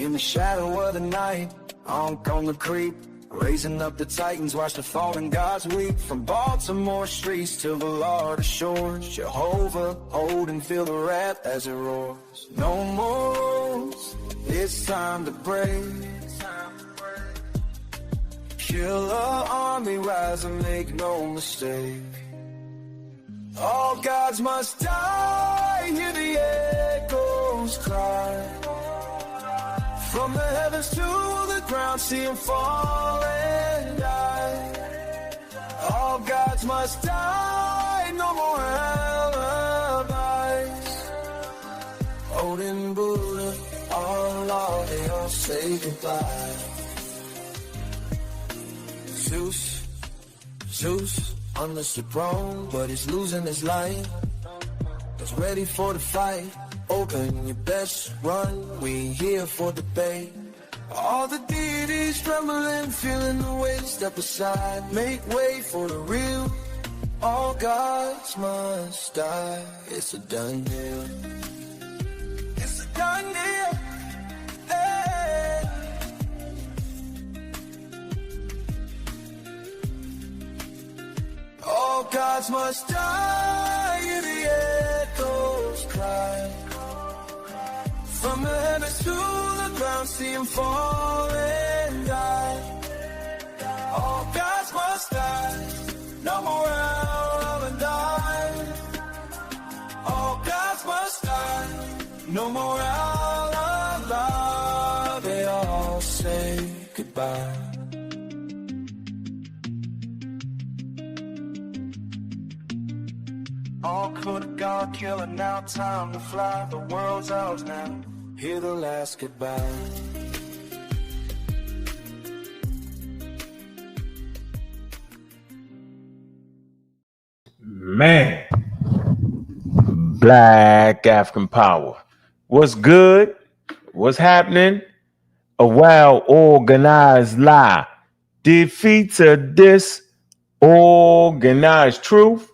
In the shadow of the night, Ankh on the creep, raising up the titans, watch the fallen gods weep. From Baltimore streets to Florida shores, Jehovah, hold and feel the wrath as it roars. No more rules, it's time to break. Killer army rise and make no mistake. All gods must die, hear the echoes cry. From the heavens to the ground, see them fall and die. All gods must die, no more alibis. Odin, Buddha, Allah, they all say goodbye. Zeus, on the throne, but he's losing his life. He's ready for the fight. Open your best run, we here for debate. All the deities trembling, feeling the weight, step aside, make way for the real. All gods must die, it's a done deal. It's a done deal. Hey. All gods must die, hear the echoes cry. From the heavens to the ground, see him fall and die. All gods must die, no more out and die. All gods must die, no more out alive. They all say goodbye. All could have gone killer, now time to fly. The world's ours now, hear the last goodbye. Man, Black African power. What's good? What's happening? A well-organized lie defeats a disorganized truth.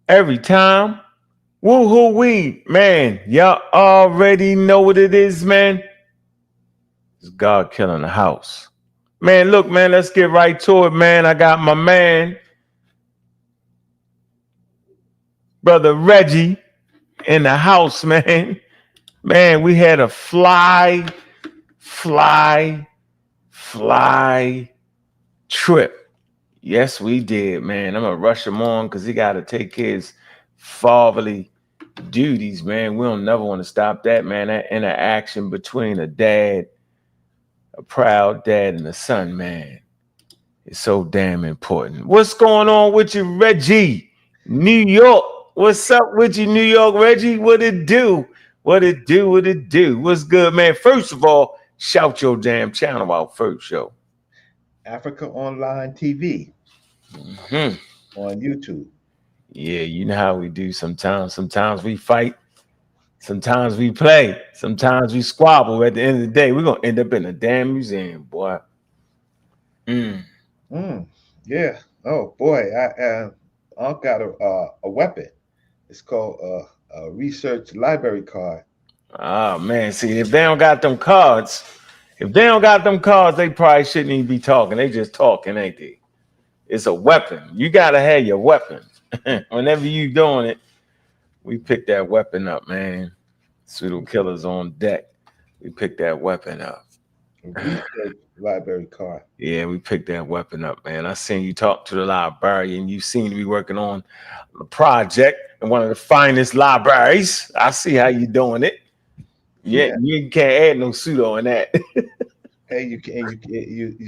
Every time. Woo-hoo-wee. Man, y'all already know what it is, man. It's God killing the house. Man, look, man, let's get right to it, man. I got my man, Brother Reggie, in the house, man. Man, we had a fly trip. Yes, we did, man. I'm going to rush him on because he got to take his fatherly duties, man. We don't never want to stop that, man. That interaction between a dad, a proud dad, and a son, man, is so damn important. What's going on with you, Reggie? New York. What's up with you, New York, Reggie? What it do? What it do? What it do? What's good, man? First of all, shout your damn channel out first, yo. Africa Online TV on YouTube. Yeah, you know how we do sometimes. Sometimes we fight. Sometimes we play. Sometimes we squabble. At the end of the day, we're going to end up in a damn museum, boy. Yeah. Oh, boy. I got a weapon. It's called a research library card. Oh, man. See, if they don't got them cards, they probably shouldn't even be talking. They just talking, ain't they? It's a weapon. You got to have your weapon. Whenever you doing it, we pick that weapon up, man. Pseudo killers on deck. We pick that weapon up. Research library card. Yeah, we picked that weapon up, man. I seen you talk to the librarian. You seem to be working on a project in one of the finest libraries. I see how you doing it. Yeah. You can't add no pseudo in that. Hey, you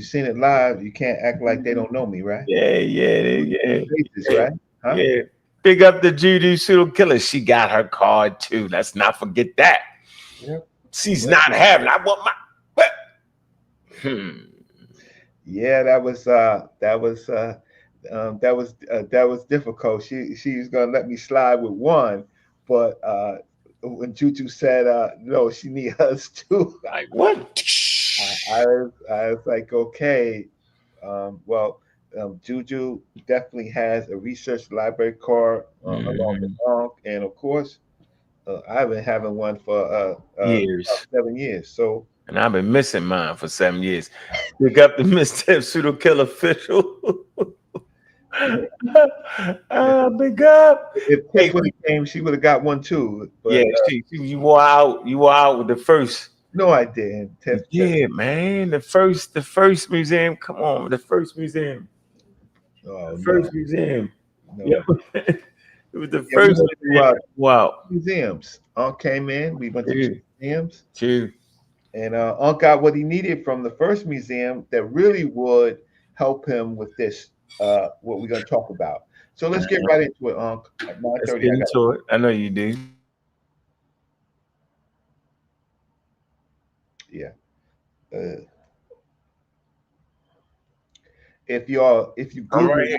seen it live. You can't act like they don't know me, right? Yeah. Faces, right? Huh? Yeah. Big up the Judy pseudo killer. She got her card too. Let's not forget that. Yep. She's not having. I want my. Yeah, that was difficult. She was gonna let me slide with one, but when Juju said no, she need us too. Like what? I was like, okay, Juju definitely has a research library card along with Ankh, and of course, I've been having one for years. about 7 years. So and I've been missing mine for 7 years. Pick up the misstep pseudo kill official. Big up. If Tiff would have came, she would have got one too. Yeah, But you wore out. You wore out with the first. no, I didn't. Tiff, Man. The first museum. Come on, the first museum. Oh, The first no. museum. No. Yep. It was the first museum. Wow. Museums. Unc came in. We went to two museums. True. And Unc got what he needed from the first museum that really would help him with this, what we're going to talk about. So let's get right into it, Unc. At 9:30. Let's get into it. I know you do. Yeah. If you Google, right.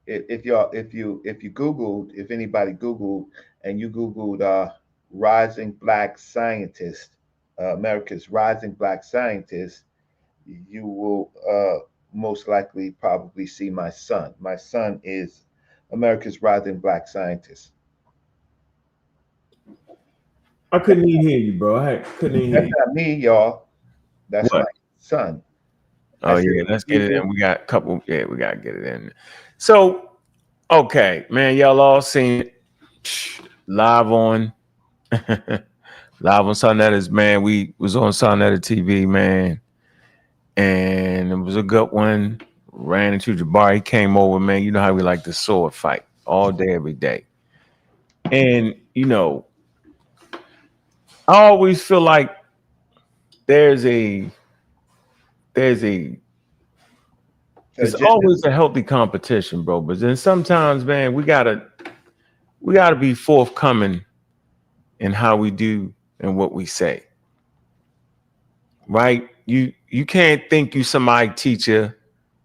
if you Googled, if anybody Googled and you Googled rising black scientist, America's rising black scientist, you will most likely probably see my son. My son is America's rising black scientist. I couldn't even hear you, bro. I couldn't even hear you. That's not me, y'all. That's What? my son. Oh yeah, let's get it in. We got a couple. Yeah, we gotta get it in. So, okay, man, y'all all seen it live on Sonnetta's, man. We was on Sonnetta TV, man, and it was a good one. Ran into Jabari, came over, man. You know how we like the sword fight all day, every day, and you know, I always feel like there's always a healthy competition, bro. But then sometimes, man, we gotta be forthcoming in how we do and what we say. Right? You can't think you somebody teacher,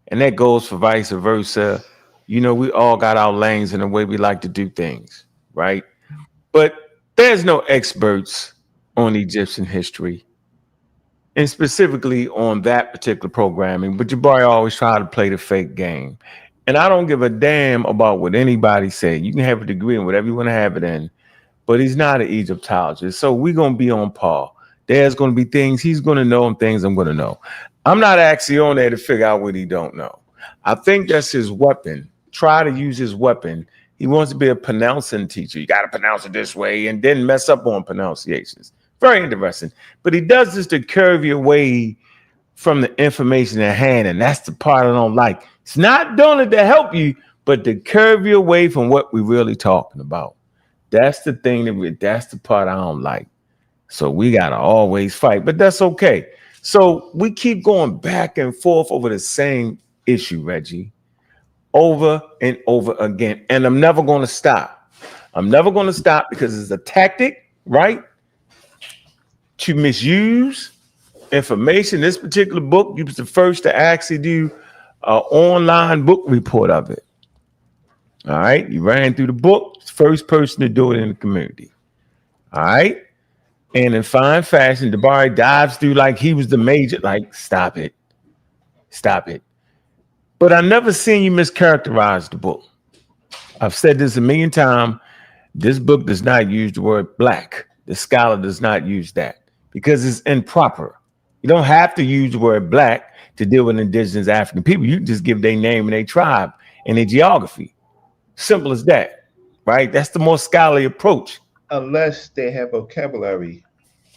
and that goes for vice versa. You know, we all got our lanes and the way we like to do things, right? But there's no experts on Egyptian history, and specifically on that particular programming. But Jabari always try to play the fake game. And I don't give a damn about what anybody say. You can have a degree in whatever you want to have it in, but he's not an Egyptologist. So we're going to be on par. There's going to be things he's going to know and things I'm going to know. I'm not actually on there to figure out what he don't know. I think that's his weapon. Try to use his weapon. He wants to be a pronouncing teacher. You got to pronounce it this way and then mess up on pronunciations. Very interesting. But he does this to curve you away from the information at hand. And that's the part I don't like. It's not doing it to help you, but to curve you away from what we're really talking about. That's the thing that's the part I don't like. So we got to always fight, but that's okay. So we keep going back and forth over the same issue, Reggie, over and over again. And I'm never going to stop. I'm never going to stop because it's a tactic, right? To misuse information. This particular book, you was the first to actually do an online book report of it. All right. You ran through the book, first person to do it in the community. All right. And in fine fashion, Jabari dives through like he was the major. Like, stop it. Stop it. But I never seen you mischaracterize the book. I've said this a million times. This book does not use the word black. The scholar does not use that because it's improper. You don't have to use the word black to deal with indigenous African people. You just give their name and their tribe and their geography. Simple as that, right? That's the more scholarly approach. Unless they have vocabulary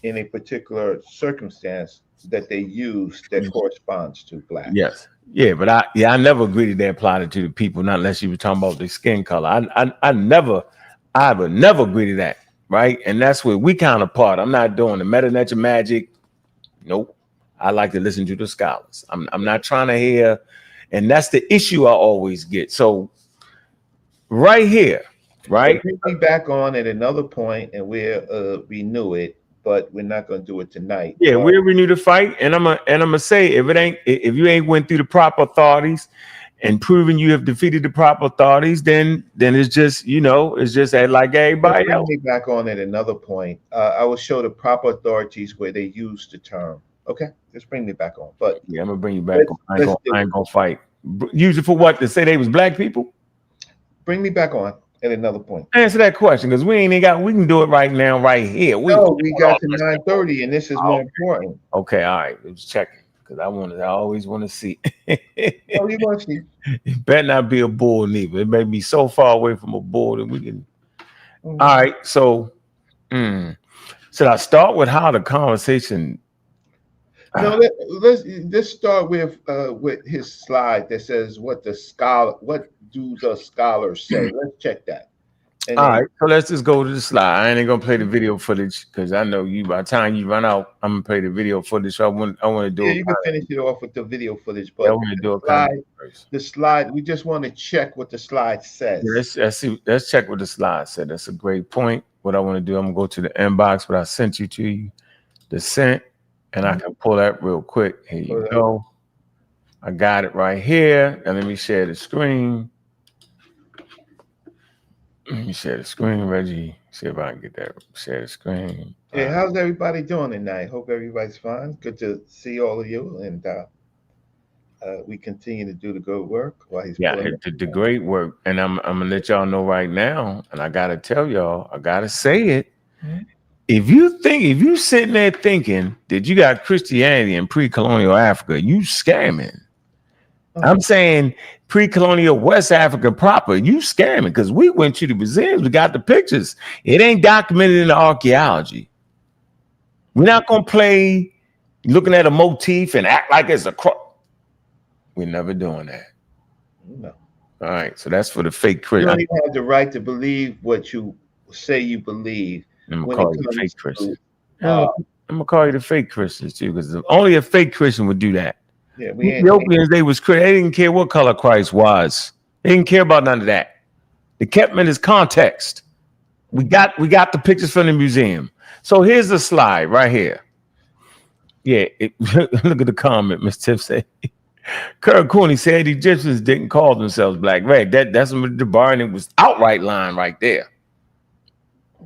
in a particular circumstance that they use that corresponds to black. Yes. Yeah, but I never agreed that they applied it to the people, not unless you were talking about their skin color. I would never agree to that, right? And that's where we kind of part. I'm not doing the meta nature magic. Nope. I like to listen to the scholars. I'm not trying to hear, and that's the issue I always get. So right here, right? Bring me back on at another point, and we'll renew it, but we're not going to do it tonight. Yeah, we'll renew the fight, and I'm gonna say if you ain't went through the proper authorities and proven you have defeated the proper authorities, then it's just it's just like everybody else. Bring me back on at another point. I will show the proper authorities where they use the term. Okay, just bring me back on. But yeah, I'm gonna bring you back. I ain't gonna fight. Use it for what? To say they was black people? Bring me back on, at another point? Answer that question, because we can do it right now, right here. We got to 9:30, and this is more important. Okay, all right. I was checking because I always want to see. Oh, you want to see? It better not be a bull neither. It may be so far away from a bull that we can. All right, so should I start with how the conversation? No, let's start with his slide that says what do the scholars say. Let's check that. And all right, so let's just go to the slide. I ain't gonna play the video footage because I know you. By the time you run out, I'm gonna play the video footage. So I want to do. Yeah, you can finish it off with the video footage, but I want to do a slide. The slide. We just want to check what the slide says. Yeah, let's check what the slide said. That's a great point. What I want to do, I'm gonna go to the inbox, but I sent you to you, the sent, and I can pull that real quick. Here you go. I got it right here. And let me share the screen. Let me share the screen, Reggie. See if I can get that. Share the screen. Hey, how's everybody doing tonight? Hope everybody's fine. Good to see all of you, and we continue to do the good work while he's the great work. And I'm gonna let y'all know right now, and I gotta tell y'all, I gotta say it. Mm-hmm. If you sitting there thinking that you got Christianity in pre-colonial Africa, you scamming. I'm saying pre-colonial West Africa proper, you scamming, because we went to the museums, we got the pictures. It ain't documented in the archaeology. We're not gonna play looking at a motif and act like it's a cross. We're never doing that. No. All right, so that's for the fake Christian. You don't even have the right to believe what you say you believe. I'm gonna call you the fake Christian. I'm gonna call you the fake Christians too, because only a fake Christian would do that. Yeah, Ethiopians, they didn't care what color Christ was. They didn't care about none of that. They kept him in his context. We got the pictures from the museum. So here's the slide right here. Yeah, look at the comment, Miss Tiff said. Kurt Cooney said Egyptians didn't call themselves black. Right, that's what Jabari, and it was outright line right there.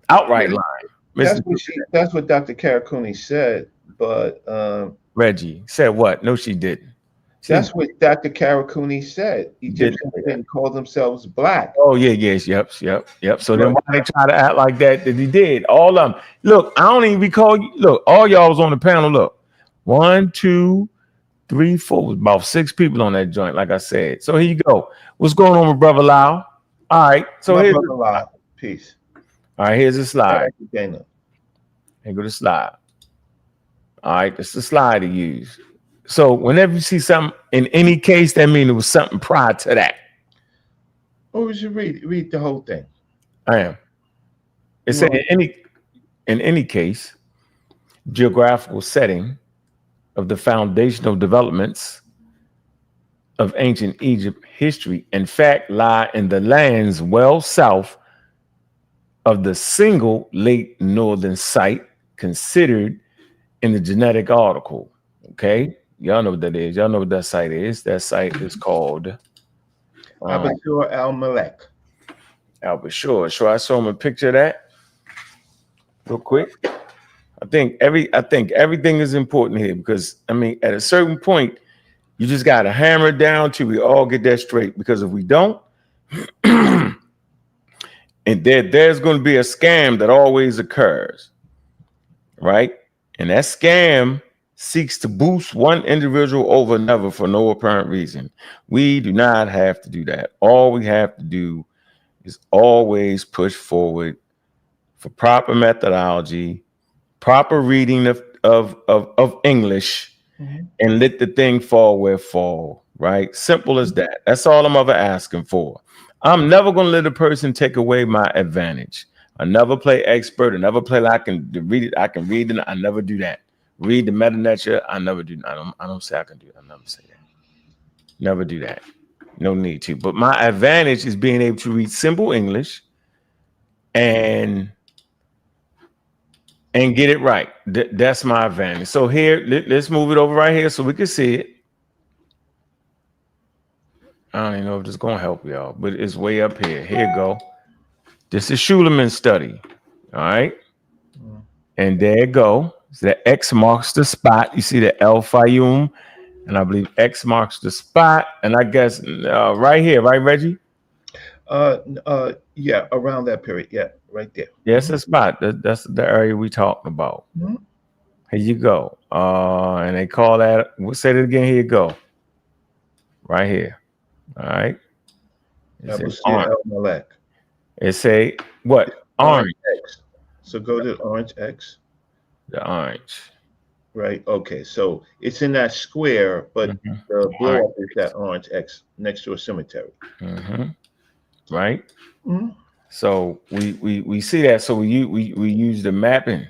Outright line. That's what Dr. Karakuni said, but Reggie said what? No, she didn't. That's what Dr. Karakuni said. Egyptians didn't call themselves black. Oh, yes, yep. So then why they try to act like that he did? All of them. Look, I don't even recall you. Look, all y'all was on the panel. Look, 1, 2, 3, 4, about 6 people on that joint, like I said. So here you go. What's going on with Brother Lau? All right. So here's Brother Lau. Peace. All right, here's the slide. Here go the slide. All right, that's the slide to use. So whenever you see something in any case, that means it was something prior to that. Oh, we should read the whole thing. I am. It said in any case, geographical setting of the foundational developments of ancient Egypt history, in fact, lie in the lands well south of the single late northern site considered in the genetic article. Okay, y'all know what that is. Y'all know what that site is. That site is called Abashur al-Malek. Abashur. Sure, I saw him a picture of that real quick. I think everything is important here, because I mean, at a certain point, you just got to hammer it down till we all get that straight. Because if we don't, and there's going to be a scam that always occurs, right? And that scam seeks to boost one individual over another for no apparent reason. We do not have to do that. All we have to do is always push forward for proper methodology, proper reading of English, and let the thing fall where it fall, right? Simple as that. That's all I'm ever asking for. I'm never going to let a person take away my advantage. I never play expert. I never play like I can read it. I can read it. I never do that. Read the meta nature. I never do. I don't say I can do it. I never say that. Never do that. No need to. But my advantage is being able to read simple English and get it right. That's my advantage. So here, let's move it over right here so we can see it. I don't even know if this is going to help y'all, but it's way up here. Here you go. This is Schuleman's study. All right. And there you go. So the X marks the spot. You see the El Fayum, and I believe X marks the spot. And I guess right here, right, Reggie? Yeah, around that period. Yeah, right there. Yes, that's about that's the area we talking about. Mhm. Here you go. And they call that. We'll say it again. Here you go. Right here. All right. It's Abu an Sir orange. El Malek. It's a what? Orange Orange. X. So go to Orange X. The orange. Right. Okay. So it's in that square, but Mhm. the blow Orange. up is that orange X next to a cemetery. Mhm. Right. Mhm. So we see that. So we use the mapping.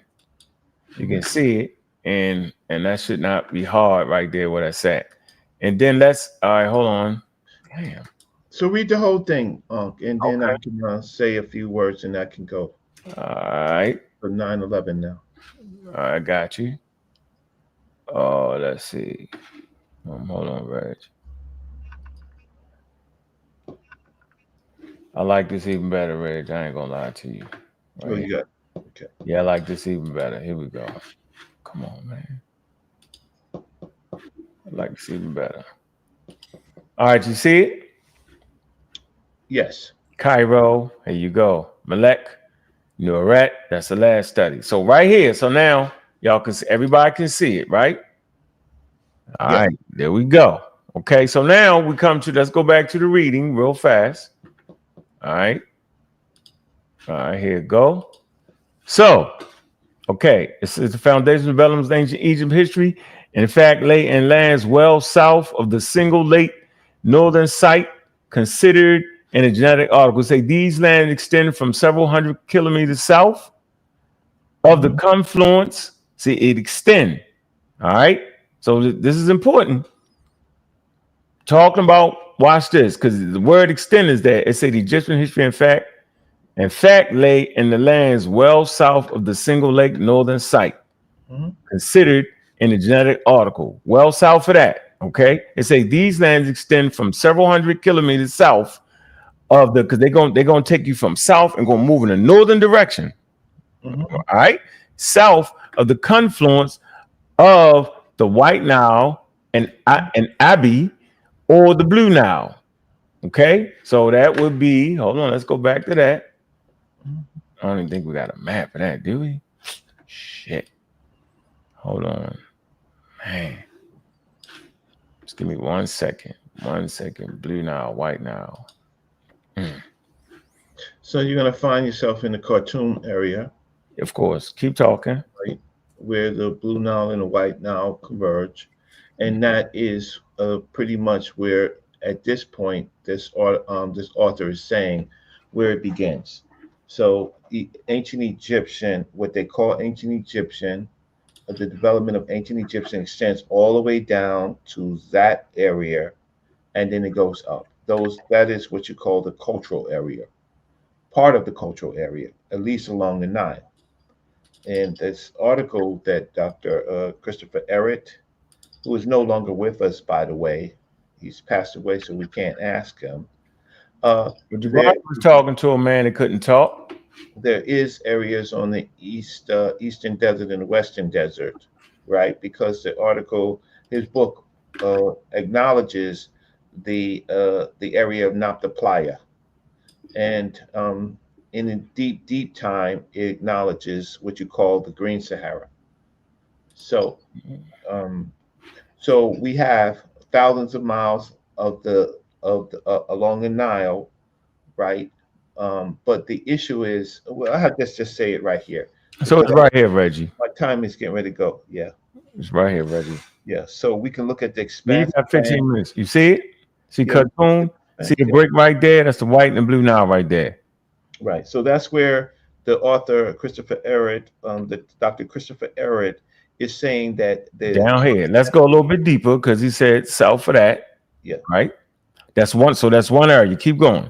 You can see it, and that should not be hard right there where that's at. And then let's all right. Hold on. Damn. So read the whole thing, and then I Okay. can say a few words, and I can go All right. for 9/11 now. I got you. Oh, let's see. Hold on, Reg. I like this even better, Reg. I ain't gonna lie to you. Oh, Right. you got okay. Yeah, I like this even better. Here we go. Come on, man. I like this even better. All right, you see it? Yes. Cairo. Here you go. Malek, Nuret. That's the last study. So right here. So now y'all can see, everybody can see it, right? All Yes. right, there we go. Okay, so now we come to let's go back to the reading real fast. All right. All right, here we go. So, okay, it's the foundation of development of ancient Egypt history. In fact, lay in lands well south of the single lake northern site considered in a genetic article. Say these lands extend from several hundred kilometers south of the confluence. See, it extend. All right. So this is important. Talking about, watch this, because the word extend is there. It said the Egyptian history, in fact, lay in the lands well south of the single lake northern site, considered in the genetic article. Well south of that, okay? It say these lands extend from several hundred kilometers south of the, because they're gonna take you from south and gonna move in a northern direction. All right, south of the confluence of the White Nile and Abbey or the Blue Nile. Okay, so that would be, hold on, let's go back to that. I don't even think we got a map of that, do we? Shit. Hold on. Man. Just give me 1 second. 1 second. Blue Nile, White Nile. So you're gonna find yourself in the Khartoum area, Of course. Keep talking. right, where the Blue Nile and the White Nile converge, and that is pretty much where, at this point, this author is saying where it begins. So the ancient Egyptian, what they call ancient Egyptian, the development of ancient Egyptian extends all the way down to that area, and then it goes up. That is what you call the cultural area, part of the cultural area, at least along the Nile. And this article that Dr. Christopher Ehret, who is no longer with us, by the way, he's passed away, so we can't ask him. But Jabari was talking to a man that couldn't talk. There is areas on the eastern desert and the western desert, right? Because the article, his book, acknowledges the area of Nabta Playa, and in a deep time, it acknowledges what you call the Green Sahara. So, so we have thousands of miles of the along the Nile, right? But the issue is, well, I guess just say it right here. So it's right here, Reggie. My time is getting ready to go. Yeah, It's right here, Reggie. yeah. So we can look at the You expanse. got 15 minutes. You see it? See Yeah. Khartoum? See the brick right there? That's the white and blue Nile right there. Right. So that's where the author Christopher Ehret, the Dr. Christopher Ehret, is saying that the Down here. Let's go a little bit deeper because he said south of that. Yeah. Right. That's one. So that's one area. Keep going.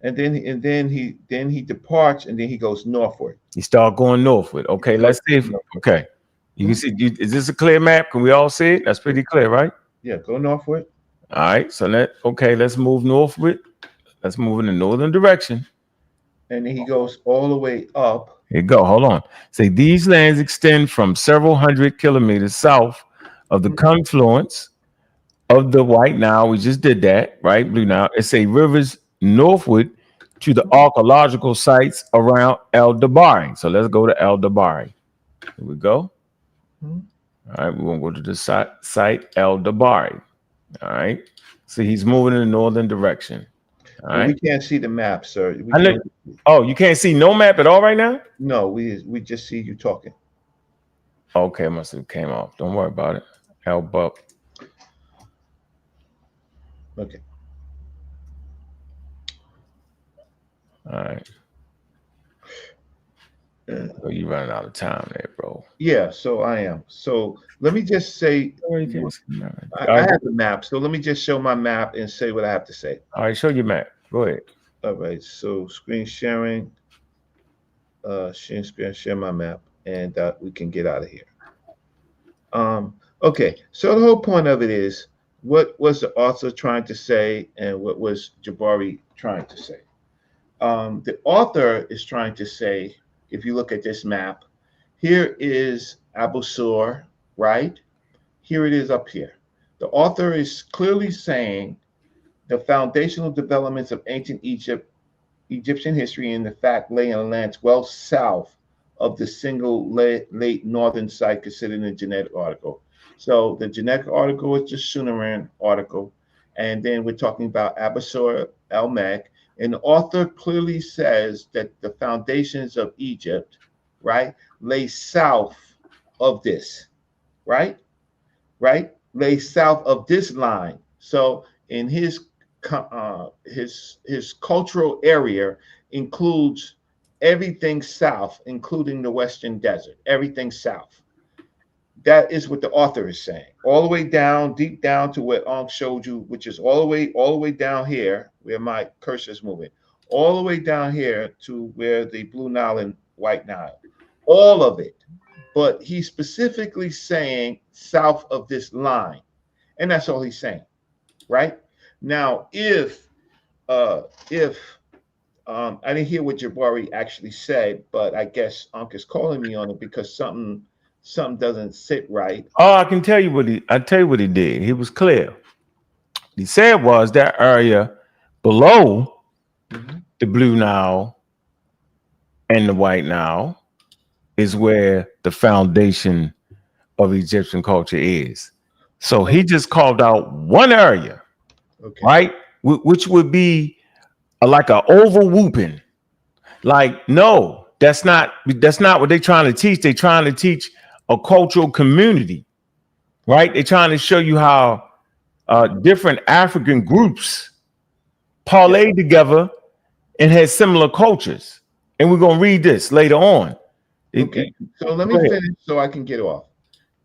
and then he departs, and then he goes northward. You start going northward. Okay. Let's see if okay. You can see. Is this a clear map? Can we all see it? That's pretty clear, right? Yeah, go northward. All right. So let's move northward. Let's move in the northern direction. And then he goes all the way up. Here you go. Hold on. Say these lands extend from several hundred kilometers south of the confluence of the White Nile. We just did that, right? Blue Nile. It's a rivers northward to the archaeological sites around El Jabari. So let's go to El Jabari. Here we go. All right, we're gonna go to the site El Jabari. All right. See, he's moving in the northern direction. All right. We can't see the map, sir. Oh, you can't see no map at all right now? No, we just see you talking. Okay, must have came off. Don't worry about it. Help up. Okay. All right. So you running out of time there, bro. Yeah, so I am. So let me just say, I have the map. So let me just show my map and say what I have to say. All right, show your map. Go ahead. All right. So screen sharing, share my map, and we can get out of here. Okay. So the whole point of it is, what was the author trying to say, and what was Jabari trying to say? The author is trying to say, if you look at this map, here is Abu Sur, right? Here it is up here. The author is clearly saying the foundational developments of ancient Egyptian history, in the fact lay in a land well south of the single late northern site considered in the genetic article. So the genetic article is the Sumerian article, and then we're talking about Abu Sur el-Mek. And the author clearly says that the foundations of Egypt, right, lay south of this, right, lay south of this line. So in his cultural area includes everything south, including the Western Desert, everything south. That is what the author is saying. All the way down, deep down to what Ankh showed you, which is all the way down here, where my cursor is moving, all the way down here to where the Blue Nile and White Nile, all of it. But he's specifically saying south of this line, and that's all he's saying, right? Now, if I didn't hear what Jabari actually said, but I guess Ankh is calling me on it because something doesn't sit right. Oh, I can tell you what he did. He was clear. What he said was that area below the Blue Nile and the White Nile is where the foundation of Egyptian culture is. So he just called out one area, right? Which would be like an oval whooping. Like, no, that's not what they're trying to teach. They're trying to teach a cultural community, right? They're trying to show you how different African groups parlay together and had similar cultures. And we're going to read this later on. Okay, so let me finish so I can get off.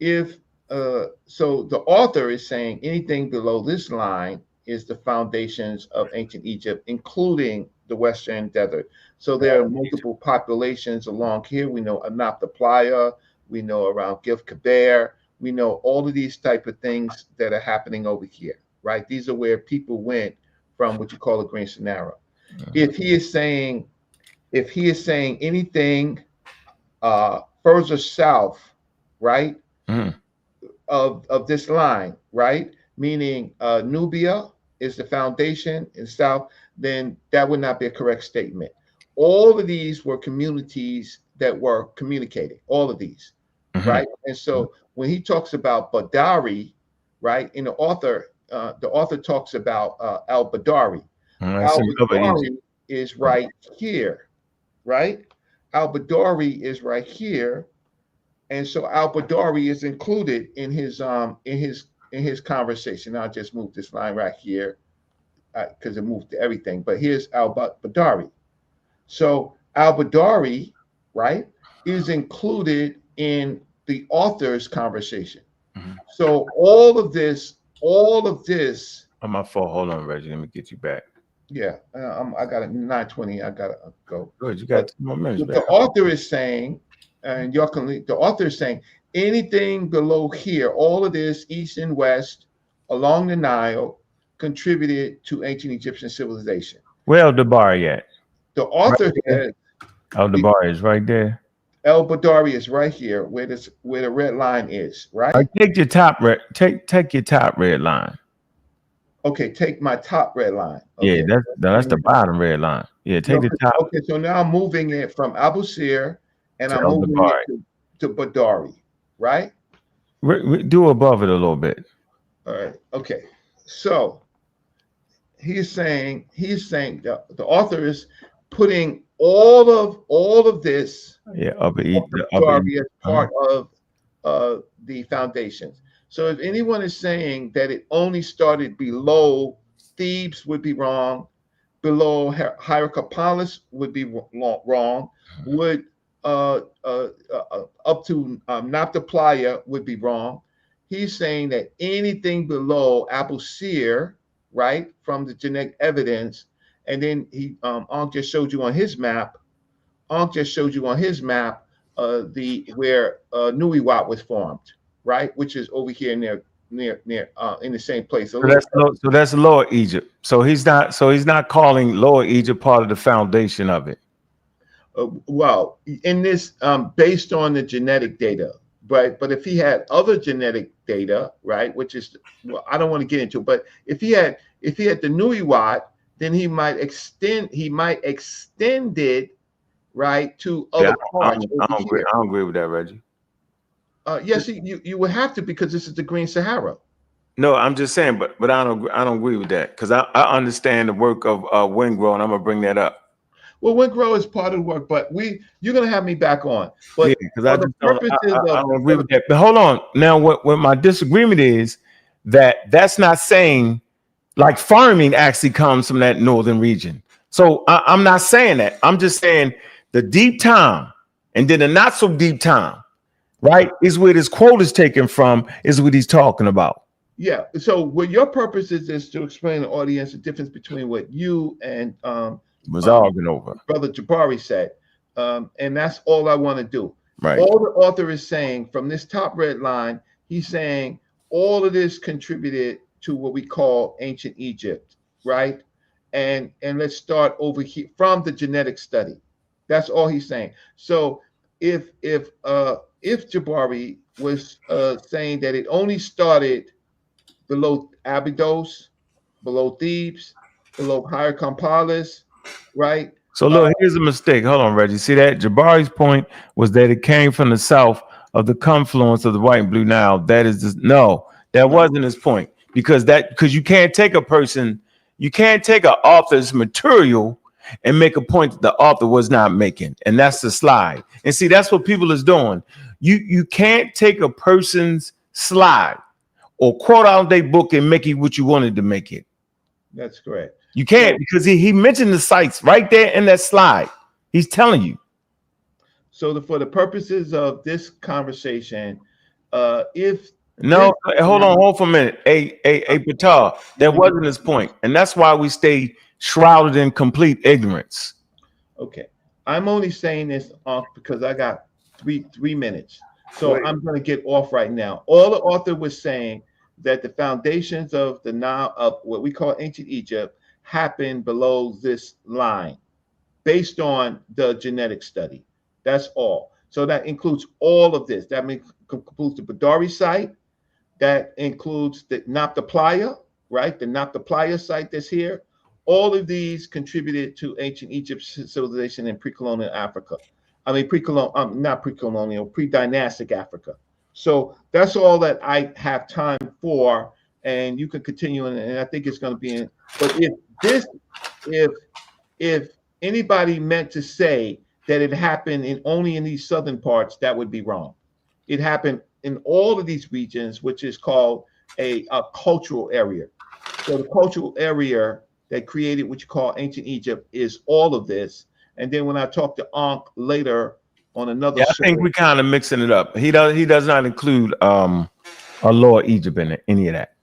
So the author is saying anything below this line is the foundations of ancient Egypt, including the Western Desert. So there are multiple populations along here. We know Anapta Playa, we know around Gif Kaber, we know all of these type of things that are happening over here, right? These are where people went from what you call a Green Scenario. If he is saying anything further south, right, of this line, right, meaning Nubia is the foundation in south, then that would not be a correct statement. All of these were communities that were communicating, all of these, right? And so when he talks about Badari, right, in the author talks about al-Badari. Al-Badari is right here, right? Al-Badari is right here, and so Al-Badari is included in his conversation. I'll just move this line right here because it moved to everything. But here's Al-Badari. So Al-Badari, right, is included in the author's conversation. So all of this. On my phone. Hold on, Reggie. Let me get you back. Yeah, I got it 9:20. I gotta go. Good, you got 2 more minutes. The author is saying, and y'all can. The author is saying anything below here, all of this east and west along the Nile, contributed to ancient Egyptian civilization. Where El Jabari at? The author says El Jabari is right there. El Badari is right here, where the red line is, right? Take your top red. Take your top red line. Okay, take my top red line. Yeah, Okay. that's the bottom red line. Yeah, take the top. Okay, so now I'm moving it from Abu Sir and To I'm El moving Jabari. it to Badari, right? Do above it a little bit. All right. Okay. So he's saying the author is putting all of this Yeah, upper east. Badari as part of the foundations. So if anyone is saying that it only started below Thebes, would be wrong. Below Hierapolis would be wrong. Would up to Nabta Playa would be wrong. He's saying that anything below Abu Sir, right, from the genetic evidence, and then Ankh just showed you on his map. Ankh just showed you on his map where Nuiwat was formed, right, which is over here near in the same place. So that's Lower Egypt. So he's not calling Lower Egypt part of the foundation of it. Well, in this, based on the genetic data, but if he had other genetic data, right, which is, well, I don't want to get into it, but if he had the Nuiwat, then he might extend it, right, to other parts. I don't agree with that, Reggie. Yes, you would have to, because this is the Green Sahara. No, I'm just saying, but I don't agree with that, because I understand the work of Wingro, and I'm gonna bring that up. Well, Wingro is part of the work, but you're gonna have me back on. But yeah, because I don't agree with that. But hold on, now what my disagreement is that's not saying like farming actually comes from that northern region. So I'm not saying that. I'm just saying the deep time and then the not so deep time, right, is where this quote is taken from, is what he's talking about. Yeah. So what your purpose is to explain to the audience the difference between what you and was arguing over Brother Jabari said. And that's all I want to do. Right. All the author is saying from this top red line, he's saying all of this contributed to what we call ancient Egypt, right? And let's start over here from the genetic study. That's all he's saying. So if Jabari was saying that it only started below Abydos, below Thebes, below Hierapolis, right? So look, here's a mistake. Hold on, Reggie. See that? Jabari's point was that it came from the south of the confluence of the White and Blue Nile. That wasn't his point. Because you can't take an author's material and make a point that the author was not making. And that's the slide. And see, that's what people is doing. You can't take a person's slide or quote out their book and make it what you wanted to make it. That's correct. You can't, because he mentioned the sites right there in that slide. He's telling you. So for the purposes of this conversation, hold on for a minute. Patar, that wasn't his point. And that's why we stay shrouded in complete ignorance. Okay. I'm only saying this because I got three minutes. So I'm going to get off right now. All the author was saying that the foundations of the Nile, of what we call ancient Egypt, happened below this line based on the genetic study. That's all. So that includes all of this. That includes the Badari site. That includes the Nabta Playa, right? The Nabta Playa site that's here. All of these contributed to ancient Egypt civilization in pre-colonial Africa. I mean, not pre-colonial, pre-dynastic Africa. So that's all that I have time for, and you can continue, and I think it's going to be in. But if anybody meant to say that it happened only in these southern parts, that would be wrong. It happened in all of these regions, which is called a cultural area. So the cultural area that created what you call ancient Egypt is all of this. And then when I talk to Ankh later on another show, I think we're kind of mixing it up. He does not include a Lower Egypt in any of that.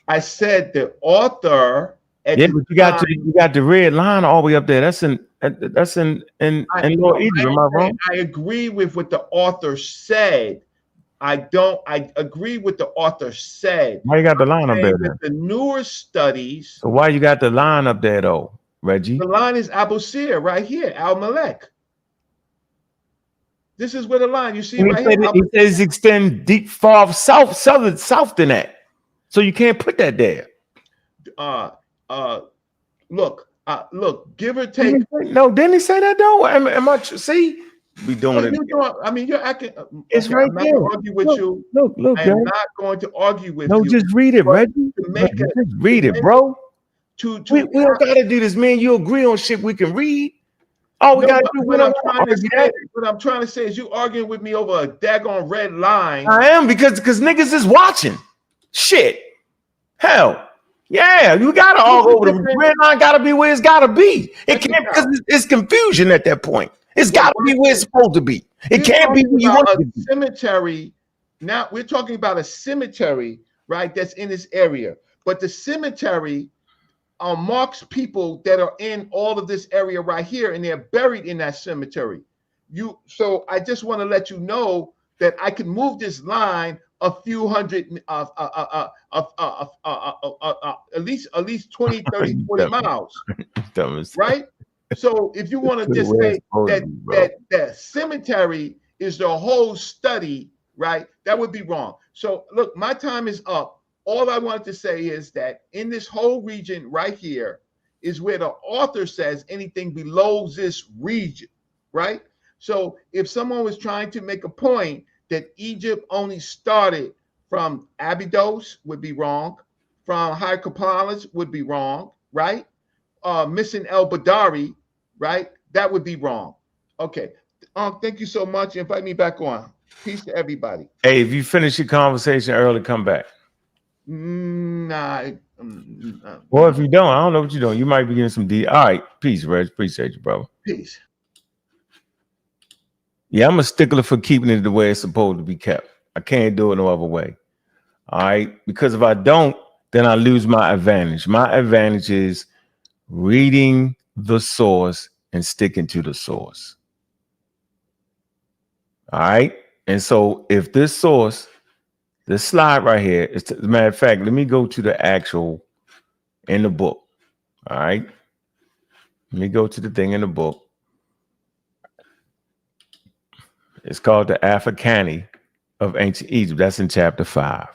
I said the author. But you got the red line all the way up there. That's in Lower Egypt. Am I wrong? I agree with what the author said. I agree with the author said. Why you got the line up there? The newer studies. So why you got the line up there though, Reggie? The line is Abu Sir right here, Al Malek. This is where the line you see right here. He says extend deep, far south than that. So you can't put that there. look, give or take. No, didn't he say that though? Am I see? We doing it. I mean, you're acting. It's right I'm not there. going to argue with you. Look, I am not going to argue with you. just read it, Reggie. Just read it, bro. We don't gotta do this, man. You agree on shit we can read. All we gotta do. What I'm trying to say is you arguing with me over a daggone red line. I am because niggas is watching. Shit. Hell. Yeah, you gotta argue over the red line. Gotta be where it's gotta be. It can't because it's confusion at that point. It's gotta be where it's supposed to be. It can't be where you want it to be. Cemetery. Now we're talking about a cemetery, right? That's in this area, but the cemetery marks people that are in all of this area right here, and they're buried in that cemetery. So I just want to let you know that I can move this line a few hundred, at least 20, 30, 40 miles, right? So if you want to just say that cemetery is the whole study, right? That would be wrong. So look, my time is up. All I wanted to say is that in this whole region right here is where the author says anything below this region, right? So if someone was trying to make a point that Egypt only started from Abydos, would be wrong. From Hyrcanopolis would be wrong, right? Missing El Badari, right? That would be wrong. Okay. Thank you so much. Invite me back on. Peace to everybody. Hey, if you finish your conversation early, come back. Nah. Well, if you don't, I don't know what you're doing. You might be getting some D. All right. Peace, Reg. Appreciate you, brother. Peace. Yeah, I'm a stickler for keeping it the way it's supposed to be kept. I can't do it no other way. All right. Because if I don't, then I lose my advantage. My advantage is reading the source and sticking to the source. All right. And so if this source, this slide right here, as a matter of fact, let me go to the actual in the book. All right. Let me go to the thing in the book. It's called the Africani of Ancient Egypt. That's in chapter 5.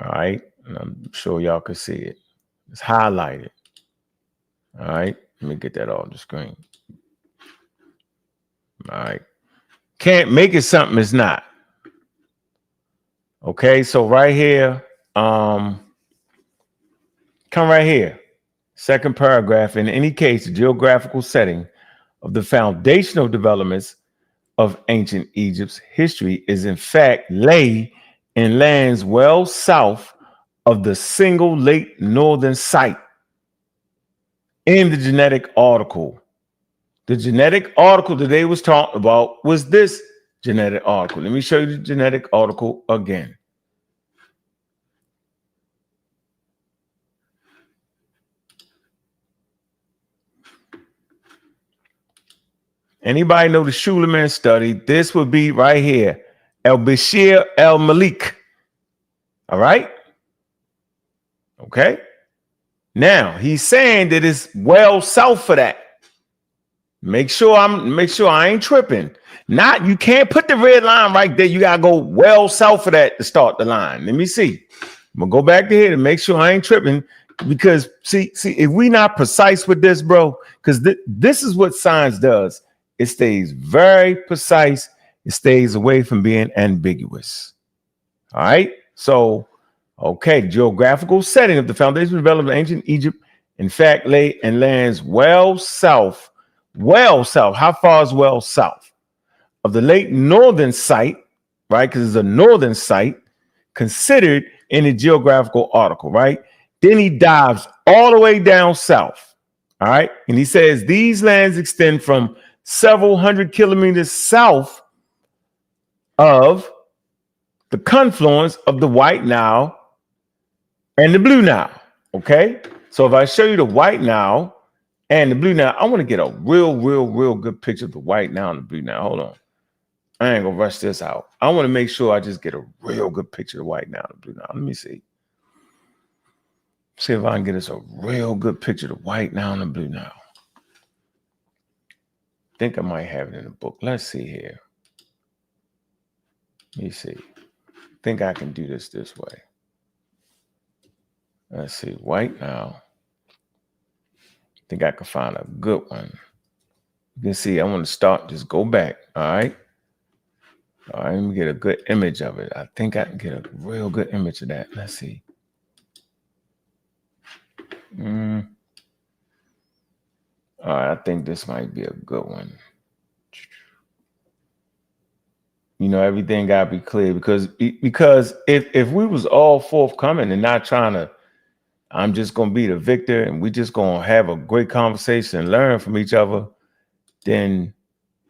All right. And I'm sure y'all can see it. It's highlighted. All right. Let me get that off the screen. All right. Can't make it something it's not. Okay. So right here, come right here. Second paragraph. In any case, the geographical setting of the foundational developments of ancient Egypt's history is in fact lay in lands well south of the single late northern site. In the genetic article, the genetic article that they was talking about was this genetic article. Let me show you the genetic article again. Anybody know the Schulerman study? This would be right here. El Bashir El Malik. All right. Okay. Now he's saying that it's well south for that. Make sure I ain't tripping. Not you can't put the red line right there. You gotta go well south for that to start the line. Let me see. I'm gonna go back to here to make sure I ain't tripping. Because see, if we not precise with this, bro, because this is what science does. It stays very precise. It stays away from being ambiguous. All right. So, okay, geographical setting of the foundation development of ancient Egypt, in fact, lay in lands well south. Well south. How far is well south? Of the late northern site, right? Because it's a northern site considered in the geographical article, right? Then he dives all the way down south. All right. And he says these lands extend from several hundred kilometers south of the confluence of the White Nile and the Blue Nile. Okay. So if I show you the White Nile and the Blue Nile, I want to get a real good picture of the White Nile and the Blue Nile. Hold on. I ain't gonna rush this out. I want to make sure I just get a real good picture of the White Nile and the Blue Nile. Let me see. See if I can get us a real good picture of the White Nile and the Blue Nile. I think I might have it in the book. Let's see here. Let me see. I think I can do this way. Let's see, White Nile. I think I can find a good one. You can see I want to start, just go back. All right. All right, let me get a good image of it. I think I can get a real good image of that. Let's see. All right, I think this might be a good one. You know, everything gotta be clear because if we was all forthcoming and not trying to, I'm just gonna be the victor and we just gonna have a great conversation and learn from each other, then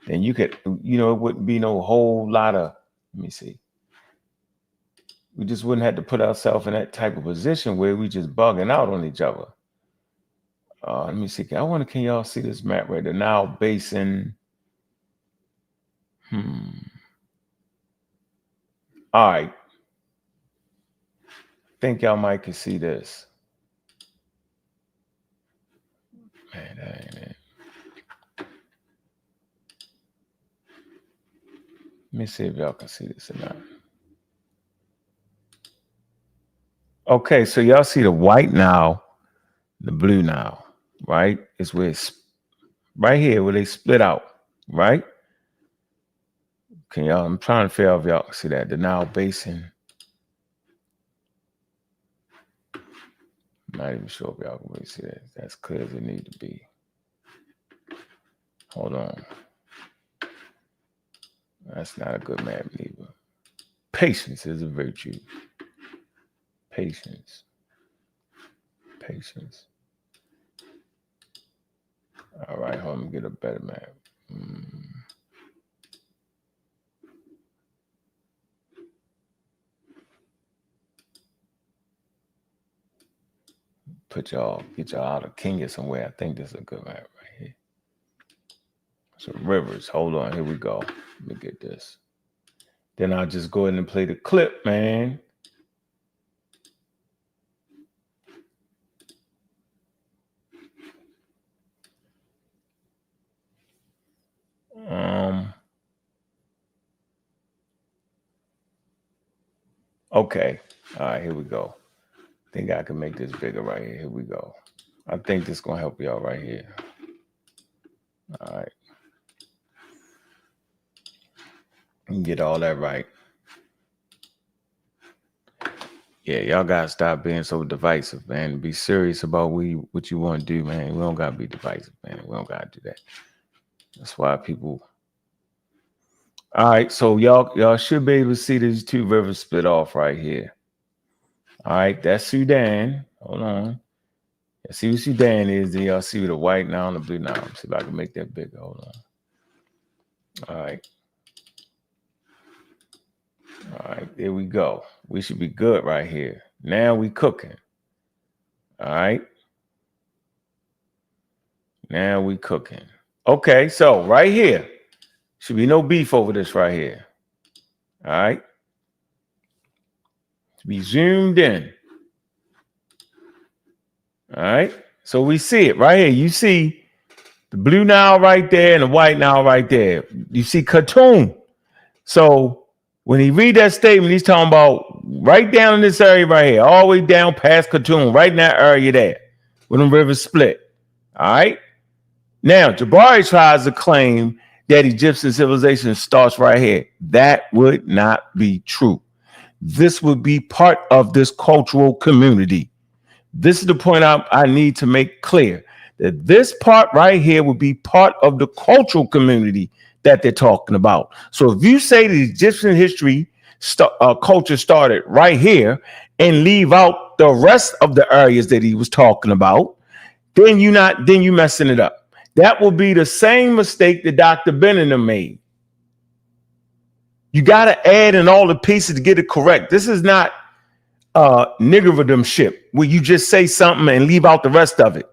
you could, you know, it wouldn't be no whole lot of, let me see. We just wouldn't have to put ourselves in that type of position where we just bugging out on each other. Let me see. Can y'all see this map right there? Nile Basin. All right. Think y'all might can see this. Man, that ain't it. Let me see if y'all can see this or not. Okay, so y'all see the White Nile, the Blue Nile, right? It's where it's right here where they split out, right? Can y'all? I'm trying to figure out if y'all can see that. The Nile Basin. I'm not even sure if y'all can really see that. That's clear as it need to be. Hold on. That's not a good map either. Patience is a virtue. Patience. Patience. All right, hold on, let me get a better map. Get y'all out of Kenya somewhere. I think this is a good map right here. So rivers, hold on, here we go. Let me get this. Then I'll just go ahead and play the clip, man. Okay. All right, here we go. I think I can make this bigger right here. Here we go. I think this is going to help y'all right here. All right. You can get all that right. Yeah, y'all got to stop being so divisive, man. Be serious about what you want to do, man. We don't got to be divisive, man. We don't got to do that. That's why people... All right, so y'all should be able to see these two rivers split off right here. All right, that's Sudan. Hold on. Let's see what Sudan is. Then y'all see the White Nile and the Blue Nile. See if I can make that bigger. Hold on. All right. All right, there we go. We should be good right here. Now we cooking. All right. Now we cooking. Okay, so right here. Should be no beef over this right here. All right. To be zoomed in. All right. So we see it right here. You see the Blue Nile right there and the White Nile right there. You see Khartoum. So when he read that statement, he's talking about right down in this area right here, all the way down past Khartoum, right in that area there, where the rivers split. All right. Now, Jabari tries to claim that Egyptian civilization starts right here. That would not be true. This would be part of this cultural community. This is the point I need to make clear, that this part right here would be part of the cultural community that they're talking about. So if you say the Egyptian history culture started right here and leave out the rest of the areas that he was talking about, then you messing it up. That will be the same mistake that Dr. Benham made. You got to add in all the pieces to get it correct. This is not niggeradumship where you just say something and leave out the rest of it.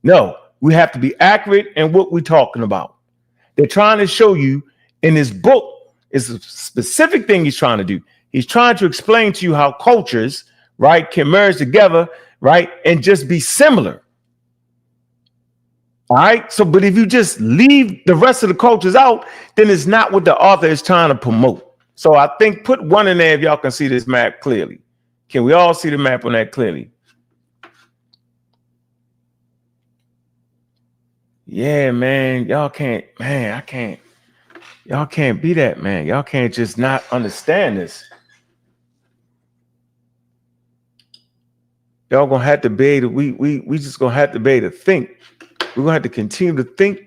No, we have to be accurate in what we're talking about. They're trying to show you in this book is a specific thing he's trying to do. He's trying to explain to you how cultures, right, can merge together, right, and just be similar. All right. So, but if you just leave the rest of the cultures out, then it's not what the author is trying to promote. So I think put one in there if y'all can see this map clearly. Can we all see the map on that clearly? Yeah, man. Y'all can't, man, I can't. Y'all can't be that, man. Y'all can't just not understand this. Y'all gonna have to be able to, we just gonna have to be able to think. We're gonna have to continue to think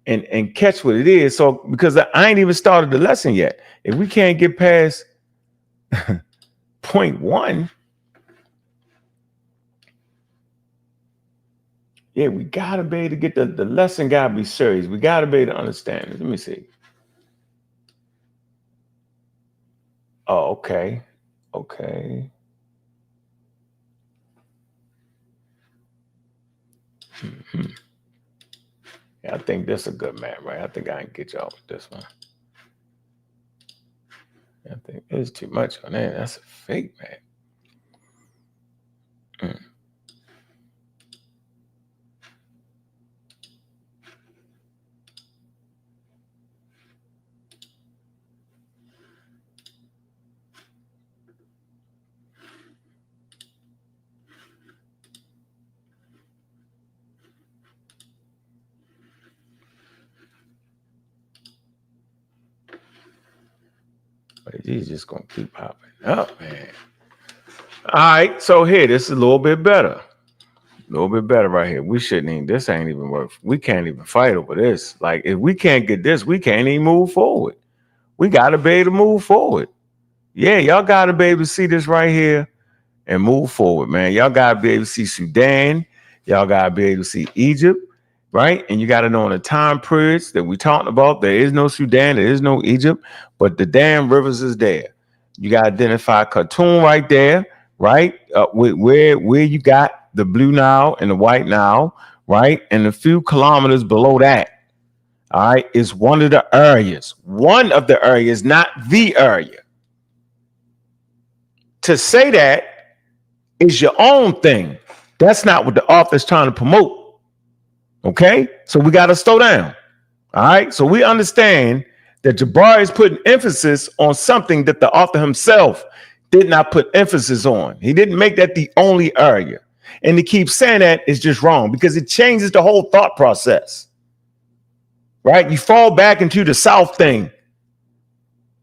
and catch what it is. So because I ain't even started the lesson yet. If we can't get past point one, yeah, we gotta be able to get the lesson gotta be serious. We gotta be able to understand it. Let me see. Oh, okay. Okay. Mm-hmm. Yeah, I think this is a good map, right? I think I can get y'all with this one. I think it's too much on that. That's a fake map. Mm. But these just gonna keep popping up, man. All right, so here, this is a little bit better. A little bit better right here. We shouldn't even, this ain't even worth. We can't even fight over this. Like, if we can't get this, we can't even move forward. We gotta be able to move forward. Yeah, y'all gotta be able to see this right here and move forward, man. Y'all gotta be able to see Sudan. Y'all gotta be able to see Egypt, right? And you gotta know in the time periods that we talking about, there is no Sudan, there is no Egypt, but the damn rivers is there. You gotta identify Khartoum right there, right? Where you got the Blue Nile and the White Nile, right? And a few kilometers below that, all right, is one of the areas. One of the areas, not the area. To say that is your own thing. That's not what the author's trying to promote. Okay? So we got to slow down. All right? So we understand that Jabari is putting emphasis on something that the author himself did not put emphasis on. He didn't make that the only area. And to keep saying that is just wrong because it changes the whole thought process. Right? You fall back into the South thing,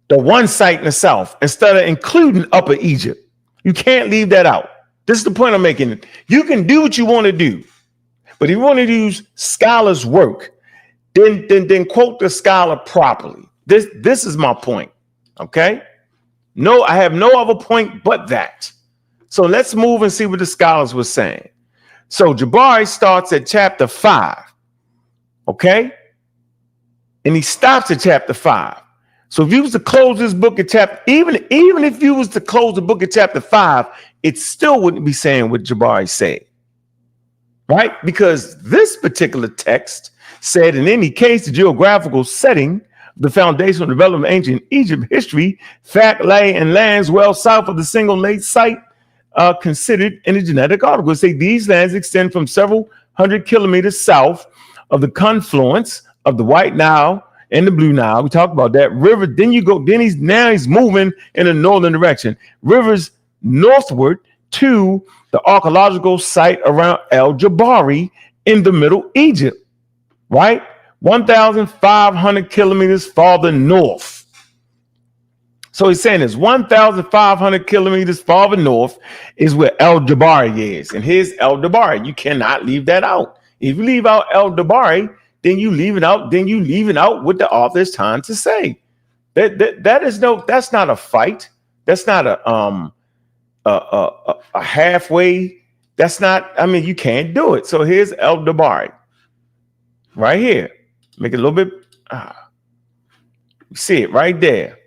the one site in the South, instead of including Upper Egypt. You can't leave that out. This is the point I'm making. You can do what you want to do, but if you want to use scholars' work, then quote the scholar properly. This is my point. Okay? No, I have no other point but that. So let's move and see what the scholars were saying. So Jabari starts at chapter 5. Okay? And he stops at chapter 5. So if you was to close this book at chapter, even if you was to close the book at chapter 5, it still wouldn't be saying what Jabari said. Right? Because this particular text said, in any case, the geographical setting, the foundational development of ancient Egypt history, fact lay in lands well south of the single lake site considered in the genetic article. Say these lands extend from several hundred kilometers south of the confluence of the White Nile and the Blue Nile. We talked about that river. Then you go, then he's moving in a northern direction. Rivers northward to the archaeological site around El Jabari in the Middle Egypt, right? 1,500 kilometers farther north. So he's saying this 1,500 kilometers farther north is where El Jabari is. And here's El Jabari. You cannot leave that out. If you leave out El Jabari, then you leaving out what the author is trying to say. That's not a fight. That's not a halfway. That's not, I mean, you can't do it. So here's El Jabari. Right here. Make it a little bit. You see it right there.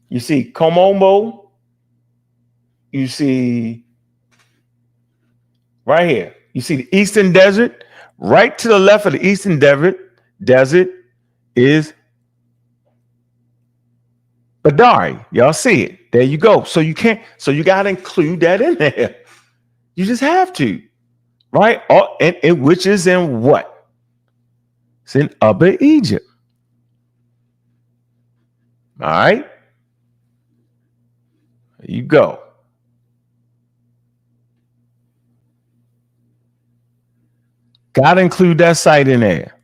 You see Komomo. You see right here. You see the Eastern Desert. Right to the left of the Eastern Desert is Badari. Y'all see it. There you go. So you got to include that in there. You just have to. Right? And which is in what? It's in Upper Egypt. All right. There you go. Got to include that site in there.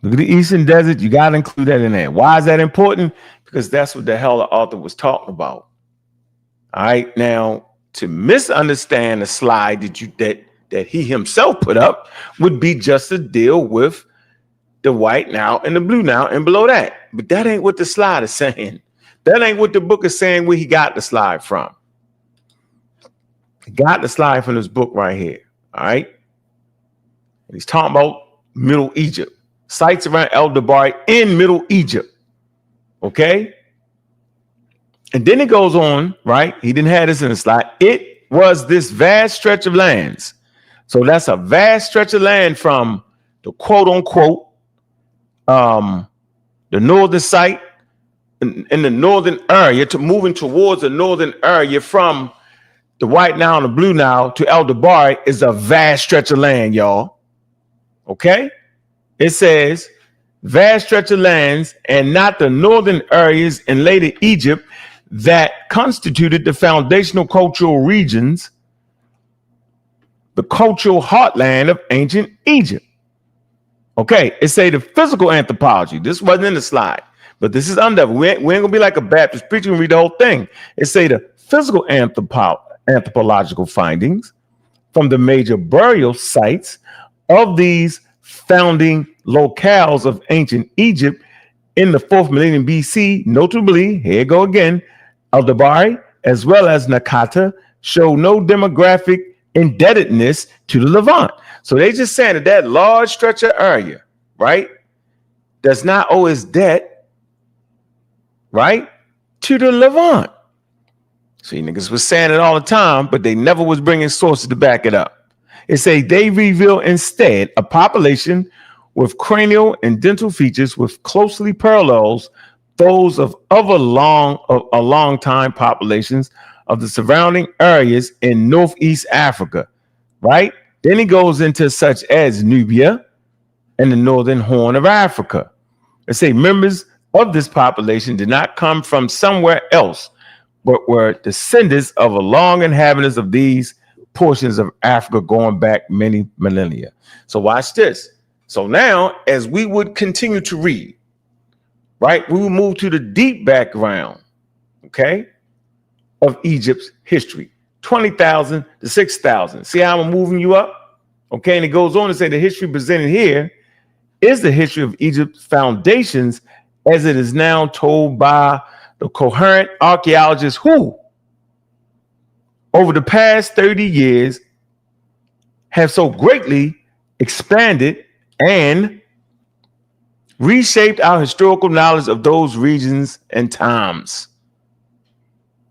Look at the Eastern Desert. You got to include that in there. Why is that important? Because that's what the hell the author was talking about. All right. Now, to misunderstand the slide that he himself put up would be just to deal with the white Nile and the blue Nile and below that. But that ain't what the slide is saying. That ain't what the book is saying where he got the slide from. He got the slide from this book right here. All right. And he's talking about Middle Egypt. Sites around El Jabari in Middle Egypt. Okay. And then it goes on, right? He didn't have this in the slide. It was this vast stretch of lands. So that's a vast stretch of land from the quote unquote, the northern site in the northern area to moving towards the northern area from the White Nile and the Blue Nile to El Jabari is a vast stretch of land, y'all. Okay? It says vast stretch of lands and not the northern areas in later Egypt that constituted the foundational cultural regions, the cultural heartland of ancient Egypt. Okay, it say the physical anthropology. This wasn't in the slide, but this is under. We ain't gonna be like a Baptist preacher and read the whole thing. It say the physical anthropological findings from the major burial sites of these founding locales of ancient Egypt in the 4th millennium BC, notably, here you go again, El Jabari, as well as Nakata, show no demographic indebtedness to the Levant. So they just saying that large stretch of area, right, does not owe its debt, right, to the Levant. See, niggas was saying it all the time, but they never was bringing sources to back it up. It say they reveal instead a population with cranial and dental features with closely parallels those of other long time populations of the surrounding areas in Northeast Africa, right? Then he goes into such as Nubia and the Northern Horn of Africa. They say members of this population did not come from somewhere else, but were descendants of a long inhabitants of these portions of Africa going back many millennia. So watch this. So now, as we would continue to read, right, we will move to the deep background, okay, of Egypt's history, 20,000 to 6,000. See how I'm moving you up? Okay, and it goes on to say the history presented here is the history of Egypt's foundations as it is now told by the coherent archaeologists who, over the past 30 years, have so greatly expanded and reshaped our historical knowledge of those regions and times.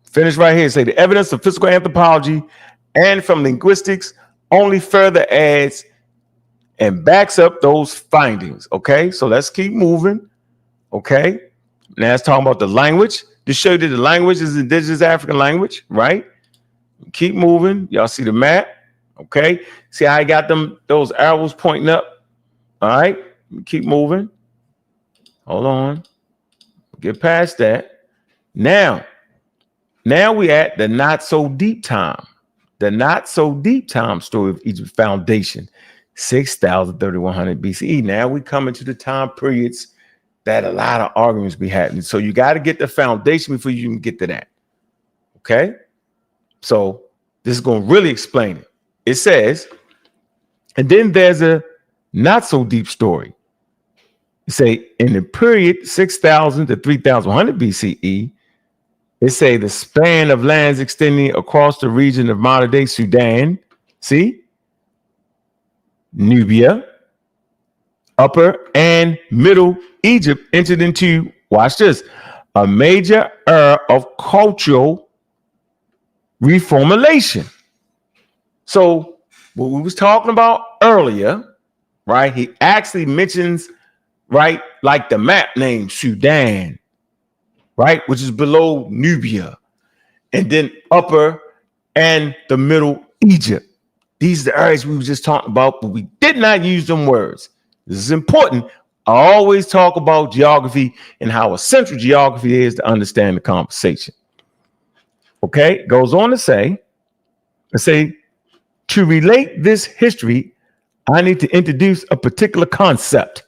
Finish right here. Say the evidence of physical anthropology and from linguistics only further adds and backs up those findings. Okay, so let's keep moving. Okay, now it's talking about the language. To show you that the language is indigenous African language, right? Keep moving. Y'all see the map? Okay, see how I got those arrows pointing up? All right, keep moving. Hold on. Get past that. Now we at the not so deep time. The not so deep time story of Egypt's foundation, 6,000 3100 BCE. Now we come into the time periods that a lot of arguments be happening. So you got to get the foundation before you can get to that. Okay. So this is going to really explain it. It says, and then there's a not so deep story. You say in the period 6,000 to 3,100 BCE, it say the span of lands extending across the region of modern day Sudan, see, Nubia, Upper and Middle Egypt entered into, watch this, a major era of cultural reformulation. So what we was talking about earlier, right? He actually mentions, right, like the map name Sudan, right, which is below Nubia, and then Upper and the Middle Egypt. These are the areas we were just talking about, but we did not use them words. This is important. I always talk about geography and how essential geography is to understand the conversation. Okay, it goes on to say, to relate this history, I need to introduce a particular concept.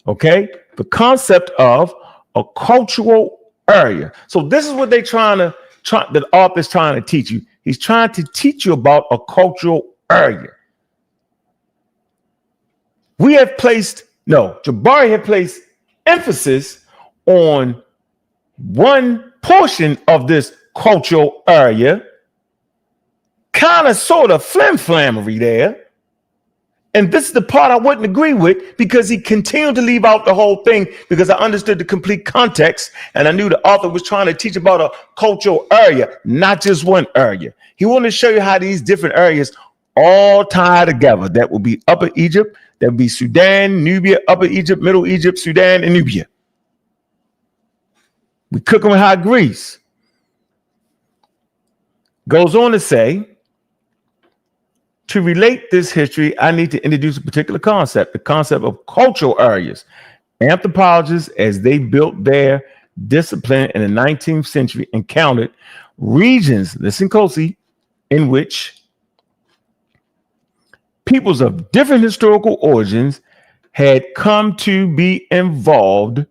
Okay, the concept of a cultural area. So this is what the author's trying to teach you. He's trying to teach you about a cultural area. Jabari had placed emphasis on one portion of this cultural area, kind of sort of flim-flammery there. And this is the part I wouldn't agree with, because he continued to leave out the whole thing, because I understood the complete context and I knew the author was trying to teach about a cultural area, not just one area. He wanted to show you how these different areas all tie together. That would be Upper Egypt, that would be Sudan, Nubia, Upper Egypt, Middle Egypt, Sudan, and Nubia. We cook them with hot grease. Goes on to say, to relate this history, I need to introduce a particular concept, the concept of cultural areas. Anthropologists, as they built their discipline in the 19th century, encountered regions, listen closely, in which peoples of different historical origins had come to be involved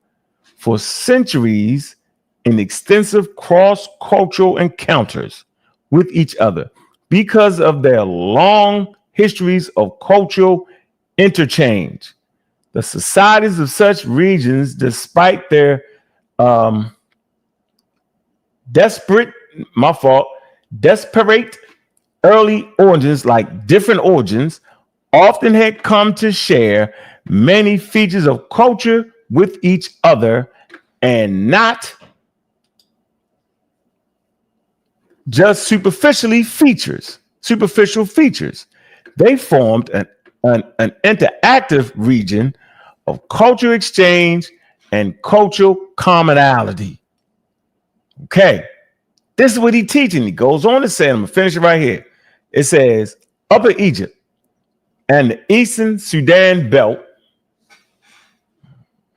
for centuries in extensive cross-cultural encounters with each other, because of their long histories of cultural interchange. The societies of such regions, despite their desperate early origins, like different origins, often had come to share many features of culture with each other, and not just superficial features. They formed an interactive region of cultural exchange and cultural commonality. Okay, this is what he's teaching. He goes on to say, I'm gonna finish it right here. It says, Upper Egypt and the Eastern Sudan belt.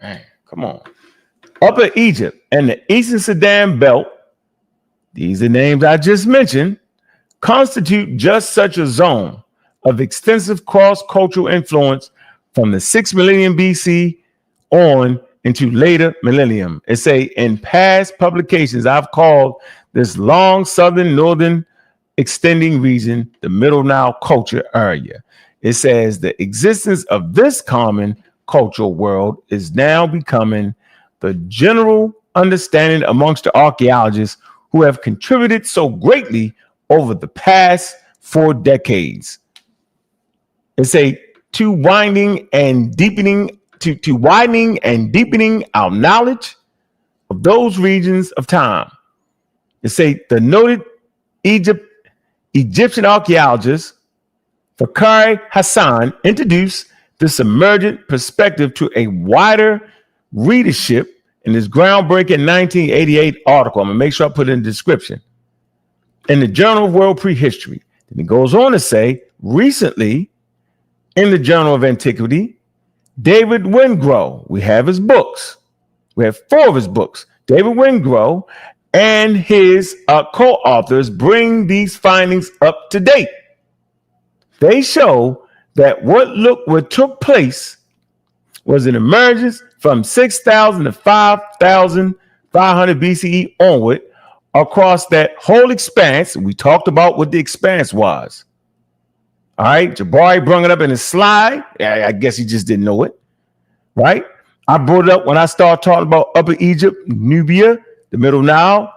Man, come on. Upper Egypt and the Eastern Sudan belt, these are names I just mentioned, constitute just such a zone of extensive cross-cultural influence from the 6th millennium BC on into later millennium. It say, in past publications, I've called this long northern extending region the Middle Nile culture area. It says the existence of this common cultural world is now becoming the general understanding amongst the archaeologists who have contributed so greatly over the past 4 decades. It's to widening and deepening our knowledge of those regions of time. It's the noted Egyptian archaeologist Fakhri Hassan introduced this emergent perspective to a wider readership in his groundbreaking 1988 article. I'm gonna make sure I put it in the description, in the Journal of World Prehistory. Then he goes on to say, recently, in the Journal of Antiquity, David Wengrow, we have his books. We have 4 of his books. David Wengrow and his co-authors bring these findings up to date. They show that what took place was an emergence from 6,000 to 5,500 BCE onward across that whole expanse. We talked about what the expanse was. All right, Jabari brought it up in his slide. I guess he just didn't know it, right? I brought it up when I started talking about Upper Egypt, Nubia, the Middle Nile,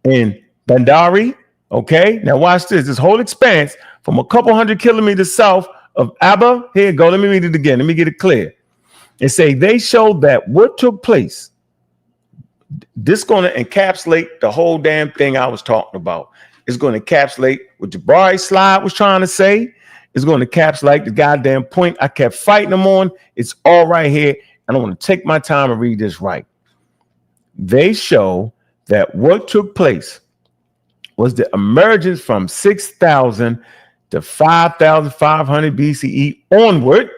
and Bandari. Okay, now watch this. This whole expanse from a couple hundred kilometers south of Abba. Here you go. Let me read it again. Let me get it clear. And say they showed that what took place. This going to encapsulate the whole damn thing I was talking about. It's going to encapsulate what Jabari's slide was trying to say. It's going to encapsulate the goddamn point I kept fighting them on. It's all right here. And I want to take my time and read this right. They show that what took place was the emergence from 6,000 to 5,500 BCE onward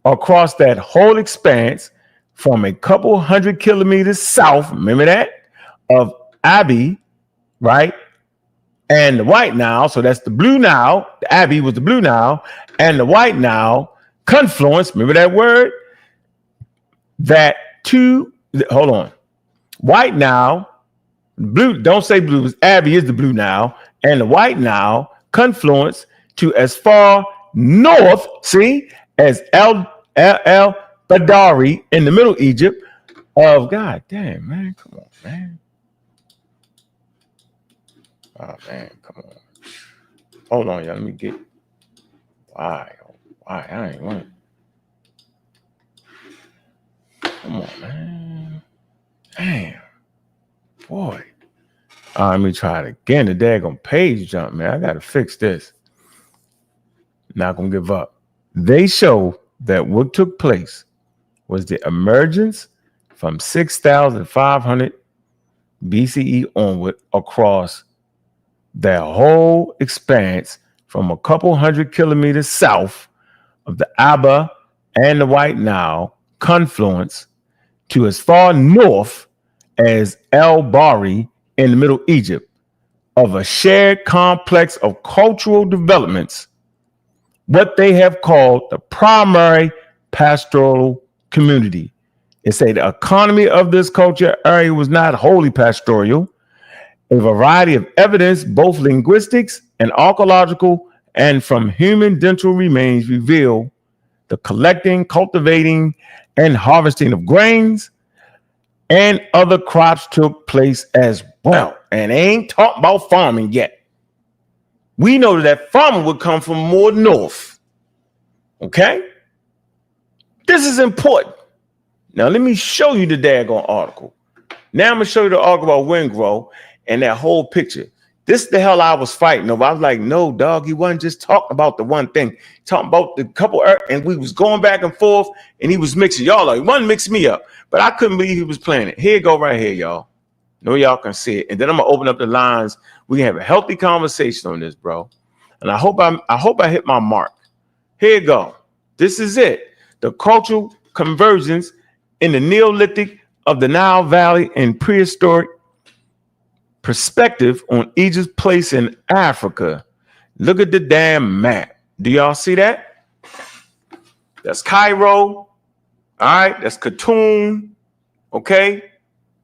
across that whole expanse from a couple hundred kilometers south, remember that, of Abi, right? And the White Nile, so that's the Blue Nile. The Abi was the Blue Nile, and the White Nile confluence, remember that word? Hold on. White Nile, blue, don't say blue, Abby is the blue Nile, and the White Nile confluence to as far north, see, as El Badari in the Middle Egypt of, God damn, man, come on, man. Oh, man, come on. Hold on, y'all, let me get, why, I ain't want it. Come on, man. Damn. Boy. Let me try it again. The daggone page jump, man. I got to fix this. Not going to give up. They show that what took place was the emergence from 6,500 BCE onward across their whole expanse from a couple hundred kilometers south of the Abba and the White Nile confluence to as far north as El Bari in the Middle Egypt of a shared complex of cultural developments, what they have called the primary pastoral community. It say the economy of this culture area was not wholly pastoral. A variety of evidence, both linguistics and archaeological and from human dental remains, reveal the collecting, cultivating, and harvesting of grains and other crops took place as well. And they ain't talking about farming yet. We know that farming would come from more north. Okay? This is important. Now, let me show you the daggone article. Now I'm going to show you the article about Wingrove and that whole picture. This is the hell I was fighting over. I was like, no, dog, he wasn't just talking about the one thing. Talking about the couple, and we was going back and forth, and he was mixing y'all up. He wasn't mixing me up, but I couldn't believe he was playing it. Here you go right here, y'all. No, y'all can see it. And then I'm going to open up the lines. We can have a healthy conversation on this, bro. And I hope I hit my mark. Here you go. This is it. The cultural convergence in the Neolithic of the Nile Valley and prehistoric perspective on Egypt's place in Africa. Look at the damn map. Do y'all see that? That's Cairo. All right, that's Khartoum. Okay.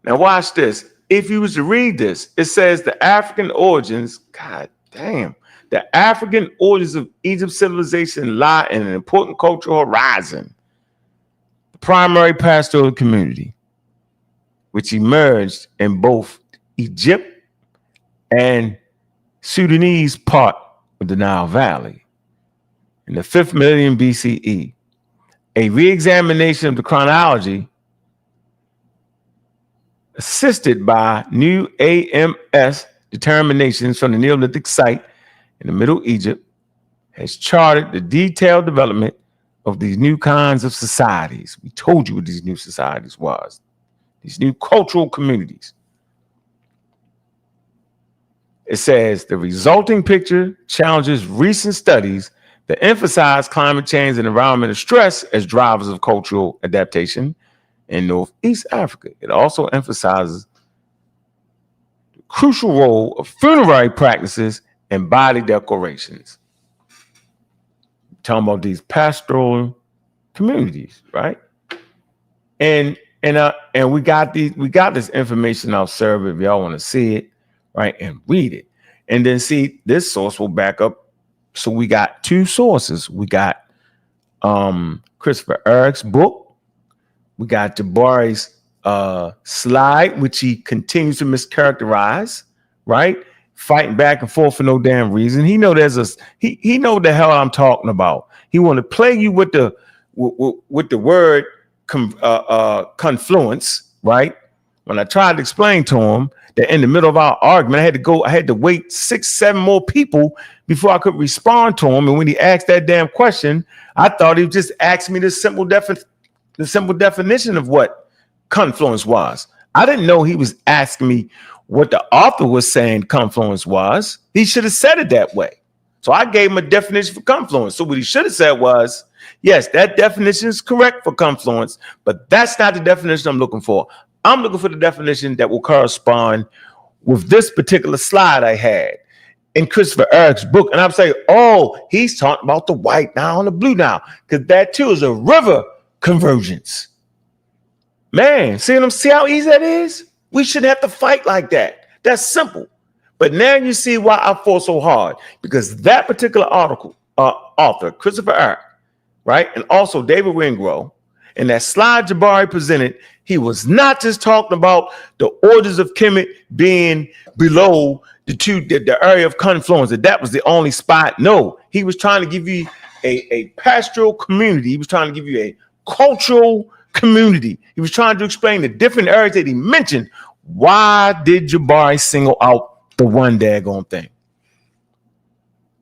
Now watch this. If you was to read this, it says the African origins, God damn, the African origins of Egypt's civilization lie in an important cultural horizon. The primary pastoral community, which emerged in both Egypt and Sudanese part of the Nile Valley in the 5th millennium BCE. A re-examination of the chronology assisted by new AMS determinations from the Neolithic site in the Middle Egypt has charted the detailed development of these new kinds of societies. We told you what these new societies was. These new cultural communities. It says the resulting picture challenges recent studies that emphasize climate change and environmental stress as drivers of cultural adaptation in Northeast Africa. It also emphasizes the crucial role of funerary practices and body decorations. I'm talking about these pastoral communities, right? And we got this information off server if y'all want to see it, right, and read it. And then see, this source will back up. So we got two sources. We got Christopher Eric's book. We got Jabari's slide, which he continues to mischaracterize, right? Fighting back and forth for no damn reason. He know he know the hell I'm talking about. He want to play you with the word confluence, right? When I tried to explain to him that in the middle of our argument, I had to wait 6-7 more people before I could respond to him. And when he asked that damn question, I thought he was just asking me the simple definition of what confluence was. I didn't know he was asking me what the author was saying confluence was. He should have said it that way. So I gave him a definition for confluence. So what he should have said was, yes, that definition is correct for confluence, but that's not the definition I'm looking for. I'm looking for the definition that will correspond with this particular slide I had. in Christopher Eric's book. And I'm saying, oh, he's talking about the white Nile and the blue Nile, because that too is a river convergence. Man, see how easy that is? We shouldn't have to fight like that. That's simple. But now you see why I fought so hard, because that particular author, Christopher Eric, right, and also David Wingro, and that slide Jabari presented, he was not just talking about the orders of Kemet being below the area of confluence, that was the only spot. No, he was trying to give you a pastoral community. He was trying to give you a cultural community. He was trying to explain the different areas that he mentioned. Why did Jabari single out the one daggone thing?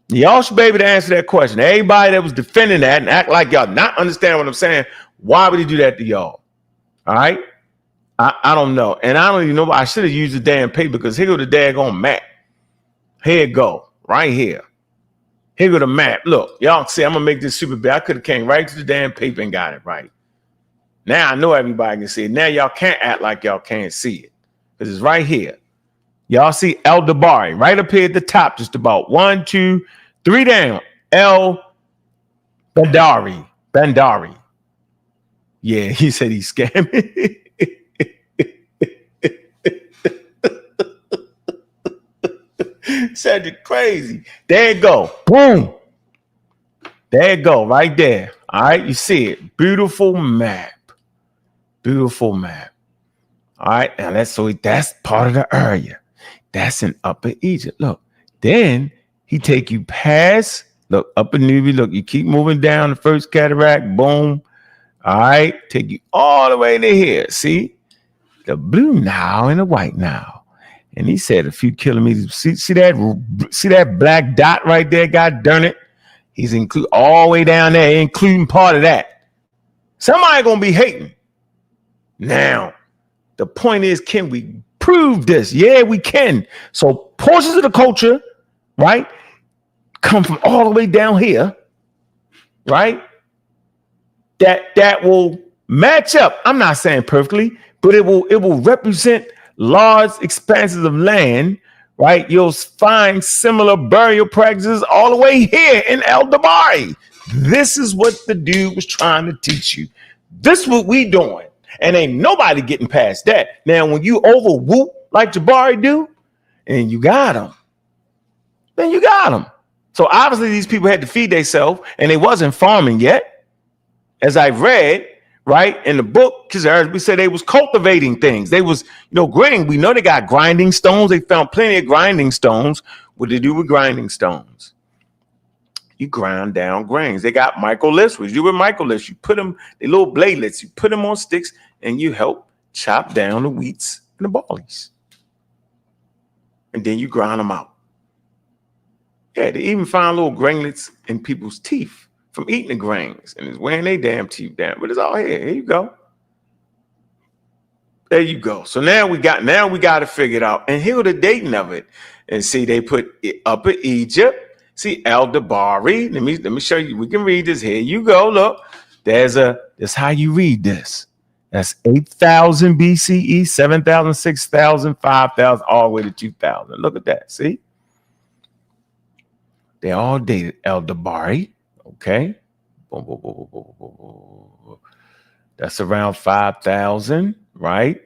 Y'all should be able to answer that question. Everybody that was defending that and act like y'all not understand what I'm saying, why would he do that to y'all? All right? I don't know. And I don't even know. I should have used the damn paper, because here go the daggone map. Here it go. Right here. Here go the map. Look, y'all see, I'm going to make this super big. I could have came right to the damn paper and got it right. Now I know everybody can see it. Now y'all can't act like y'all can't see it, because it's right here. Y'all see El Jabari right up here at the top, just about 1, 2, 3 down. El Bandari. Yeah, he said he's scamming. Said it crazy. There you go. Boom. There you go, right there. All right, you see it. Beautiful map. Beautiful map. All right, now that's part of the area. That's in Upper Egypt. Look, then he take you past, look, Upper Nubia. Look, you keep moving down the first cataract. Boom. All right, take you all the way to here. See the blue Nile and the white Nile. And he said a few kilometers. See that black dot right there? God darn it. He's include all the way down there, including part of that. Somebody gonna be hating. Now, the point is, can we prove this? Yeah, we can. So portions of the culture, right, come from all the way down here, right? That will match up. I'm not saying perfectly, but it will represent large expanses of land, right? You'll find similar burial practices all the way here in El Jabari. This is what the dude was trying to teach you. This is what we doing. And ain't nobody getting past that. Now, when you over whoop like Jabari do, and you got them, then you got them. So obviously these people had to feed themselves, and they wasn't farming yet. As I read, right, in the book, because we said they was cultivating things. They was, grading. We know they got grinding stones. They found plenty of grinding stones. What do they do with grinding stones? You grind down grains. They got microliths. What you do with microliths? You put them, the little bladelets, you put them on sticks, and you help chop down the wheats and the barleys. And then you grind them out. Yeah, they even find little grainlets in people's teeth from eating the grains, and it's wearing their damn teeth down. But it's all here. Here you go. There you go. So now we got to figure it out. And here the dating of it. And see, they put Upper Egypt. See, El Jabari. Let me show you. We can read this. Here you go. Look, that's how you read this. That's 8,000 BCE, 7,000, 6,000, 5,000, all the way to 2,000. Look at that. See? They all dated El Jabari. Okay. That's around 5,000, right?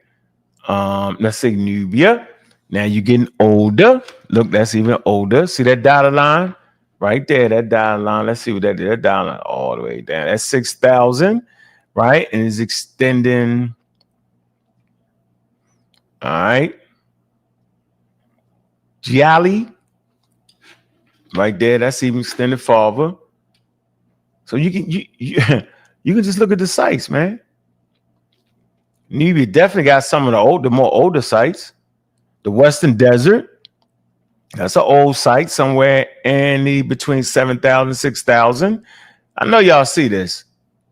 Let's say Nubia. Now you're getting older. Look, that's even older. See that dotted line? Right there, that dotted line. Let's see what that is. That dotted line all the way down. That's 6,000, right? And it's extending. All right. Giali. Right there, that's even extended farther. So you can just look at the sites, man. Nubia definitely got some of the more older sites. The Western Desert, that's an old site somewhere in between 7,000 and 6,000. I know y'all see this.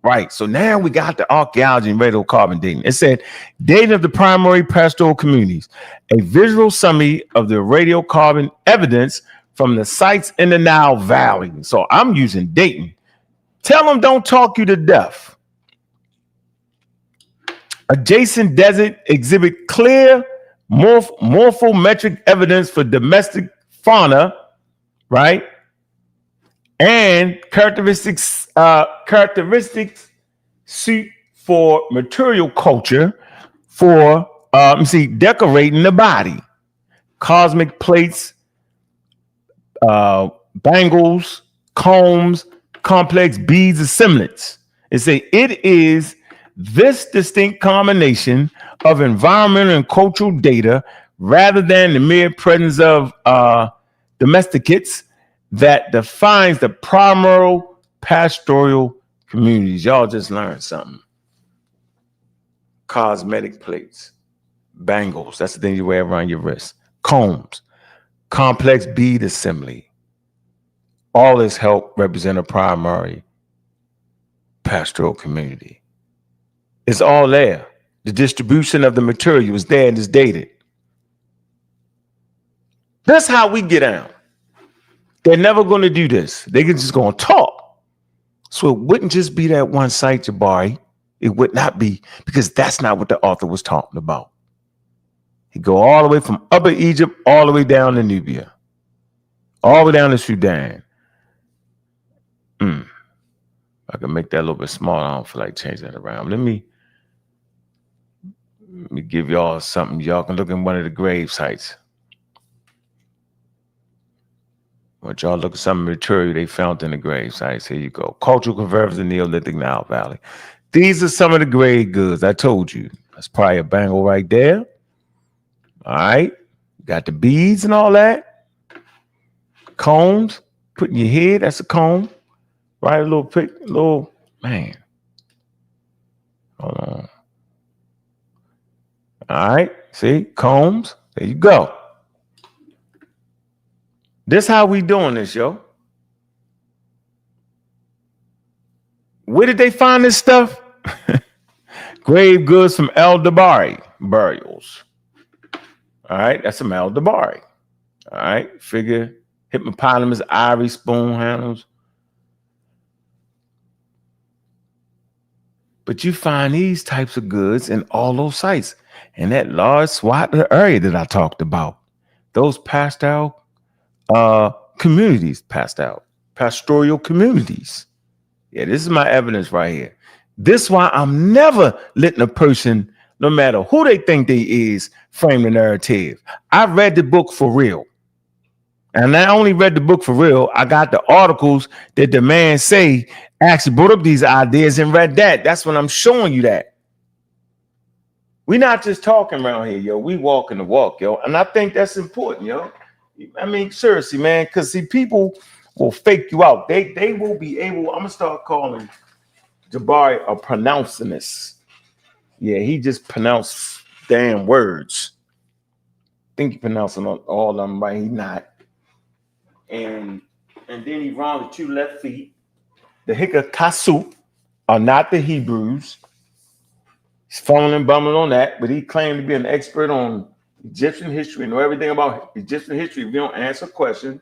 Right. So now we got the archaeology and radiocarbon dating. It said dating of the primary pastoral communities, a visual summary of the radiocarbon evidence from the sites in the Nile Valley. So I'm using dating. Tell them don't talk you to death. Adjacent desert exhibit clear morphometric evidence for domestic fauna right? And characteristics suit for material culture for decorating the body. Cosmic plates, bangles, combs, complex beads, assemblance. It is this distinct combination of environmental and cultural data rather than the mere presence of domesticates that defines the primary pastoral communities. Y'all just learned something. Cosmetic plates, bangles, that's the thing you wear around your wrist, combs, complex bead assembly. All this help represent a primary pastoral community. It's all there. The distribution of the material is there and it's dated. That's how we get out. They're never going to do this. They're just going to talk. So it wouldn't just be that one site, Jabari. It would not be, because that's not what the author was talking about. He'd go all the way from Upper Egypt, all the way down to Nubia, all the way down to Sudan. I can make that a little bit smaller. I don't feel like changing that around. Let me give y'all something. Y'all can look in one of the grave sites. But y'all look at some material they found in the grave sites. Here you go. Cultural conversions in Neolithic Nile Valley. These are some of the grave goods. I told you. That's probably a bangle right there. All right. Got the beads and all that. Combs. Put in your head. That's a comb. Right? A little, man. Hold on. All right. See? Combs. There you go. This how we doing this, yo. Where did they find this stuff? Grave goods from El Jabari burials. All right, that's some El Jabari. All right, figure hippopotamus, ivory, spoon handles. But you find these types of goods in all those sites. And that large swath of the area that I talked about. Those pastoral communities, pastoral communities. Yeah, this is my evidence right here. This is why I'm never letting a person, no matter who they think they is, frame the narrative. I read the book for real. And I only read the book for real. I got the articles that the man say actually brought up these ideas and read that. That's when I'm showing you that. We're not just talking around here, yo. We walking the walk, yo. And I think that's important, yo. I mean, seriously, man, because see, people will fake you out. They will be able. I'm gonna start calling Jabari a pronouncingist. Yeah, he just pronounced damn words. Think he pronouncing all of them right. He not. And then he wrong the two left feet. The Hikakasu are not the Hebrews. He's fumbling and bumbling on that, but he claimed to be an expert on Egyptian history and know everything about Egyptian history. If you don't answer a question,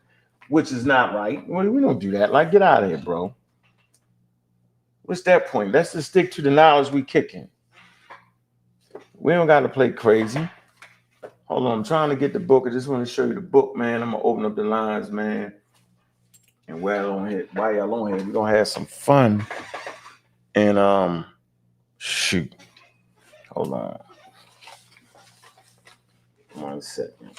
which is not right, well, we don't do that. Like, get out of here, bro. What's that point? Let's just stick to the knowledge we kicking. We don't got to play crazy. Hold on, I'm trying to get the book. I just want to show you the book, man. I'm gonna open up the lines, man. And while y'all on here, we're gonna have some fun. And shoot. Hold on. 1 second.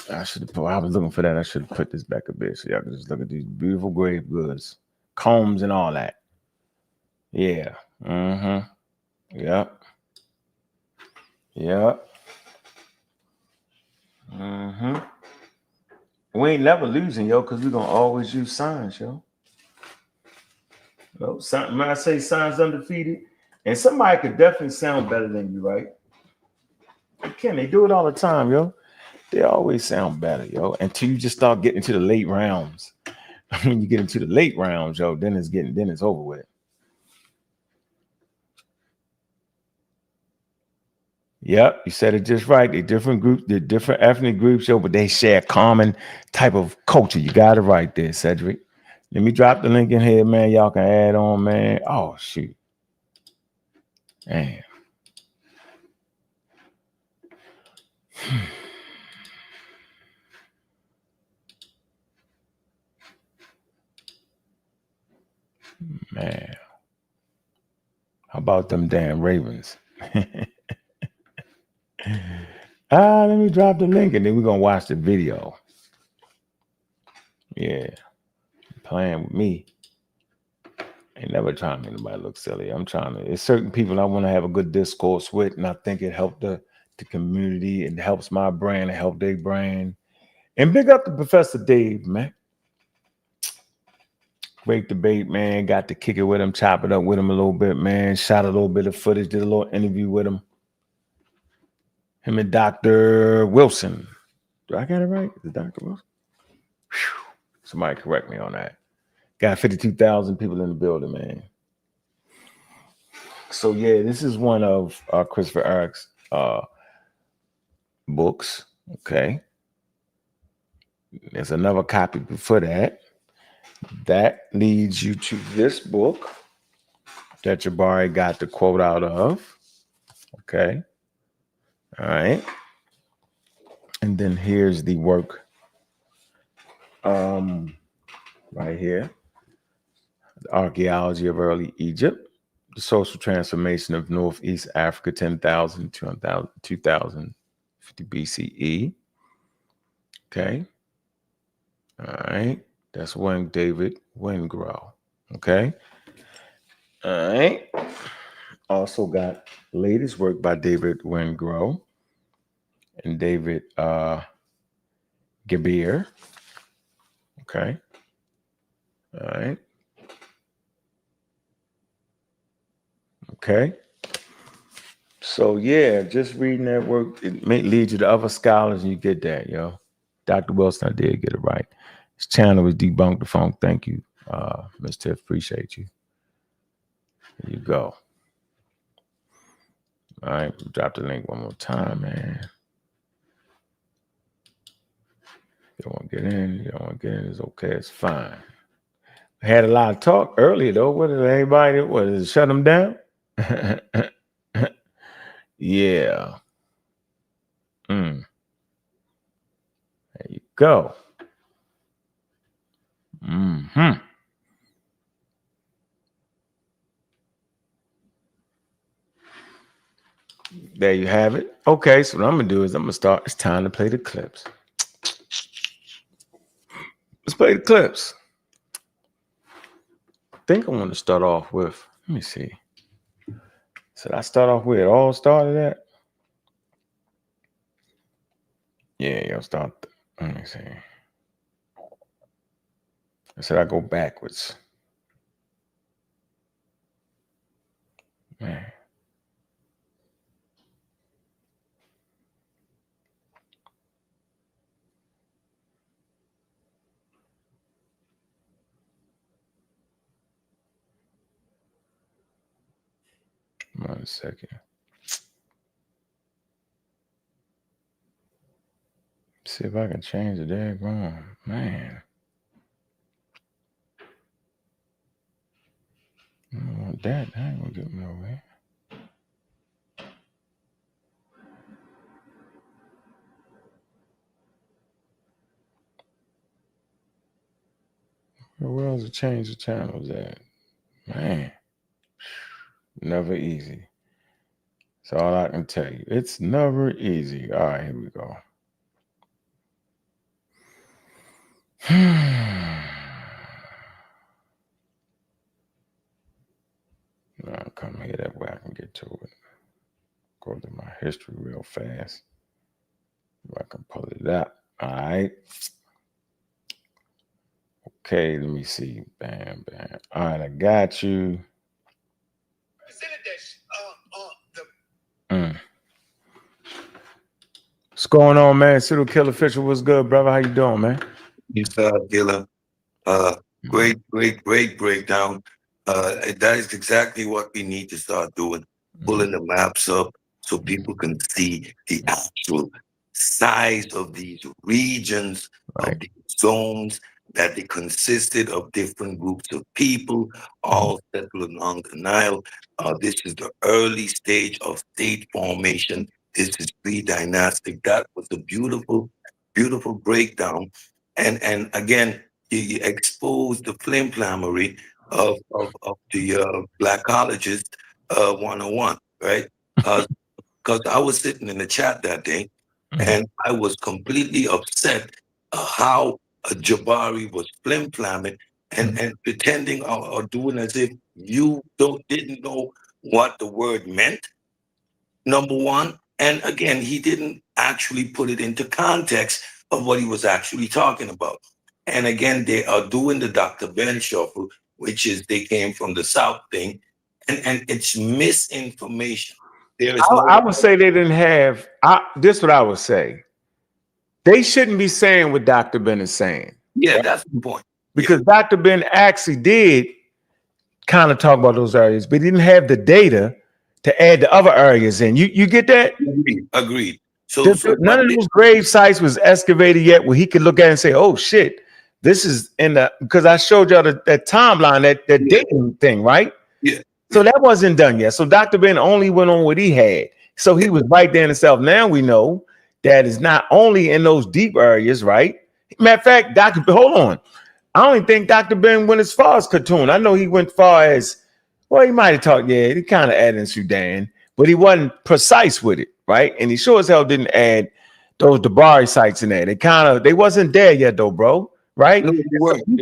I was looking for that. I should have put this back a bit so y'all can just look at these beautiful grave goods, combs and all that. Yeah. Yep. We ain't never losing, yo, because we're gonna always use signs, yo. When I say signs undefeated, and somebody could definitely sound better than you, right? They do it all the time, yo. They always sound better, yo, until you just start getting to the late rounds. When you get into the late rounds, yo, then it's over with. Yep, you said it just right. They're different groups, they're different ethnic groups, yo, but they share a common type of culture. You got it right there, Cedric. Let me drop the link in here, man. Y'all can add on, man. Oh, shoot. Man. Man, how about them damn Ravens? Let me drop the link and then we're gonna watch the video. Yeah, playing with me. Ain't never trying to make anybody look silly. I'm trying to. It's certain people I want to have a good discourse with, and I think it helped the community. It helps my brand. It helped their brand. And big up to Professor Dave, man. Great debate, man. Got to kick it with him, chop it up with him a little bit, man. Shot a little bit of footage, did a little interview with him. Him and Dr. Wilson. Do I got it right? Is it Dr. Wilson? Whew. Somebody correct me on that. Got 52,000 people in the building, man. So yeah, this is one of Christopher Eric's books. Okay. There's another copy before that. That leads you to this book that Jabari got the quote out of. Okay. All right. And then here's the work right here. The Archaeology of Early Egypt, the Social Transformation of Northeast Africa, 10,000 to 2050 BCE. Okay. All right. That's when David Wengrow. Okay. All right. Also got latest work by David Wengrow and David Gabir. Okay. All right. Okay. So yeah, just reading that work, it may lead you to other scholars and you get that, yo. Dr. Wilson, I did get it right. His channel was Debunk the Funk. Thank you, Ms. Tiff. Appreciate you. There you go. All right, drop the link one more time, man. You don't want to get in, you don't want to get in, it's okay, it's fine. I had a lot of talk earlier, though. What did anybody, what, did it shut them down? Yeah. There you go. There you have it. Okay, so what I'm going to do is I'm going to start. It's time to play the clips. Let's play the clips. I think I want to start off with, let me see. Should I start off with it all started at? Yeah, y'all start. Let me see. I said I go backwards. Man. One second. See if I can change the diagram. Man. I don't want that. I ain't gonna get me over here. Where else to change the channels at? Man. Never easy. That's all I can tell you. It's never easy. All right, here we go. Now I'll come here that way I can get to it. Go to my history real fast. If I can pull it up. All right. Okay, let me see. Bam, bam. All right, I got you. What's going on, man? Pseudo Killer Fisher, what's good, brother? How you doing, man? Yes, Gilla. Great breakdown. That is exactly what we need to start doing, pulling the maps up so people can see the actual size of these regions, of these zones, that they consisted of different groups of people, all settled along the Nile. This is the early stage of state formation. This is pre-dynastic. That was a beautiful, beautiful breakdown. And again, you expose the flimflammery of the Blackologist 101, right? Because I was sitting in the chat that day, and I was completely upset how Jabari was flim-flamming and pretending or doing as if you didn't know what the word meant, number one. And again, he didn't actually put it into context of what he was actually talking about. And again, they are doing the Dr. Ben shuffle, which is they came from the South thing, and it's misinformation. There is no. I would say they didn't have. This is what I would say. They shouldn't be saying what Dr. Ben is saying. Yeah, right? That's the point. Because Dr. Ben actually did kind of talk about those areas, but he didn't have the data to add the other areas in. You get that? Agreed. So none of those grave sites was excavated yet where he could look at it and say, oh shit, this is in the, because I showed y'all that timeline, that dating thing, right? Yeah. So that wasn't done yet. So Dr. Ben only went on what he had. So he was right there in himself. Now we know that it's not only in those deep areas, right? Matter of fact, hold on. I don't even think Dr. Ben went as far as Khartoum. I know he went far as, well, he might have talked, yeah, he kind of added in Sudan, but he wasn't precise with it, right? And he sure as hell didn't add those Jabari sites in there. They wasn't there yet though, bro, right? No, you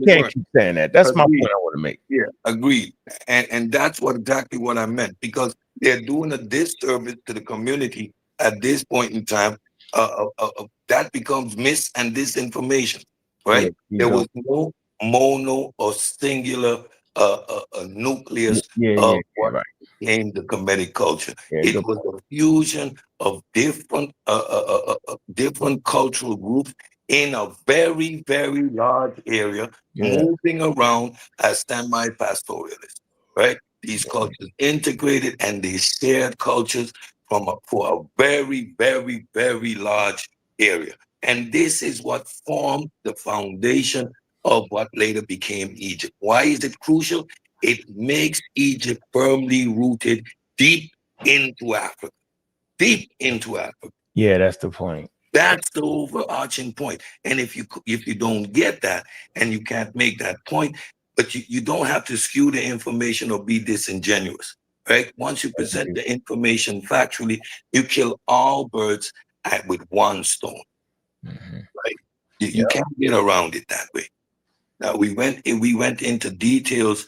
can't keep saying that. That's my point I want to make. Yeah, agreed. And that's exactly what I meant, because they're doing a disservice to the community at this point in time. That becomes mis and disinformation, right? There was no mono or singular nucleus of what became the Kemetic culture. It was a fusion of different cultural groups in a very, very large area, moving around as semi-pastoralists, right? These cultures integrated, and they shared cultures for a very, very, very large area. And this is what formed the foundation of what later became Egypt. Why is it crucial? It makes Egypt firmly rooted deep into Africa. Deep into Africa. Yeah, that's the point. That's the overarching point. And if you don't get that, and you can't make that point, but you don't have to skew the information or be disingenuous, right? Once you present the information factually, you kill all birds with one stone, right? You can't get around it that way. Now we went into details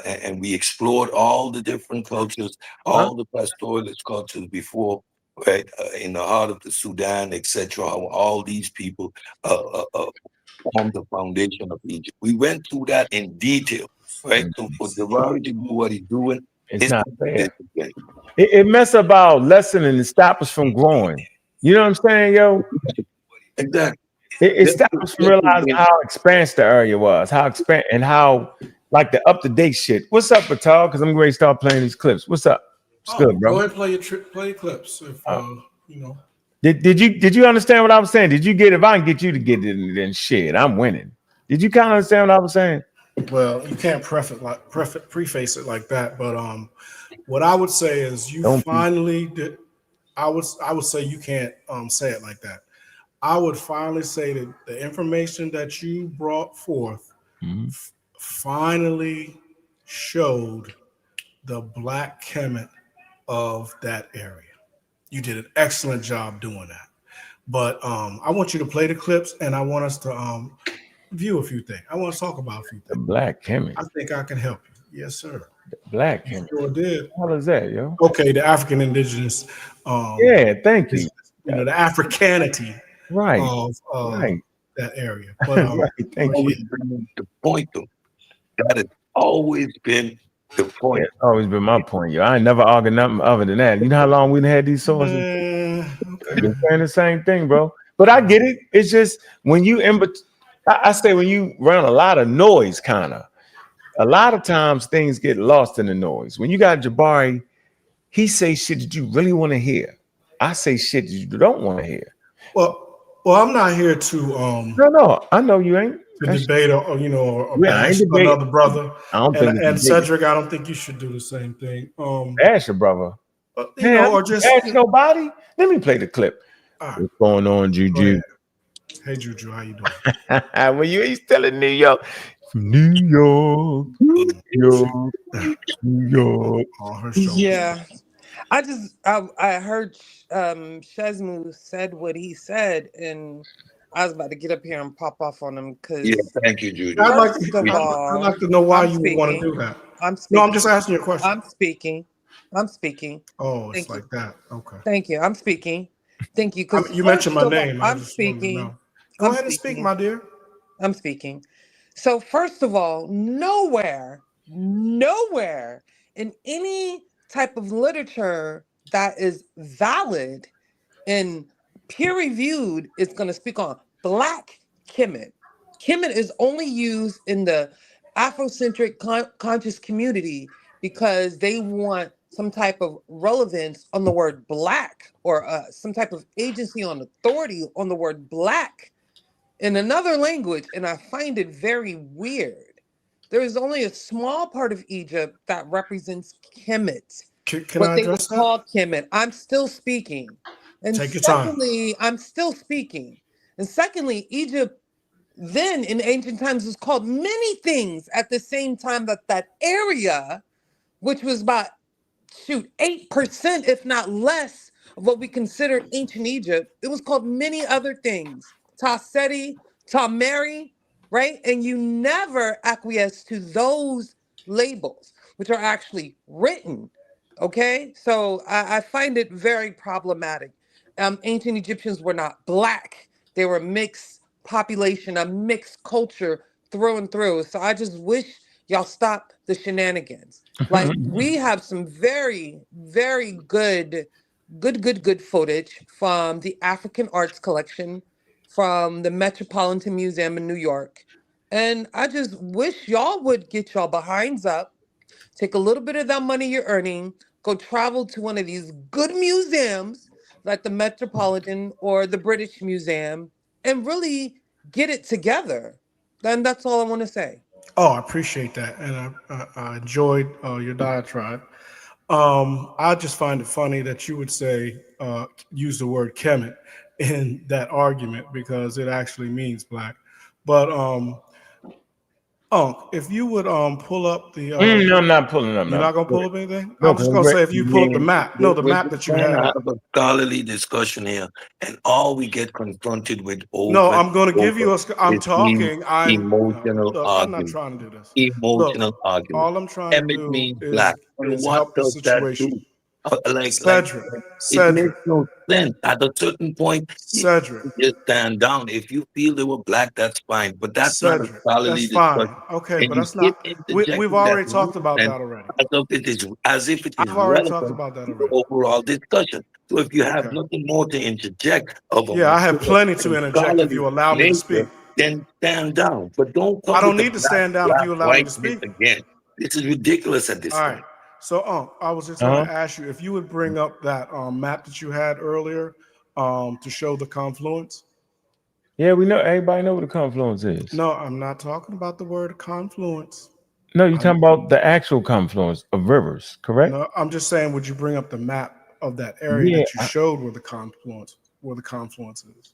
and we explored all the different cultures, all the pastoralist cultures before, right, in the heart of the Sudan, etc. All these people formed the foundation of Egypt. We went through that in detail, right? So for Jabari to do what he's doing, it's not fair. It mess up our lesson and it stops us from growing. You know what I'm saying, yo? Exactly. It stopped us from realizing how expansive the area was, how like the up-to-date shit. What's up, Patal? Because I'm going to start playing these clips. What's up? It's good, bro. Go ahead, play your clips. If you know. Did you understand what I was saying? Did you get it? If I can get you to get it, then shit, I'm winning. Did you kind of understand what I was saying? Well, you can't preface it like that, but what I would say is finally did. I would say you can't say it like that. I would finally say that the information that you brought forth finally showed the Black Kemet of that area. You did an excellent job doing that. But I want you to play the clips, and I want us to view a few things. I want to talk about a few things. The Black Kemet. I think I can help you. Yes, sir. The Black Kemet. Sure did. What is that, yo? Okay, the African indigenous. Yeah, thank you. You know, the Africanity. Right. Of that area. But right, thank you. The point, though, that has always been the point. It's always been my point, yo. I ain't never argued nothing other than that. You know how long we had these sources? Okay. Been saying the same thing, bro. But I get it. It's just when you I say when you run a lot of noise, kind of. A lot of times things get lost in the noise. When you got Jabari, he say shit that you really want to hear. I say shit that you don't want to hear. Well, I'm not here to No, I know you ain't. To debate or bash another brother. I don't think and Cedric, I don't think you should do the same thing. Bash your brother. Or just bash nobody. Let me play the clip. Right. What's going on, Juju? Hey Juju, how you doing? Well, he's still in New York. New York, New York, New York. All her shoulders. Yeah. I heard Shazmu said what he said, and I was about to get up here and pop off on him Yeah, because thank you, Judy. I'd like first of I'd like all, to know why I'm you would want to speaking. do that. I'm No, speaking. I'm just asking you a question. I'm speaking. I'm speaking. Oh, it's Thank you. like that. Okay. Thank you. I'm speaking. Thank you. Because You mentioned my first of all, name. I I'm just wanted to speaking. know. Go I'm ahead and speak, speaking. my dear. I'm speaking. So first of all, nowhere in any type of literature that is valid and peer-reviewed is going to speak on Black Kemet. Kemet is only used in the Afrocentric conscious community because they want some type of relevance on the word Black, or some type of agency on authority on the word Black in another language, and I find it very weird. There is only a small part of Egypt that represents Kemet, Can what I they would address that? call Kemet. I'm still speaking. And Take your time. secondly, I'm still speaking. And secondly, Egypt then in ancient times was called many things at the same time that area, which was about 8%, if not less, of what we considered ancient Egypt, it was called many other things. Ta Seti, Ta Mary, right? And you never acquiesce to those labels, which are actually written. Okay, so I find it very problematic. Ancient Egyptians were not Black; they were mixed population, a mixed culture through and through. So I just wish y'all stop the shenanigans. Like we have some very, very good footage from the African Arts Collection, from the Metropolitan Museum in New York. And I just wish y'all would get y'all behinds up, take a little bit of that money you're earning, go travel to one of these good museums like the Metropolitan or the British Museum and really get it together. Then that's all I want to say. Oh, I appreciate that, and I enjoyed your diatribe. I just find it funny that you would say use the word Kemet in that argument because it actually means Black. But if you would pull up the No, I'm not pulling up you're now. not gonna pull up anything? No, I'm just gonna say if you pull up the Man, map, no, the we're map just that you trying to had. have a scholarly discussion here, and all we get confronted with No, over and I'm going to give over you a. I'm is these talking. I'm no, emotional look. I'm not arguments. trying to do this. Look, Emotional argument. all I'm trying to Emmett do means black. And is what help the does that situation. do? Like, Cedric, it makes Cedric, no sense. At a certain point, you Cedric, just stand down. If you feel they were black, that's fine. But that's not a Cedric. That's scholarly fine. discussion. Okay, And but you that's keep not. We've interjecting that already talked about nonsense that already. as if it is I've already talked relevant about that to the already. overall discussion. So if you have Okay. nothing more to interject of a Yeah, I have mature plenty to and interject if scholarly you allow me to speak. nature, then stand down. But don't I come don't with the need to stand down if black, you allow me to whiteness speak. again. This is ridiculous at this All right. point. So, I was just going to ask you if you would bring up that map that you had earlier to show the confluence. Yeah, we know. Everybody know what a confluence is. No, I'm not talking about the word confluence. No, you're talking about the actual confluence of rivers, correct? No, I'm just saying, would you bring up the map of that area Yeah, that you showed where the confluence is?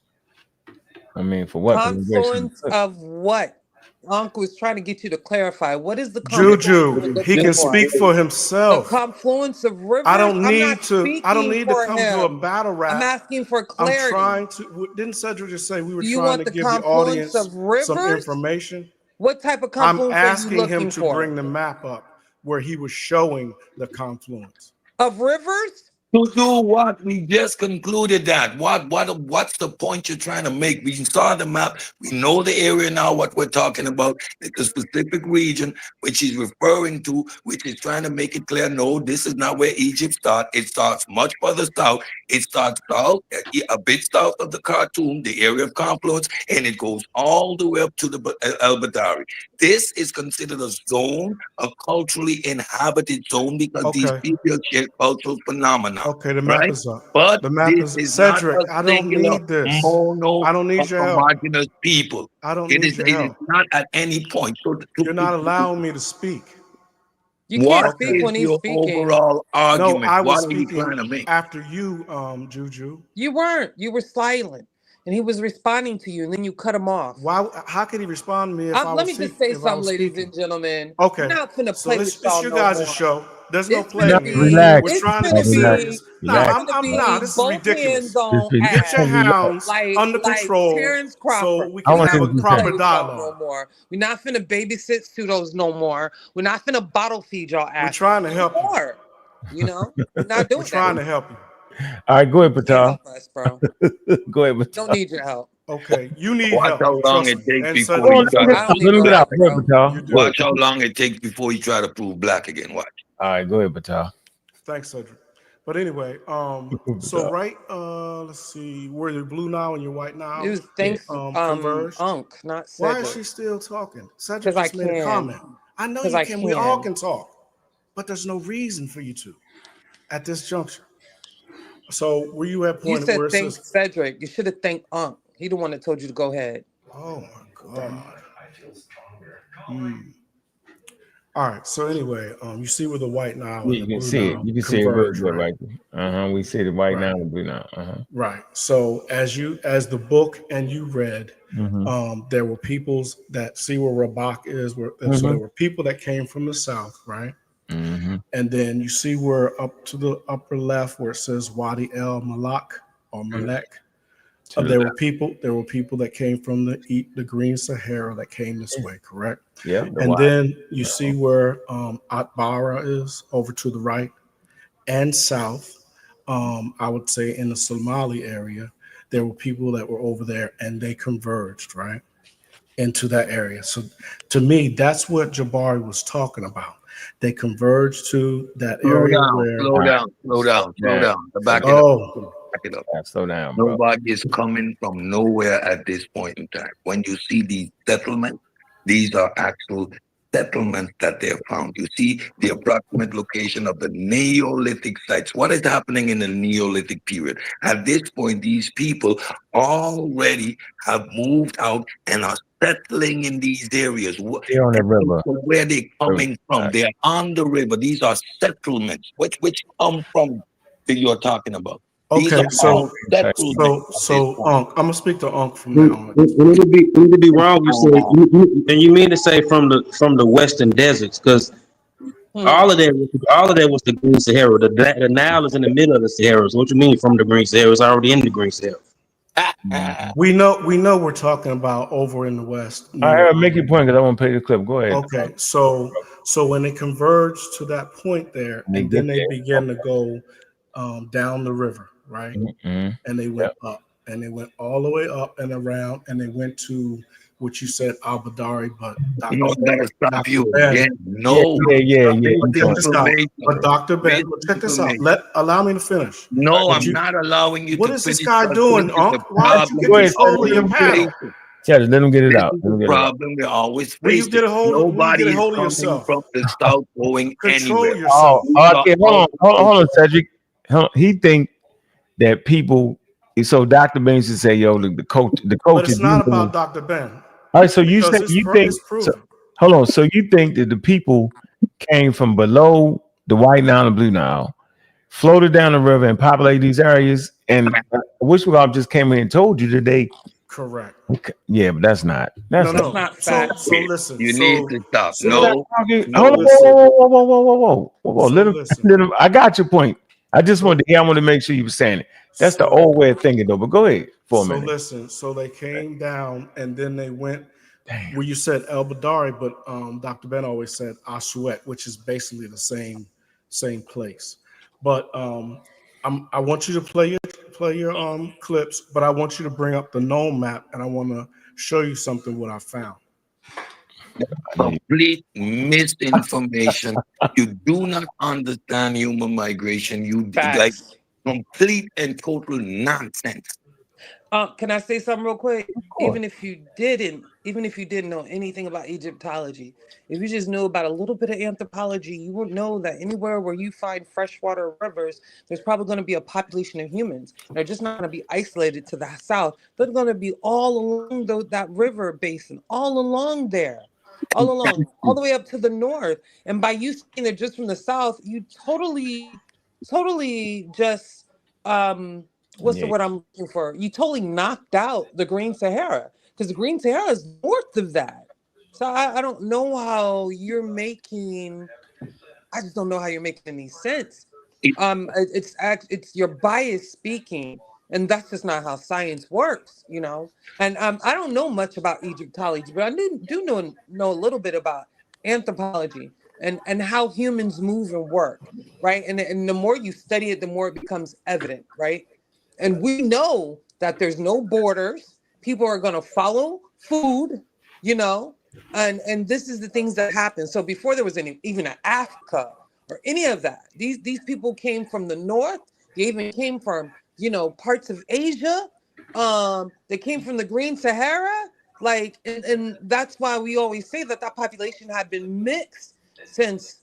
I mean, for what? 'Cause it's actually- Confluence of what? Uncle is trying to get you to clarify. What is the confluence Juju, you're he looking can for? speak for The himself. confluence of rivers? I don't I'm not need to. I don't speaking need to for come to a him. battle rap. I'm asking for I'm clarity. trying to. Didn't Cedric just say we were Do you trying want to the give the confluence audience of some rivers? information? What type of I'm confluence are you asking him looking to for? bring the map up where he was showing the confluence. Of rivers? To do what? We just concluded that. What's the point you're trying to make? We saw the map. We know the area now, what we're talking about. It's a specific region which he's referring to, which is trying to make it clear, no, this is not where Egypt starts. It starts much further south. It starts south, a bit south of the Khartoum, the area of confluence, and it goes all the way up to the El Badari. This is considered a zone, a culturally inhabited zone, because these Okay. people share cultural phenomena. Okay, the map Right? is up. But The map this is is not Cedric. a I don't singular need this. mono I don't need or your help. homogeneous people. I don't It need is, your it is help. not at any point. So You're not allowing me to speak. You can't what speak Okay. is when he's your speaking. overall No, argument? I was What are you speaking trying to make? after you, Juju. You weren't. You were silent. and he was responding to you, and then you cut him off. Why? How could he respond to me if I was Let me just say something, ladies speaking? and gentlemen. Okay. We're not finna So play this with y'all you no guys' more. show. There's no It's playing. gonna be, Relax. We're it's trying to gonna be serious. be, No, it's gonna be this is both ridiculous. hands on Get your ass, hounds under like control Terrence so Crawford. we I can want have to a do proper Play with y'all dialogue. no more. We're not finna babysit pseudos no more. We're not finna bottle feed y'all ass. We're trying to help you. More. You know, we're not doing We're trying that. to help you. All right, go ahead, You can't Patel. help us, bro. Go ahead, Patel. Don't need your help. Okay, you need Watch help. how long Trust it me. takes And before so you Let try him to get I don't out. need Let him no get out. help, Go ahead, bro. Patel. You do. watch how long it takes before you try to prove black again. Watch. All right, go ahead, Patel. Thanks, Cedric. But anyway, so right, let's see, were you blue now and you're white now? It was thanks, converged. Ankh, not Why is Cedric. she still talking? Cedric 'Cause I just made a can. comment. I know 'Cause you I can. We all can. can talk, but there's no reason for you to at this juncture. So were you at You point said where it thank says, Cedric. You should have thanked Ankh. He the one that told you to go ahead. "Oh my God"? All right. So anyway, you see where the white Nile Yeah, and you the can blue see it. Nile You can see it real converge, good right? right there. We see the white Right. now and the blue now. Right. So as the book and you read, there were peoples that see where Rabak is. So there were people that came from the south, right? And then you see where up to the upper left where it says Wadi El Malak or Malek. There were people that came from the Green Sahara that came this way, correct? Yeah. And then you see where Atbara is over to the right and south. I would say in the Somali area, there were people that were over there and they converged, right, into that area. So to me, that's what Jabari was talking about. They converged to that area where. Slow down. Back it up. Yeah, slow down, bro. Nobody is coming from nowhere at this point in time. When you see these settlements, these are actual settlements that they have found. You see the approximate location of the Neolithic sites. What is happening in the Neolithic period? At this point, these people already have moved out and are settling in these areas. They're on the river. Where are they coming from? They're on the river. These are settlements. Which come from that you're talking about? Okay, so I'm gonna speak to Unc from now on. We need to be wrong. You say, and you mean to say from the western deserts, because all of that was the Green Sahara. The Nile is in the middle of the Sahara. So what you mean from the Green Sahara? It's already in the Green Sahara. We know we're talking about over in the west. All right, make your point because I want to play the clip. Go ahead. Okay, so when they converged to that point there, and then they began to go down the river, right? And they went up, and they went all the way up and around, and they went to what you said, Al-Badari, but Dr. Ben. No. But Dr. Ben, check this out. Allow me to finish. No, I'm not allowing you. What to is this finish. guy doing, Unc? Why did you get control of your panel? Yeah, let him get it out. Problem we always Will you face. get a hold of Nobody is coming yourself? from the south going Control anywhere. yourself. Okay, hold on, Cedric. He think that people. So Dr. Ben should say, "Yo, the coach." But it's not about Dr. Ben. All right, so you think? So, hold on. So you think that the people came from below the White Nile and Blue Nile, floated down the river and populated these areas, and Wishwell just came in and told you that they. Correct. Okay. Yeah, but that's not fact. So listen. You need to stop. Whoa. Let him, I got your point. I just wanted to. I want to make sure you were saying it. That's the old way of thinking, though. But go ahead for a minute. Listen. So they came down, and then they went. Well, you said El Badari, but Dr. Ben always said Ashuet, which is basically the same place. But I want you to play your clips, but I want you to bring up the known map, and I want to show you something what I found. Complete misinformation. You do not understand human migration. You like complete and total nonsense. Can I say something real quick? Even if you didn't know anything about Egyptology, if you just knew about a little bit of anthropology, you would know that anywhere where you find freshwater rivers, there's probably going to be a population of humans. They're just not going to be isolated to the south. They're going to be all along that river basin, all along there, all the way up to the north. And by you saying they're just from the south, you totally just what's the word I'm looking for? You totally knocked out the Green Sahara, because the Green Sahara is north of that. So I don't know how you're making. I just don't know how you're making any sense. It's your bias speaking, and that's just not how science works, you know. And I don't know much about Egyptology, but I do know a little bit about anthropology and how humans move and work, right? And the more you study it, the more it becomes evident, right? And we know that there's no borders. People are going to follow food, you know, and this is the things that happen. So before there was even an Africa or any of that, these people came from the north. They even came from, you know, parts of Asia. They came from the Green Sahara. Like, and that's why we always say that population had been mixed since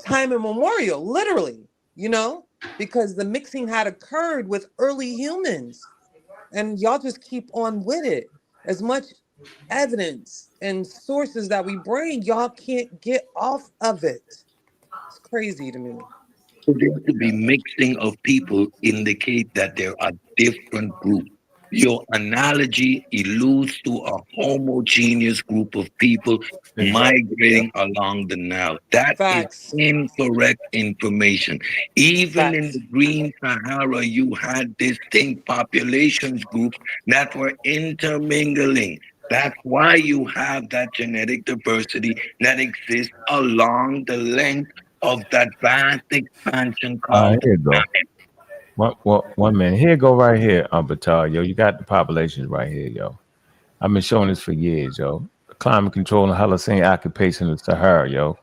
time immemorial, literally, you know, because the mixing had occurred with early humans. And y'all just keep on with it. As much evidence and sources that we bring, y'all can't get off of it. It's crazy to me. For there to be mixing of people indicate that there are different groups. Your analogy alludes to a homogeneous group of people migrating along the Nile. That is Facts. incorrect information. Even in Facts. the Green Sahara, you had distinct populations groups that were intermingling. That's why you have that genetic diversity that exists along the length of that vast expansion called. Here you go. One minute. Here go right here, Batar, yo. You got the populations right here, yo. I've been showing this for years, yo. Climate control and Holocene occupation of Sahara, yo.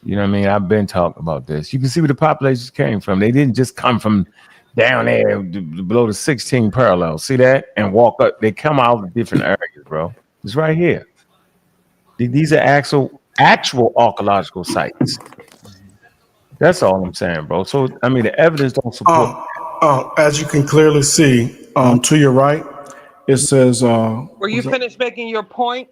You know what I mean? I've been talking about this. You can see where the populations came from. They didn't just come from down there below the 16 parallel. See that? And walk up. They come out of different areas, bro. It's right here. These are actual archaeological sites. That's all I'm saying, bro. So I mean, the evidence don't support. As you can clearly see, to your right, it says. Were you finished making your point?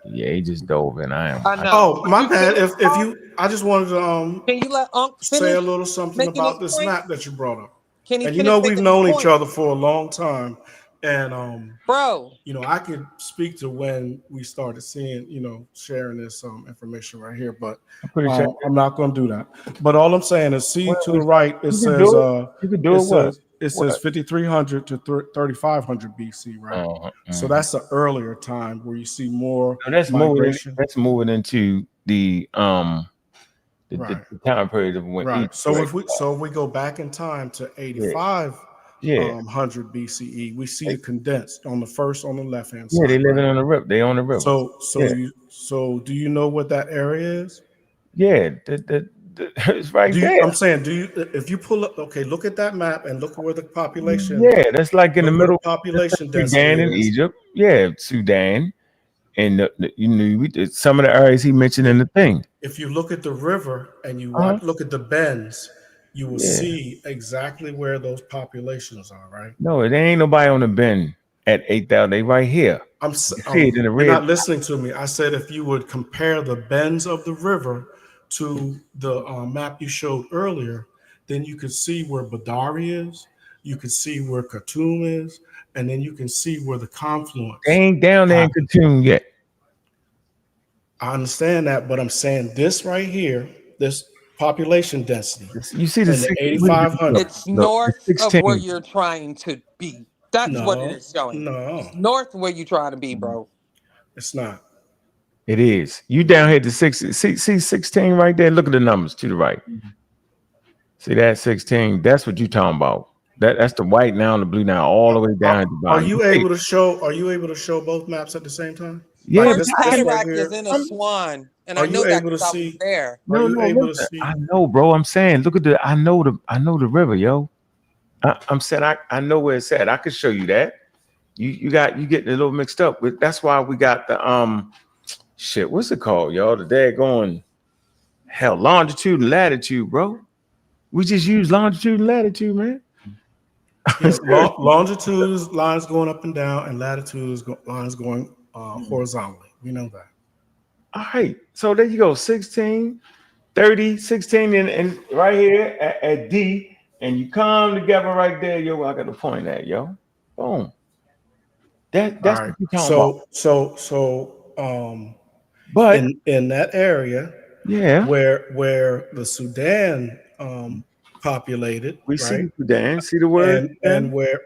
Yeah, he just dove in. I am. I know. Oh, my bad. If you, I just wanted to can you let Unc say a little something about this map that you brought up. Can he and you know we've known each other for a long time, and bro, you know I could speak to when we started seeing, you know, sharing this information right here, but I'm not going to do that. But all I'm saying is, see to the right, it says it says 5300 to 3500 BC, right? So that's the earlier time where you see more migration. That's moving into the the time period of when. Right. So if we go back in time to 8500 BCE, we see the condensed on the left hand side. Yeah, they living on the river. They on the river. So do you know what that area is? Yeah, it's right there. I'm saying, if you pull up, okay, look at that map and look where the population. Yeah, that's like in the middle. Population Sudan and Egypt. Yeah, Sudan. And some of the areas he mentioned in the thing. If you look at the river and you look at the bends, you will see exactly where those populations are, right? No, there ain't nobody on the bend at 8,000. They right here. You're not listening to me. I said if you would compare the bends of the river to the map you showed earlier, then you could see where Badari is, you could see where Khartoum is, and then you can see where the confluence. They ain't down there in Khartoum yet. I understand that, but I'm saying this right here, this population density. You see the 8,500. It's north of where you're trying to be. That's what it is showing. No, it's north of where you're trying to be, bro. It's not. It is. You down here to 16. See 16 right there. Look at the numbers to the right. See that 16? That's what you're talking about. That's the white now and the blue now, all the way down at the bottom. Are you able to show both maps at the same time? Yeah, this cataract is in a swan, and I know that because I was there. I know, bro. I'm saying, look at I know the river, yo. I'm saying I know where it's at. I could show you that. You getting a little mixed up. But that's why we got the shit. What's it called, y'all? The daggone longitude and latitude, bro. We just use longitude and latitude, man. Yeah, longitude is lines going up and down, and latitude is lines going horizontally. We know that. All right. So there you go. 16, 30, 16, and right here at D, and you come together right there, yo. I got to point at, yo. Boom. That's All right. what you're talking about. But in that area yeah, where the Sudan populated, we right? see Sudan. See the word? And where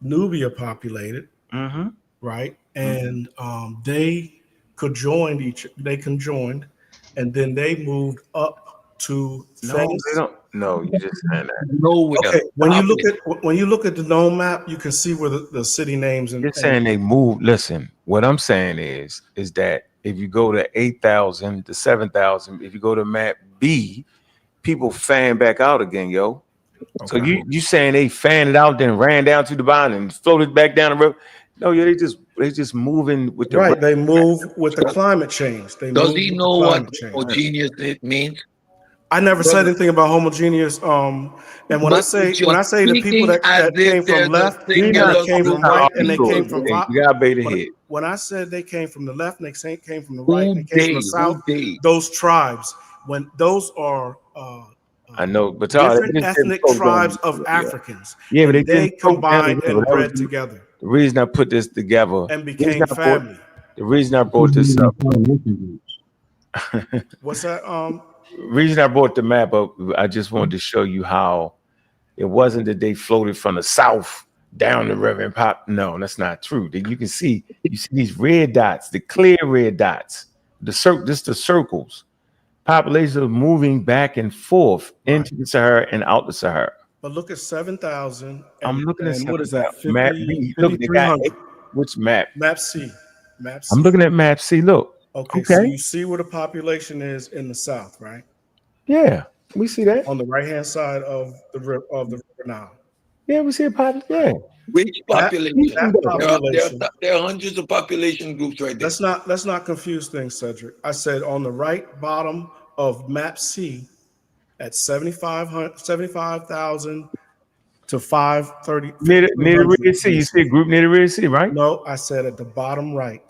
Nubia populated, Mm-hmm. right? And they conjoined, and then they moved up to No, they Fez. don't. No, you just saying that. Nowhere. Okay, when you Stop look at the known map, you can see where the city names You're saying they move. Listen, what I'm saying is that if you go to 8,000 to 7,000, if you go to map B, people fan back out again, yo. So Okay. you saying they fanned it out, then ran down to the bottom and floated back down the river? No, yeah, they just moving with the right. They move with the climate change. They Does move he with know the what climate change. homogeneous it means? I never said Brother, anything about homogeneous. And when I but say you're the people speaking as that if came there's from a left, and We're they singular came group from of right, not and they people. came from you got bait ahead. when I said they came from the left and they came from the right and Who they came from the they? south, Who they? those tribes, when those are I know, but different they didn't say ethnic float down tribes of the river, Africans, yeah, but they and they didn't float down the combined river. and That was bred together the reason I put this together. and became family. The reason I brought this up. What's that? Reason I brought the map up. I just wanted to show you how it wasn't that they floated from the south down the river and pop. No, that's not true. That you see these red dots, the clear red dots, the circles. Populations are moving back and forth into the Sahara and out the Sahara. But look at 7,000 I'm looking at what is that? map B. Look, they got 5,300. which map? Map C. Map C. I'm looking at map C. Look. Okay, so you see where the population is in the south, right? Yeah, we see that. On the right-hand side of the river Nile. Yeah, we see a population. Yeah. Which population? That population. There are hundreds of population groups right there. Let's not confuse things, Cedric. I said on the right bottom of map C at 75,000 to 530. Near the Red Sea. You see a group near the Red Sea, right? No, I said at the bottom right.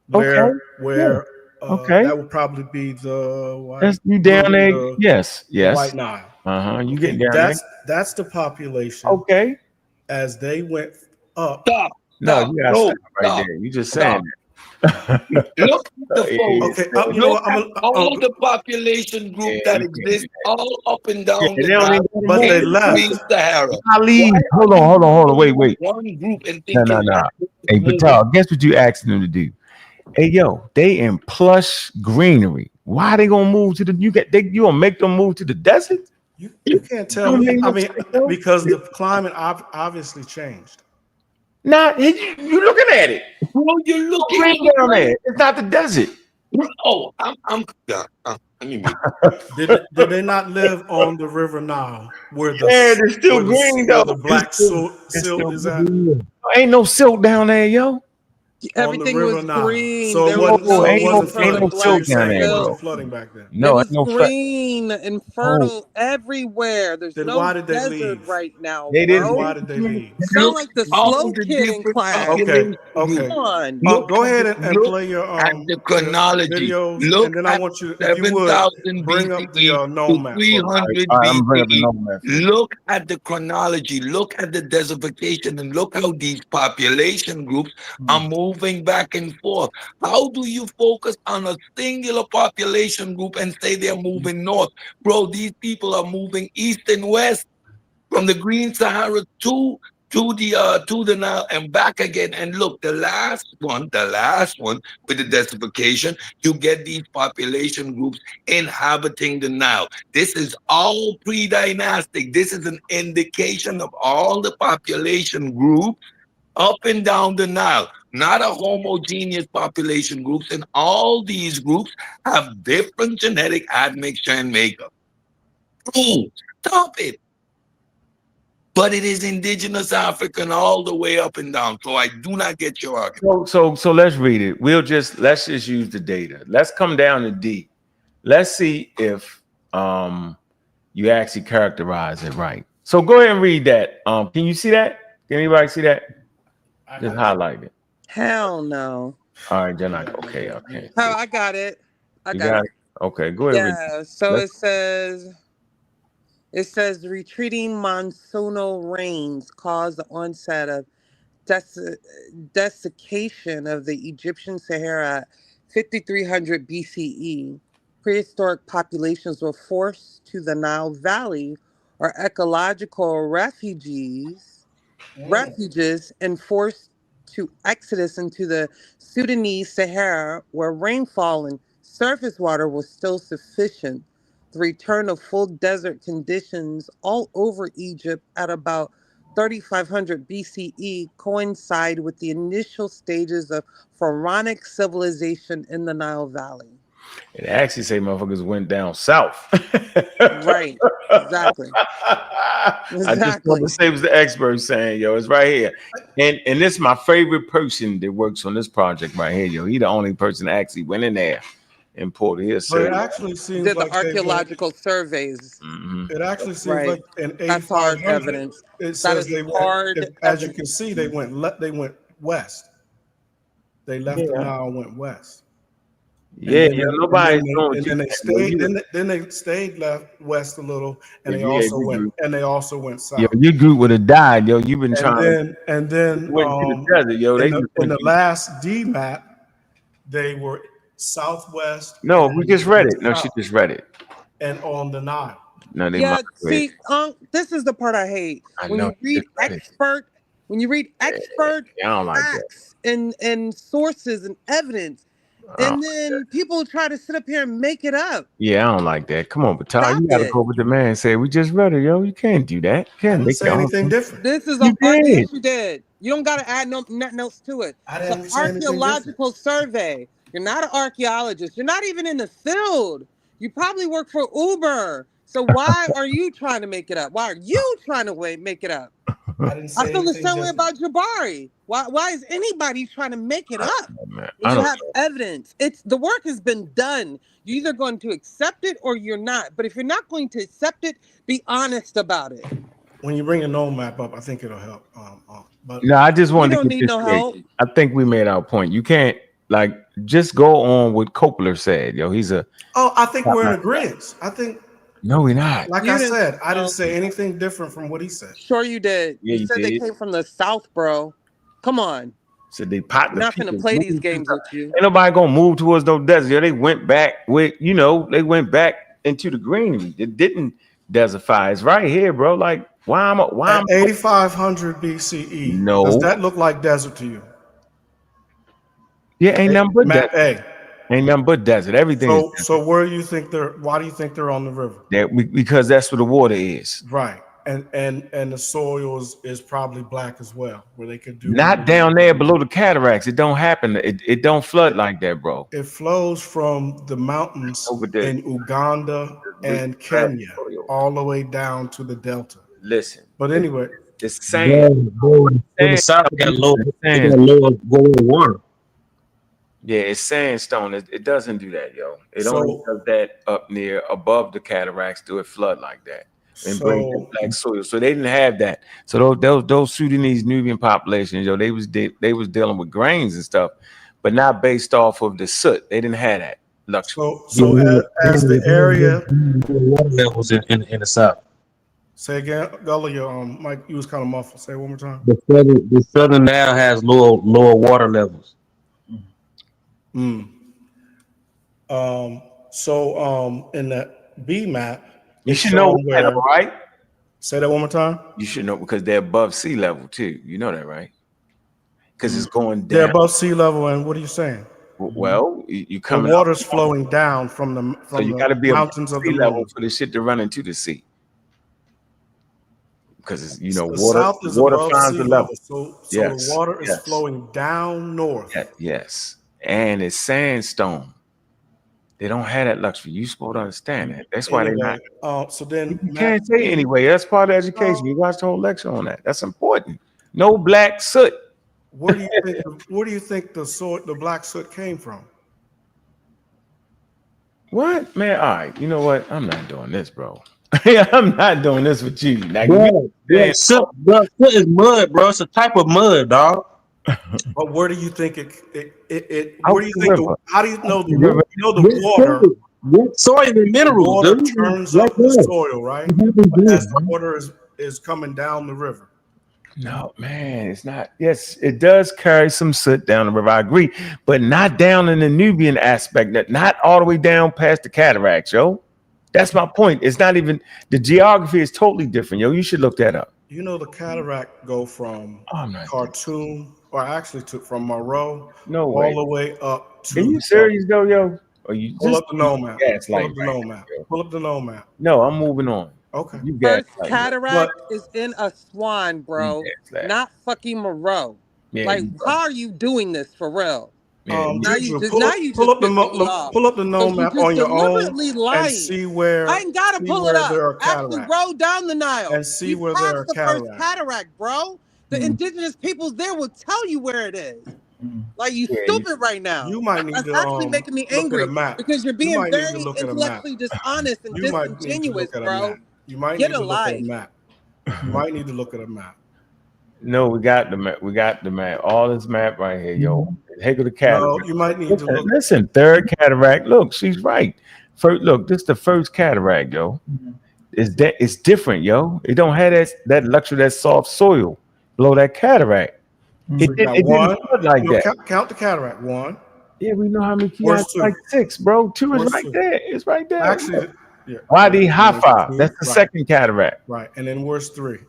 Where that would probably be the white. That's you down there. Yes. The White Nile. You getting down there. That's the population. Okay. As they went up. Stop. No, you gotta stop right there. You just saying that. Look at the folks. Okay. Look at all the population group that exists all up and down the Nile. But they left. Sahara. Hold on. Wait. One group and thinking. No. Hey, Patel, guess what you asking them to do? Hey, yo, they in plush greenery. Why they gonna move to the? You gonna make them move to the desert? You can't tell me. I mean, because the climate obviously changed. Nah, you looking at it. Bro, you're looking down there. It's not the desert. Oh, I'm done. Did they not live on the River Nile where the there's still green though. The black silt is at? Ain't no silt down there, yo. Everything was green. So there ain't was no flooding back then. No, it was green and fertile everywhere. There's then no why did they desert leave? right now. They didn't. Why did they leave? Sound like the slow kid in class. Okay. Come on. Go ahead and play your the chronology. videos, Look and then I want you, if you 7,000 would, bring up the known map. 300 BCE. Look at the chronology. Look at the desertification, and look how these population groups are moving back and forth. How do you focus on a singular population group and say they're moving north? Bro, these people are moving east and west from the Green Sahara to the Nile and back again. And look, the last one with the desertification, you get these population groups inhabiting the Nile. This is all pre-dynastic. This is an indication of all the population groups up and down the Nile, not a homogeneous population groups, and all these groups have different genetic admixture and makeup. Oh, stop it. But it is indigenous African all the way up and down. So I do not get your argument. So let's read it. Let's just use the data. Let's come down to D. Let's see if you actually characterize it right. So go ahead and read that. Can you see that? Can anybody see that? Just highlight it. Hell no. All right, then okay. Oh, I got it. I got it. Okay, go ahead. Yeah, so it says It says retreating monsoonal rains caused the onset of desiccation of the Egyptian Sahara 5300 BCE. Prehistoric populations were forced to the Nile Valley or ecological refuges and forced to exodus into the Sudanese Sahara, where rainfall and surface water was still sufficient. The return of full desert conditions all over Egypt at about 3500 BCE coincide with the initial stages of pharaonic civilization in the Nile Valley. It actually say motherfuckers went down south. Right. Exactly. I just want to say what the experts saying, yo. It's right here. And this is my favorite person that works on this project right here, yo. He the only person that actually went in there and pulled it here. But it actually seems did like the archaeological surveys. It actually seems Right. like in That's hard 8500, evidence. it says they hard went, as you can see, they went west. They left the Nile and went west. Yeah, nobody's going. And then they stayed. Then they stayed left west a little, and they also went. And they also went south. Yo, your group would have died, yo. You've been trying. And then went to the desert, yo. In the last D map, they were southwest. No, we just read it. No, she just read it. And on the Nile. No, they see, this is the part I hate. When you read expert I don't like facts and sources and evidence. And then people try to sit up here and make it up. Yeah, I don't like that. Come on, Batal, you gotta go with the man and say, we just read it, yo. You can't do that. You can't make say anything different. This is a yes, you did. You don't gotta add nothing else to it. It's an archaeological survey. You're not an archaeologist. You're not even in the field. You probably work for Uber. So why are you trying to make it up? Why are you trying to make it up? I feel the same way about Jabari. Why is anybody trying to make it up? When you have evidence. The work has been done. You're either going to accept it or you're not. But if you're not going to accept it, be honest about it. When you bring a no map up, I think it'll help. But no, I just wanted to get need no help. I think we made our point. You can't just go on what Copeland said, yo. I think we're in agreement. I think. No, we're not. Like I said, I didn't say anything different from what he said. Sure, you did. Yeah, you said they came from the South, bro. Come on. So they popped. Not gonna play these games with you. Ain't nobody gonna move towards no desert. Yo, they went back they went back into the greenery. It didn't desertify. It's right here, bro. Like, why am 8500 BCE? No. Does that look like desert to you? Yeah, ain't nothing but map desert. Ain't nothing but desert. Everything. So where do you think why do you think they're on the river? Because that's where the water is. Right. And the soil is probably black as well, where they could do not down there below the cataracts. It don't happen. It don't flood like that, bro. It flows from the mountains in Uganda and Kenya all the way down to the delta. Listen. But anyway, it's sand. The south got low water. Yeah, it's sandstone. It doesn't do that, yo. It only does that up near above the cataracts. Do it flood like that and bring that black soil? So they didn't have that. So those Sudanese Nubian populations, yo, they was dealing with grains and stuff, but not based off of the soot. They didn't have that luxury. So as the area water levels in the south. Say again, Gullah, Mike, you was kind of muffled. Say it one more time. The southern Nile has lower water levels. So in that B map, you should know that, right? Say that one more time. You should know because they're above sea level too. You know that, right? Because it's going down. They're above sea level, and what are you saying? Well, you come. The water's flowing down from the so you got to be mountains of sea the level for the shit to run into the sea. Because water finds the level. So the water is flowing down north. Yes. And it's sandstone. They don't have that luxury. You're supposed to understand that. That's why they're not. So then you can't say anyway. That's part of education. You watch the whole lecture on that. That's important. No black soot. Where do you think the black soot came from? What, man? All right. You know what? I'm not doing this, bro. I'm not doing this with you. Soot is mud, bro. It's a type of mud, dog. But where do you think it where do you think how do you know the water Soil and minerals, Water dude. turns Right up the there. soil, right? Mhm. As the water is coming down the river. No, man, it's not. Yes, it does carry some soot down the river. I agree, but not down in the Nubian aspect. Not all the way down past the cataracts, yo. That's my point. It's not even the geography is totally different, yo. You should look that up. You know, the cataract go from I'm not. Khartoum, or actually from Morocco, No all way. the way up to. Are you serious though, yo? Or you Pull just up the no map. gaslight Pull up the right no now, map. yo? Pull up the no map. No, I'm moving on. Okay. You First gaslight. cataract is in Aswan, bro, gaslight. not fucking Moreau. Yeah, Like, you how are you doing this for real? yeah, Now you Juju, just pull up the pissing me off. pull up the no 'Cause you map just on your own deliberately lying. and see where I ain't gotta pull it there are up. Actually, cataracts. roll down the Nile. And see We where there are passed the first cataracts. cataract, bro. The indigenous peoples there will tell you where it is. Like, you stupid right now. You might need That's to actually making me look at angry a map. because you're You being might need to very look at a map. intellectually dishonest and You might need to disingenuous, look at a bro. map. You might Get need a to look at a life. map. You might need to look at a map. No, we got the map. We got the map. All this map right here, yo. Heck of the cataract. No, you might need to look. Listen, third cataract. Look, she's right. First, look, this is the first cataract, yo. It's different, yo. It don't have that luxury, that soft soil below that cataract. It Got didn't one. look like No, that. count the cataract. One. Yeah, we know how many Where's kiosks. two? Like 6, bro. 2 is Where's right two? there. It's right there. Actually, yeah. Wadi Hafa. Two. That's the Right. second cataract. Right. And then where's 3?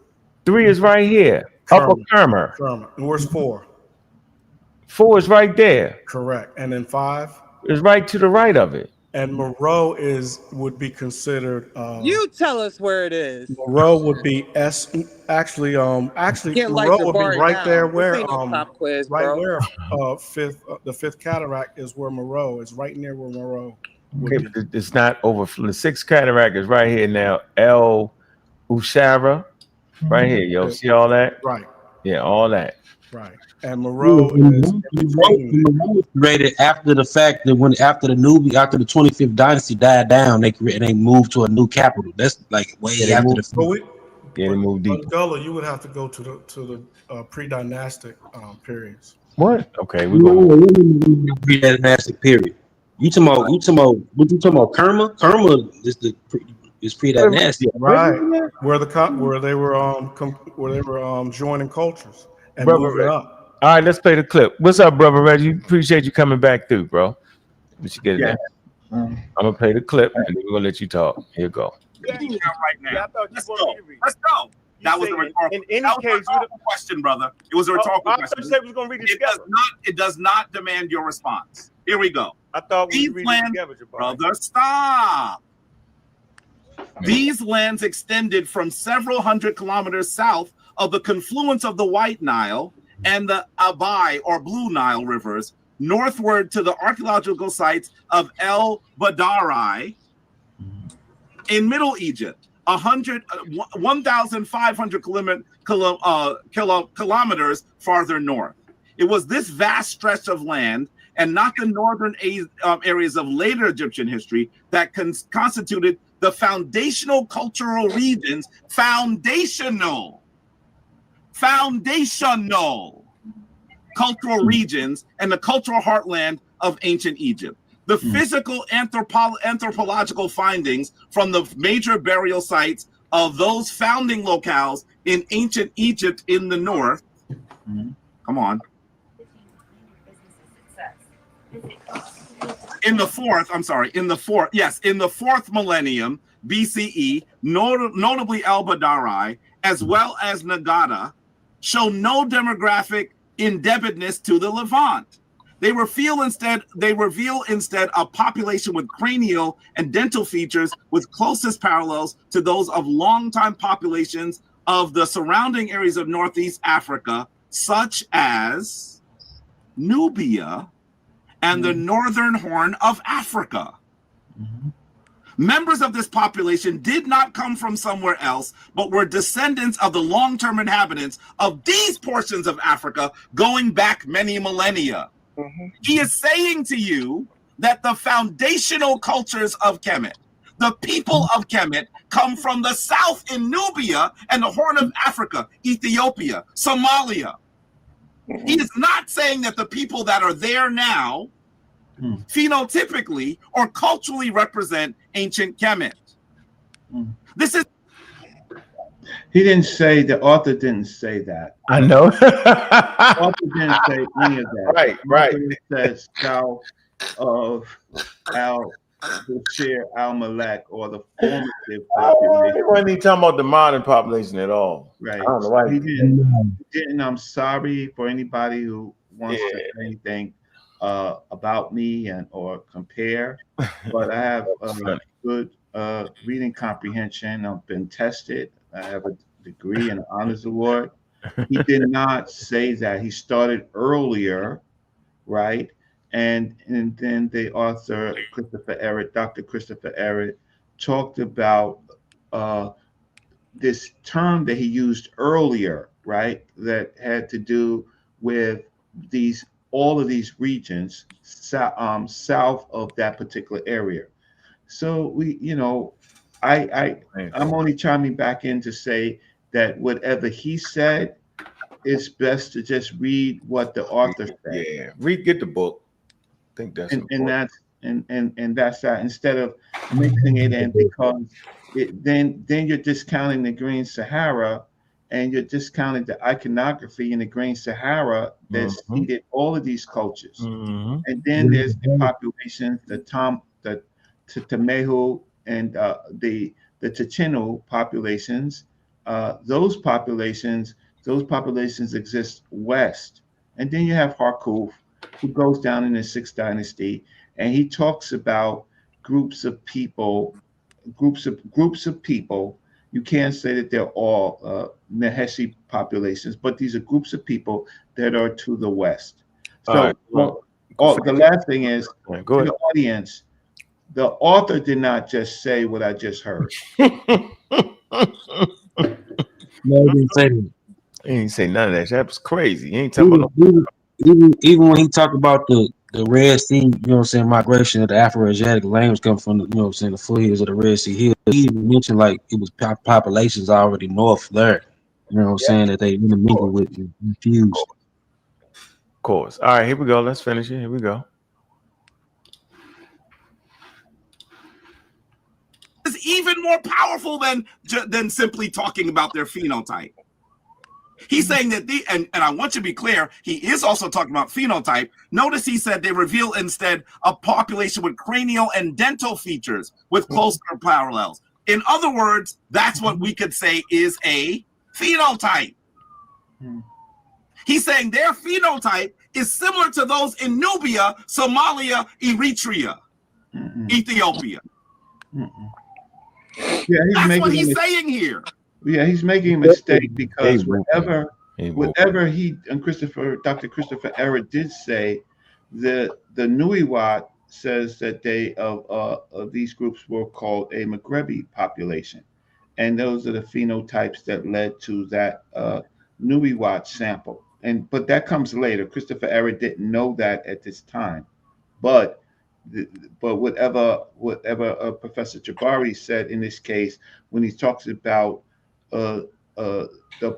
3 is right here. Upper Kermer. And where's 4? 4 is right there. Correct. And then 5? It's right to the right of it. And Moreau would be considered. You tell us where it is. Moreau would be actually Can't like Moreau would be Jabari right now. there This where ain't no pop quiz, right bro. where the fifth cataract is where Moreau is, right near where Moreau would Okay, be. but it's not over. The 6th cataract is right here now. El Ushara. Right here, yo. See all that? Right. Yeah, all that. Right. And Moreau is created after the fact that after the 25th dynasty died down, they moved to a new capital. That's like way after the fact. They moved deep. Gullah, you would have to go to the pre-dynastic periods. What? Okay, we go pre-dynastic period. You talking about Kerma? Kerma is pre-dynastic, right? Where they were joining cultures and moving up. All right, let's play the clip. What's up, brother Reggie? Appreciate you coming back through, bro. We should get it there. I'm gonna play the clip and then we're gonna let you talk. Here you go. Right now. Let's go. That was a rhetorical question, brother. It was a rhetorical question. I thought you said we was gonna read it together. It does not demand your response. Here we go. I thought we read it together, Jabari. Brother, stop. These lands extended from several hundred kilometers south of the confluence of the White Nile and the Abai or Blue Nile rivers, northward to the archaeological sites of El Badari in Middle Egypt, 1,500 kilometers farther north. It was this vast stretch of land and not the northern areas of later Egyptian history that constituted the foundational cultural regions, foundational cultural regions and the cultural heartland of ancient Egypt. The physical anthropological findings from the major burial sites of those founding locales in ancient Egypt in the north. Come on. In the fourth millennium BCE, notably El Badari, as well as Nagata, show no demographic indebtedness to the Levant. They reveal instead a population with cranial and dental features with closest parallels to those of longtime populations of the surrounding areas of Northeast Africa, such as Nubia and the Northern Horn of Africa. Members of this population did not come from somewhere else, but were descendants of the long-term inhabitants of these portions of Africa going back many millennia. He is saying to you that the foundational cultures of Kemet, the people of Kemet, come from the south in Nubia and the Horn of Africa, Ethiopia, Somalia. He is not saying that the people that are there now phenotypically or culturally represent ancient Kemet. This is. He didn't say, the author didn't say that. I know. The author didn't say any of that. Right, The right. author said south of Bashir al-Malek, or the formative population. He wasn't even talking about the modern population at all. Right. I don't know why He didn't. I'm sorry for anybody who wants to say anything about me and or compare, but I have good reading comprehension. I've been tested. I have a degree and an honors award. He did not say that. He started earlier, right? And then the author, Dr. Christopher Ehret, talked about this term that he used earlier, right? That had to do with all of these regions south of that particular area. So I'm only chiming back in to say that whatever he said, it's best to just read what the author said. Yeah, get the book. I think that's important. And that's that, instead of mixing it in, because then you're discounting the Green Sahara, and you're discounting the iconography in the Green Sahara that seeded all of these cultures. And then there's the populations, the Tamehu and the Tichinú populations. Those populations exist west. And then you have Harkuf, who goes down in the 6th dynasty, and he talks about groups of people. You can't say that they're all Naheshi populations, but these are groups of people that are to the west. So the last thing is, to the audience, the author did not just say what I just heard. No, he didn't say that. He didn't say none of that. That was crazy. He ain't talking about even when he talked about the Red Sea, you know what I'm saying, migration of the Afro-Asiatic language coming from the, you know what I'm saying, the foothills of the Red Sea Hill. He even mentioned like it was populations already north there. You know what I'm saying, that they intermingled with and infused. Of course. All right, here we go. Let's finish it. Here we go. Is even more powerful than simply talking about their phenotype. He's saying that and I want you to be clear, he is also talking about phenotype. Notice he said they reveal instead a population with cranial and dental features with closer parallels. In other words, that's what we could say is a phenotype. He's saying their phenotype is similar to those in Nubia, Somalia, Eritrea, Ethiopia. Yeah, that's what he's saying here. Yeah, he's making a mistake, because whatever he and Dr. Christopher Ehret did say, the Nuiwat says that they of these groups were called a Maghrebi population, and those are the phenotypes that led to that Nuiwat sample. But that comes later. Christopher Ehret didn't know that at this time, but whatever Professor Jabari said in this case, when he talks about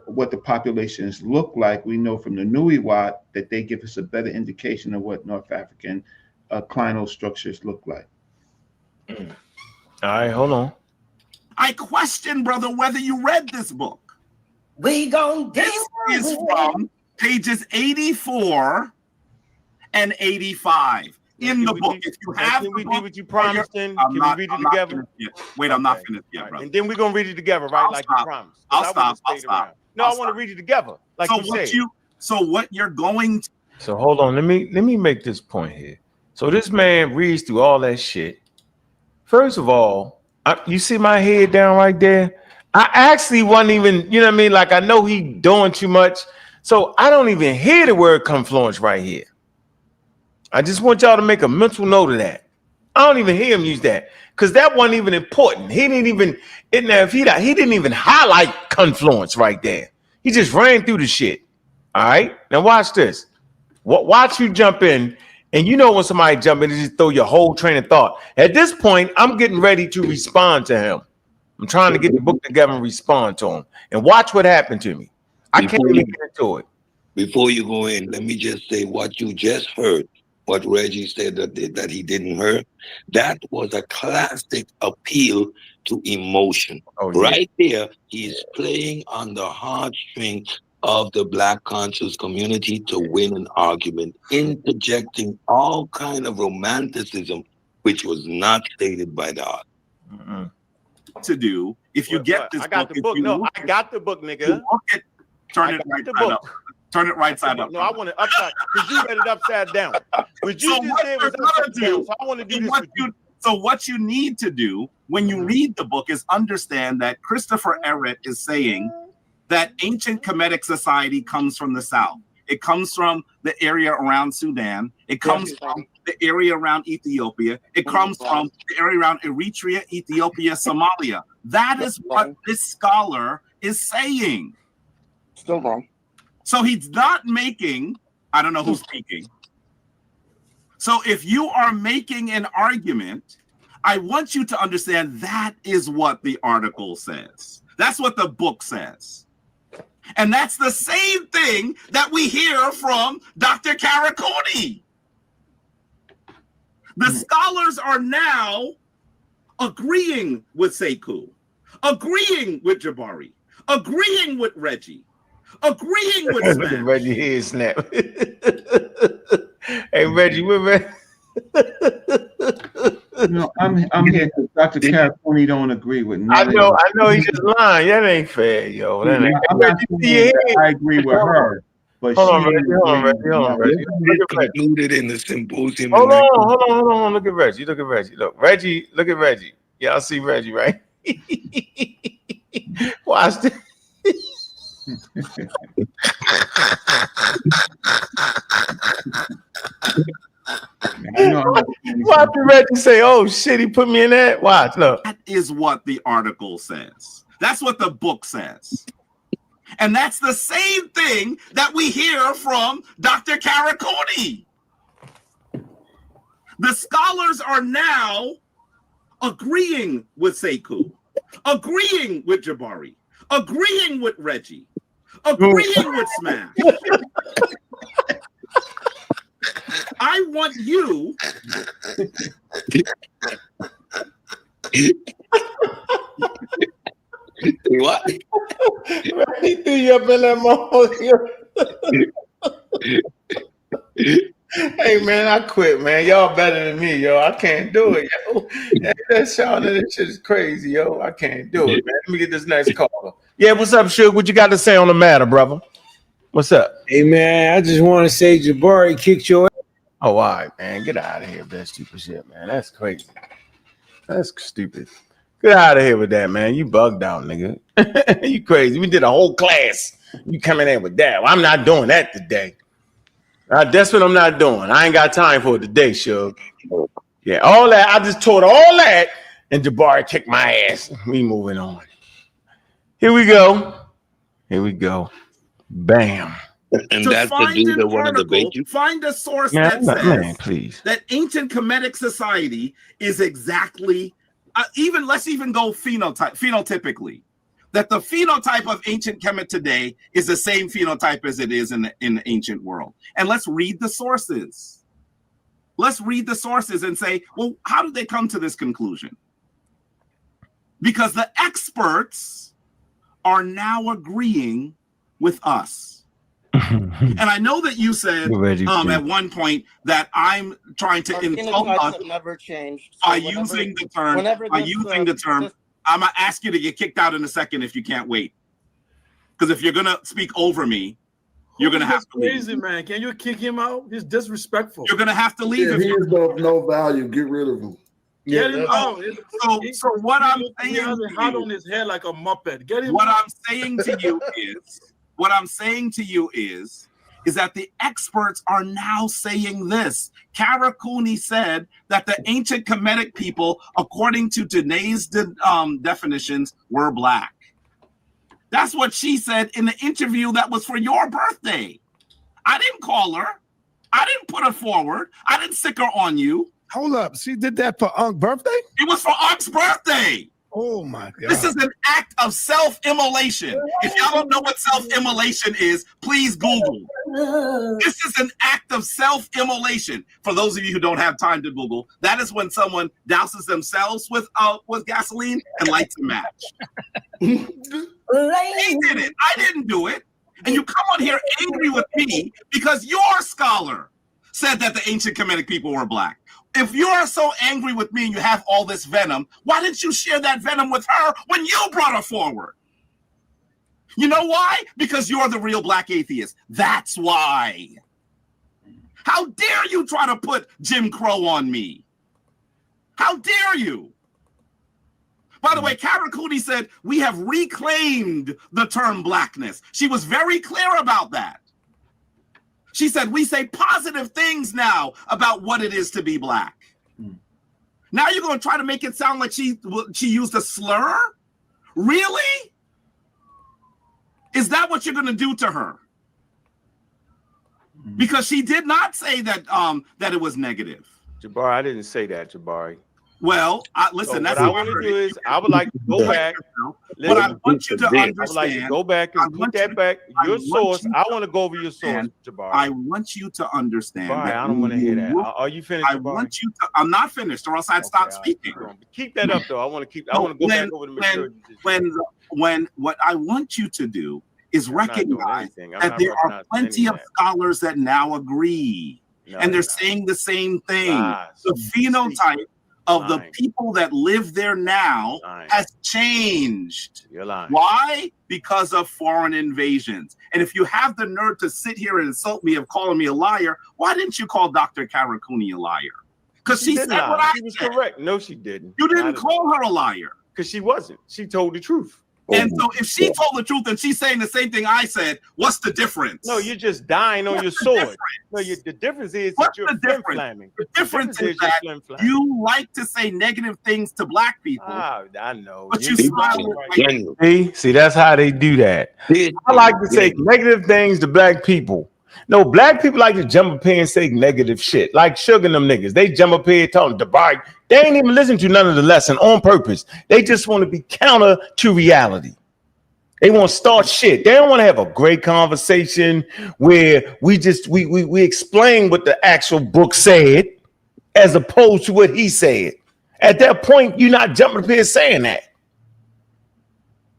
what the populations look like, we know from the Nuiwat that they give us a better indication of what North African clinal structures look like. All right, hold on. I question, brother, whether you read this book. We gon' This is from pages 84 and 85 in the book. If you have can we do what you promised? Then can we read it together? Wait, I'm not finished yet, brother. And then we're gonna read it together, right? Like you promised. I'll stop. No, I want to read it together, like you said. So what you're going to? So hold on. Let me make this point here. So this man reads through all that shit. First of all, you see my head down right there? I actually wasn't even, you know what I mean? Like, I know he doing too much. So I don't even hear the word confluence right here. I just want y'all to make a mental note of that. I don't even hear him use that, because that wasn't even important. He didn't even, he didn't even highlight confluence right there. He just ran through the shit. All right? Now watch this. Watch you jump in. And you know when somebody jump in, you just throw your whole train of thought. At this point, I'm getting ready to respond to him. I'm trying to get the book together and respond to him. And watch what happened to me. I can't even get into it. Before you go in, let me just say what you just heard what Reggie said that he didn't hear, that was a classic appeal to emotion. Oh, yeah. Right there, he's playing on the heartstrings of the Black conscious community to win an argument, interjecting all kind of romanticism, which was not stated by the author. Mm-mm. To do if you get this I got book, the book. No, I got the book, nigga. Turn it right side up. Turn it right side up. No, I want it upside because you read it upside down. What you just did was upside down. So I want to do this with you. So what you need to do when you read the book is understand that Christopher Ehret is saying that ancient Kemetic society comes from the south. It comes from the area around Sudan. It comes from the area around Ethiopia. It comes from the area around Eritrea, Ethiopia, Somalia. That is what this scholar is saying. Still wrong. So he's not making, I don't know who's speaking. So if you are making an argument, I want you to understand that is what the article says. That's what the book says. And that's the same thing that we hear from Dr. Karakuni. The scholars are now agreeing with Sekou, agreeing with Jabari, agreeing with Reggie, agreeing with Smash. Reggie here snap. Hey, Reggie, we're ready. No, I'm here because Dr. Caraponi don't agree with me. I know he's just lying. That ain't fair, yo. That ain't I'm not saying that I agree with her, but hold she on, Reggie. It concluded in the symposium. Hold on. Look at Reggie. Look, Reggie. Look at Reggie. Y'all see Reggie, right? Watch this. Watch Reggie say, "Oh shit, he put me in that." Watch, look. That is what the article says. That's what the book says. And that's the same thing that we hear from Dr. Karakuni. The scholars are now agreeing with Sekou, agreeing with Jabari, agreeing with Reggie, agreeing with Smash. I want you what? He threw you up in that motherfucker. Hey man, I quit, man. Y'all better than me, yo. I can't do it, yo. That sound of this shit is crazy, yo. I can't do it, man. Let me get this next caller. Yeah, what's up, Suge? What you got to say on the matter, brother? What's up? Hey man, I just want to say Jabari kicked your ass. Oh, all right, man. Get out of here with that stupid shit, man. That's crazy. That's stupid. Get out of here with that, man. You bugged out, nigga. You crazy. We did a whole class. You coming in with that. Well, I'm not doing that today. That's what I'm not doing. I ain't got time for it today, Suge. Yeah, all that. I just taught all that, and Jabari kicked my ass. We moving on. Here we go. Bam. And that's the dude that want to debate you. Find a source that says that ancient Kemetic society is exactly, let's even go phenotypically, that the phenotype of ancient Kemet today is the same phenotype as it is in the ancient world. And let's read the sources. Let's read the sources and say, well, how did they come to this conclusion? Because the experts are now agreeing with us. And I know that you said at one point that I'm trying to insult us never changed. by using the term. I'm gonna ask you to get kicked out in a second if you can't wait. Because if you're gonna speak over me, you're gonna have to leave. Crazy man, can you kick him out? He's disrespectful. You're gonna have to leave. Yeah, he is of no value. Get rid of him. Get him out. So what I'm saying, he has a hat on his head like a muppet. Get him what out. I'm saying to you is that the experts are now saying this. Karakuni said that the ancient Kemetic people, according to today's definitions, were black. That's what she said in the interview that was for your birthday. I didn't call her. I didn't put her forward. I didn't sick her on you. Hold up. She did that for Unc birthday? It was for Unc's birthday. Oh my God. This is an act of self-immolation. If y'all don't know what self-immolation is, please Google. This is an act of self-immolation. For those of you who don't have time to Google, that is when someone douses themselves with gasoline and lights a match. He did it. I didn't do it. And you come on here angry with me because your scholar said that the ancient Kemetic people were black. If you are so angry with me and you have all this venom, why didn't you share that venom with her when you brought her forward? You know why? Because you're the real black atheist. That's why. How dare you try to put Jim Crow on me? How dare you? By the way, Kara Cooney said, we have reclaimed the term blackness. She was very clear about that. She said, we say positive things now about what it is to be black. Now you're going to try to make it sound like she used a slur? Really? Is that what you're going to do to her? Because she did not say that that it was negative. Jabari, I didn't say that, Jabari. Well, listen, that's what I want to do is I would like to go back. But I want you to understand. I would like to go back and put that back. Your source. I want to go over your source, Jabari. I want you to understand. Jabari, I don't want to hear that. Are you finished, Jabari? I want you to. I'm not finished, or else I'd stop speaking. Keep that up, though. I want to keep. I want to go back over the material. When what I want you to do is recognize that there are plenty of scholars that now agree, and they're saying the same thing. The phenotype of the people that live there now has changed. Why? Because of foreign invasions. And if you have the nerve to sit here and insult me of calling me a liar, why didn't you call Dr. Kara Cooney a liar? Because she said what I said. She was correct. No, she didn't. You didn't call her a liar. Because she wasn't. She told the truth. And so if she told the truth and she's saying the same thing I said, what's the difference? No, you're just dying on your sword. No, the difference is that you're flim-flamming. The difference is that you like to say negative things to black people. I know. But you smile. See, that's how they do that. I like to say negative things to black people. No, black people like to jump up here and say negative shit. Like Sugar and them niggas. They jump up here talking Jabari. They ain't even listen to none of the lesson on purpose. They just want to be counter to reality. They want to start shit. They don't want to have a great conversation where we explain what the actual book said as opposed to what he said. At that point, you're not jumping up here saying that.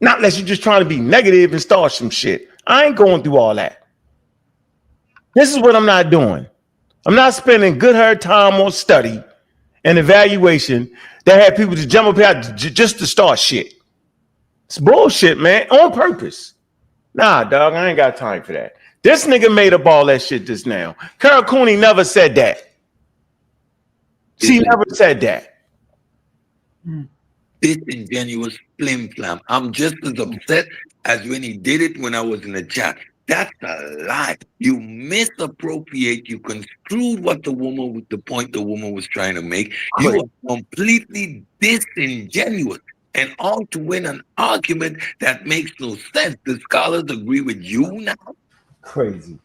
Not unless you're just trying to be negative and start some shit. I ain't going through all that. This is what I'm not doing. I'm not spending good hard time on study and evaluation that have people to jump up here just to start shit. It's bullshit, man, on purpose. Nah, dog, I ain't got time for that. This nigga made up all that shit just now. Kara Cooney never said that. She never said that. Disingenuous flim-flam. I'm just as upset as when he did it when I was in the chat. That's a lie. You misappropriate. You construed what the point the woman was trying to make. You are completely disingenuous and all to win an argument that makes no sense. The scholars agree with you now. Crazy.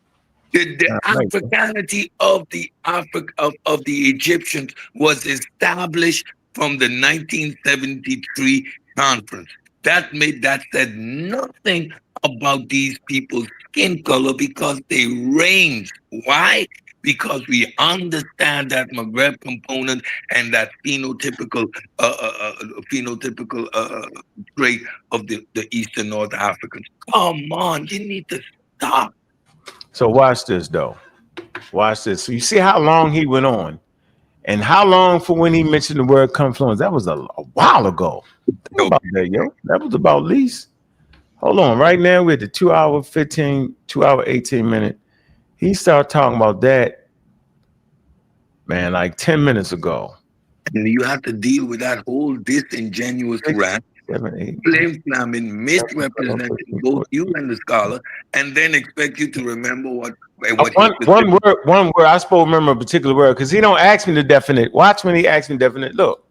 The Africanity of the of the Egyptians was established from the 1973 conference. That said nothing about these people's skin color because they range. Why? Because we understand that Maghreb component and that phenotypical trait of the Eastern North Africans. Come on, you need to stop. So watch this, though. Watch this. So you see how long he went on, and how long for when he mentioned the word confluence? That was a while ago. Think about that, yo. That was about at least. Hold on, right now we're at the 2 hour 18 minute. He started talking about that, man, like 10 minutes ago. And you have to deal with that whole disingenuous rant, flim-flamming, misrepresenting both you and the scholar, and then expect you to remember what one word. I supposed to remember a particular word because he don't ask me the definite. Watch when he asks me definite. Look.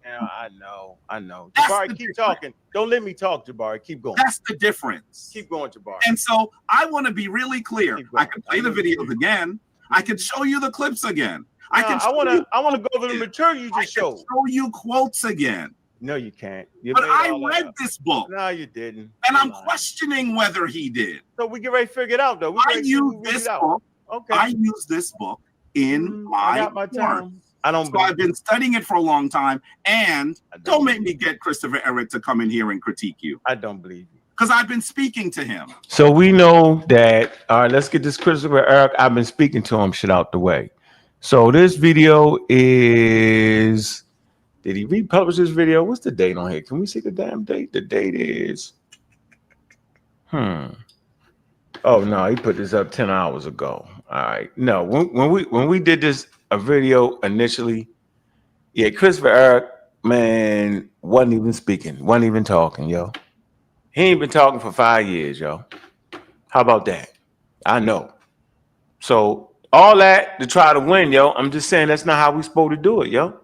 I know. Jabari, keep talking. Don't let me talk, Jabari. Keep going. That's the difference. Keep going, Jabari. And so I want to be really clear. I can play the videos again. I can show you the clips again. I want to go over the material you just showed. Show you quotes again. No, you can't. But I read this book. No, you didn't. And I'm questioning whether he did. So we get ready to figure it out, though. I use this book. Okay. I use this book in my time. I don't. So I've been studying it for a long time, and don't make me get Christopher Eric to come in here and critique you. I don't believe you. Because I've been speaking to him. So we know that. All right, let's get this Christopher Eric. I've been speaking to him. Shit out the way. So this video is. Did he republish this video? What's the date on here? Can we see the damn date? The date is. Oh no, he put this up 10 hours ago. All right. No, when we did this a video initially, yeah, Christopher Eric, man, wasn't even speaking, wasn't even talking, yo. He ain't been talking for 5 years, yo. How about that? I know. So all that to try to win, yo. I'm just saying that's not how we supposed to do it, yo.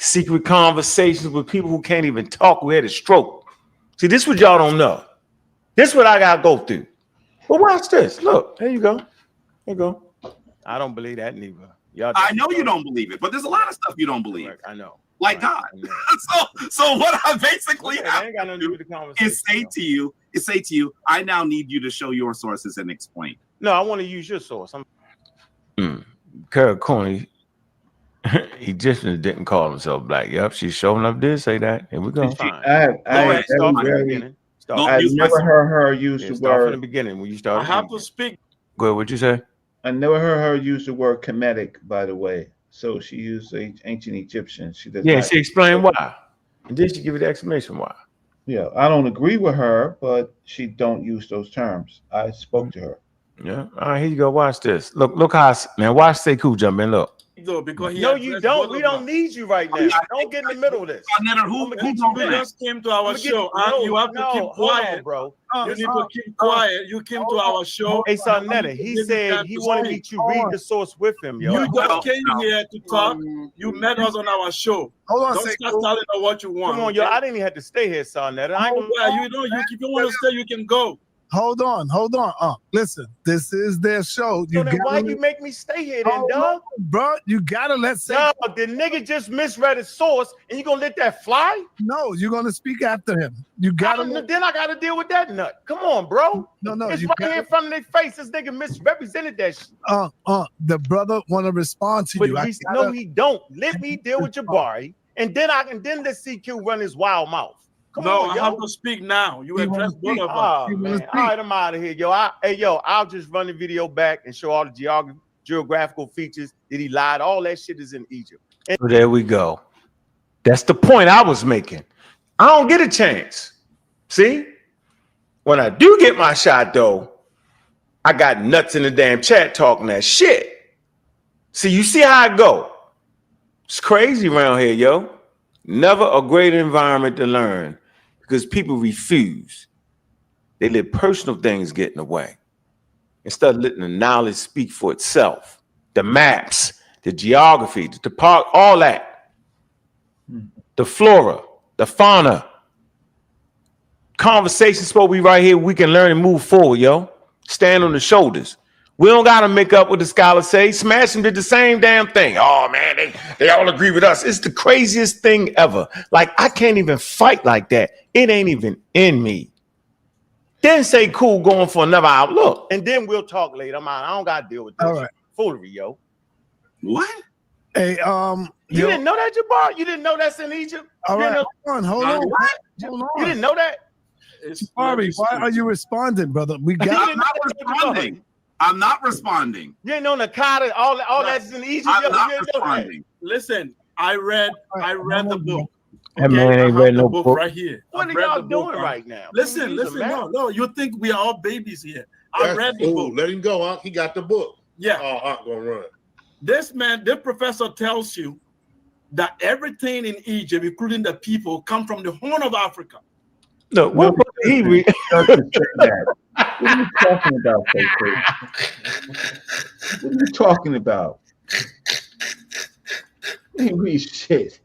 Secret conversations with people who can't even talk, who had a stroke. See, this is what y'all don't know. This is what I gotta go through. Well, watch this. Look, there you go. There you go. I don't believe that neither. I know you don't believe it, but there's a lot of stuff you don't believe. I know. Like God. So what I basically have to do is say to you, I now need you to show your sources and explain. No, I want to use your source. Kara Cooney, Egyptians didn't call himself black. Yep, she's showing up. Did say that. Here we go. I never heard her use the Start word. from the beginning when you start. I have to speak. Go ahead. What'd you say? I never heard her use the word Kemetic, by the way. So she used ancient Egyptian. She does. Yeah, she explained why, and then she give you the explanation why. Yeah, I don't agree with her, but she don't use those terms. I spoke to her. Yeah. All right, here you go. Watch this. Look how man. Watch Sekou jump in. Look. Though, because no, you don't. We don't need you right now. Don't get in the middle of this. You just came to our show, and you have to keep quiet, on, bro. You need to keep quiet. You came to our show. Hey, son, Netta, he said he wanted me to read the source with him, yo. You just came here to talk. You met us on our show. Hold on, don't start telling us what you want. Come on, yo. I didn't even have to stay here, son, Netta. If you want to stay, you can go. Hold on. Listen, this is their show. So then why you make me stay here then, dog? Bro, you gotta let No, the nigga just misread his source, and you gonna let that fly? No, you're gonna speak after him. You gotta. Then I gotta deal with that nut. Come on, bro. No. It's right here in front of their face. This nigga misrepresented that shit. The brother wanna respond to you. No, he don't. Let me deal with Jabari, and then let CQ run his wild mouth. I have to speak now. You address both of us. All right, I'm out of here, yo. I'll just run the video back and show all the geographical features that he lied. All that shit is in Egypt. So there we go. That's the point I was making. I don't get a chance. See? When I do get my shot, though, I got nuts in the damn chat talking that shit. See, you see how I go? It's crazy around here, yo. Never a great environment to learn because people refuse. They let personal things get in the way instead of letting the knowledge speak for itself. The maps, the geography, the topography, all that. The flora, the fauna. Conversation's supposed to be right here. We can learn and move forward, yo. Stand on the shoulders. We don't got to make up what the scholars say. Smash them did the same damn thing. Oh, man, they all agree with us. It's the craziest thing ever. Like, I can't even fight like that. It ain't even in me. Then say, cool, going for another hour. Look, and then we'll talk later. I don't got to deal with this foolery, yo. What? Hey, you didn't know that, Jabbar? You didn't know that's in Egypt? All right, hold on. What? You didn't know that? Jabari, why are you responding, brother? I'm not responding. I'm not responding. You ain't know Nakata, all that's in Egypt. I'm not responding. Listen, I read the book. That man ain't read no book right here. What are y'all doing right now? Listen. No. You think we are all babies here? I read the book. Let him go, Ankh. He got the book. Yeah. Ankh gonna run. This professor tells you that everything in Egypt, including the people, come from the Horn of Africa. No, what book did he read? What are you talking about, Sekou? What are you talking about? You read shit.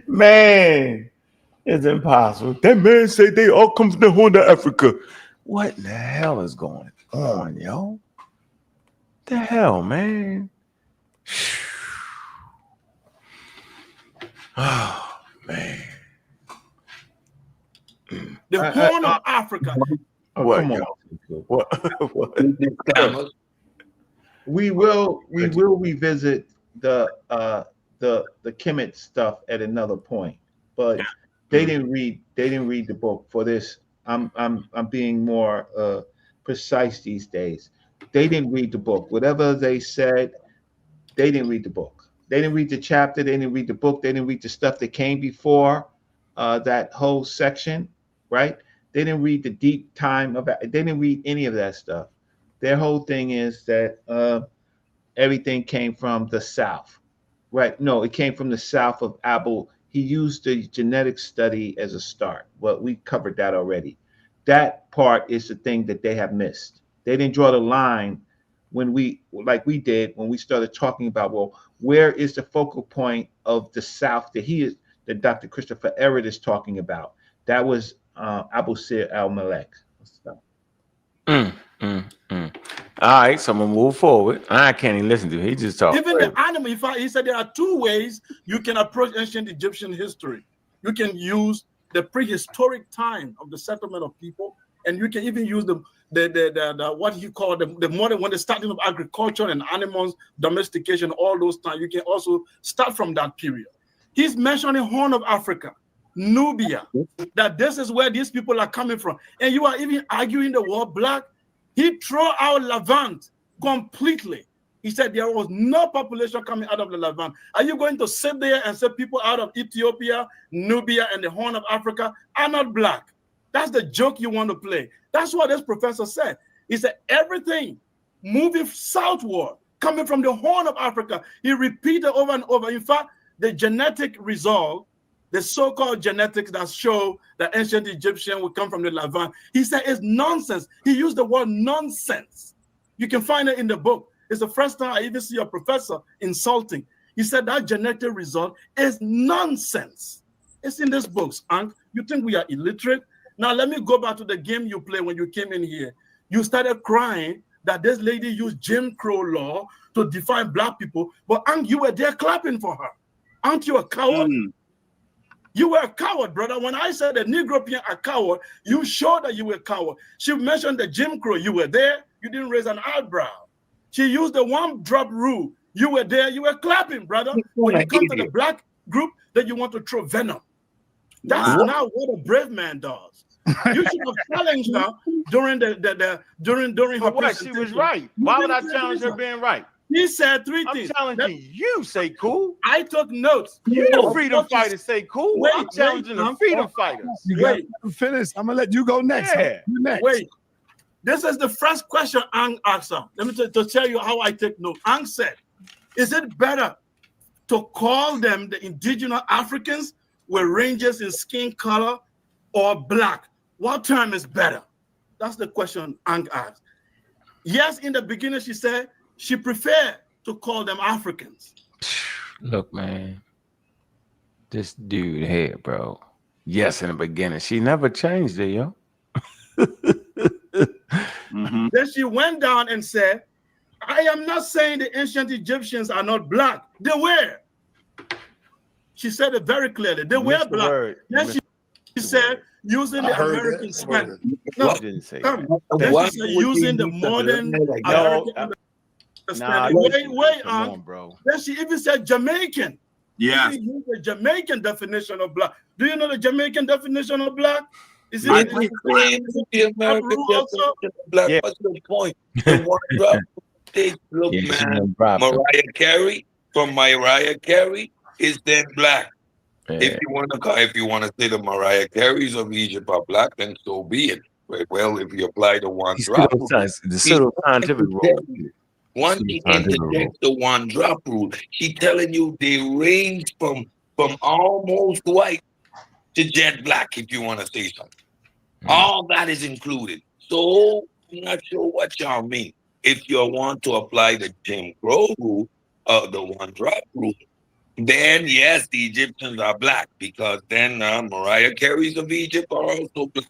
Man, it's impossible. That man said they all come from the Horn of Africa. What the hell is going on, yo? The hell, man? Oh man. The Horn of Africa. What? Come on. What? We will revisit the Kemet stuff at another point, but they didn't read the book for this. I'm being more precise these days. They didn't read the book. Whatever they said, they didn't read the book. They didn't read the chapter. They didn't read the book. They didn't read the stuff that came before that whole section, right? They didn't read the deep time of it. They didn't read any of that stuff. Their whole thing is that everything came from the South, right? No, it came from the South of Abu. He used the genetic study as a start. Well, we covered that already. That part is the thing that they have missed. They didn't draw the line when we did when we started talking about, well, where is the focal point of the South that Dr. Christopher Everett is talking about? That was Abu Sir al-Malek. All right, so I'm gonna move forward. I can't even listen to him. He just talking. Even the animal, in fact, he said there are two ways you can approach ancient Egyptian history. You can use the prehistoric time of the settlement of people, and you can even use the what he called the modern, when the starting of agriculture and animals domestication, all those times. You can also start from that period. He's mentioning Horn of Africa, Nubia, that this is where these people are coming from, and you are even arguing the word black. He threw out Levant completely. He said there was no population coming out of the Levant. Are you going to sit there and say people out of Ethiopia, Nubia, and the Horn of Africa are not black? That's the joke you want to play. That's what this professor said. He said everything moving southward, coming from the Horn of Africa. He repeated over and over. In fact, the genetic result, the so-called genetics that show that ancient Egyptian would come from the Levant, he said it's nonsense. He used the word nonsense. You can find it in the book. It's the first time I even see a professor insulting. He said that genetic result is nonsense. It's in these books, Ankh. You think we are illiterate? Now let me go back to the game you played when you came in here. You started crying that this lady used Jim Crow law to define black people, but Ankh, you were there clapping for her. Aren't you a coward? You were a coward, brother. When I said the Negropean a coward, you showed that you were a coward. She mentioned the Jim Crow. You were there. You didn't raise an eyebrow. She used the one-drop rule. You were there. You were clapping, brother. When you come to the black group, then you want to throw venom. That's not what a brave man does. You should have challenged her during her what? She was right. Why would I challenge her being right? He said three things. I'm challenging you, say cool. I took notes. You the freedom fighters say cool. Wait, I'm challenging the freedom fighters. You got to finish. I'm gonna let you go next. Yeah. You next. Wait. This is the first question Ankh asked her. Let me to tell you how I take notes. Ankh said, is it better to call them the indigenous Africans with ranges in skin color or black? What term is better? That's the question Ankh asked. Yes, in the beginning she said she preferred to call them Africans. Look, man, this dude here, bro. Yes, in the beginning, she never changed it, yo. Then she went down and said, I am not saying the ancient Egyptians are not black. They were. She said it very clearly. They were black. Then she said, using the American slang. No, didn't say then she said, using the modern American understanding. Wait, on, bro. Then she even said Jamaican. Yeah. She used the Jamaican definition of black. Do you know the Jamaican definition of black? Is it the American definition of black? Yeah. What's the point? The one drop take, look, man. Mariah Carey from Mariah Carey is then black. Yeah. If you want to say the Mariah Careys of Egypt are black, then so be it. Well, if you apply the one drop rule, the pseudo scientific rule. Once he interjects the one drop rule, he's telling you they range from almost white to jet black, if you want to say something. All that is included. So I'm not sure what y'all mean. If you want to apply the Jim Crow rule, the one drop rule, then yes, the Egyptians are black, because then Mariah Careys of Egypt are also black.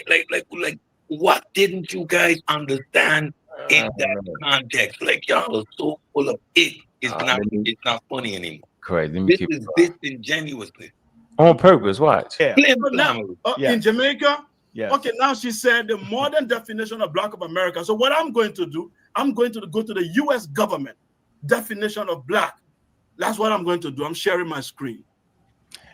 Like, what didn't you guys understand in that context? Like, y'all are so full of it. It's not funny anymore. Crazy. Let me This keep is disingenuously. on purpose. Watch. Yeah. In Jamaica, Yes. okay, now she said the modern definition of Black of America. So what I'm going to do, I'm going to go to the U.S. government definition of Black. That's what I'm going to do. I'm sharing my screen.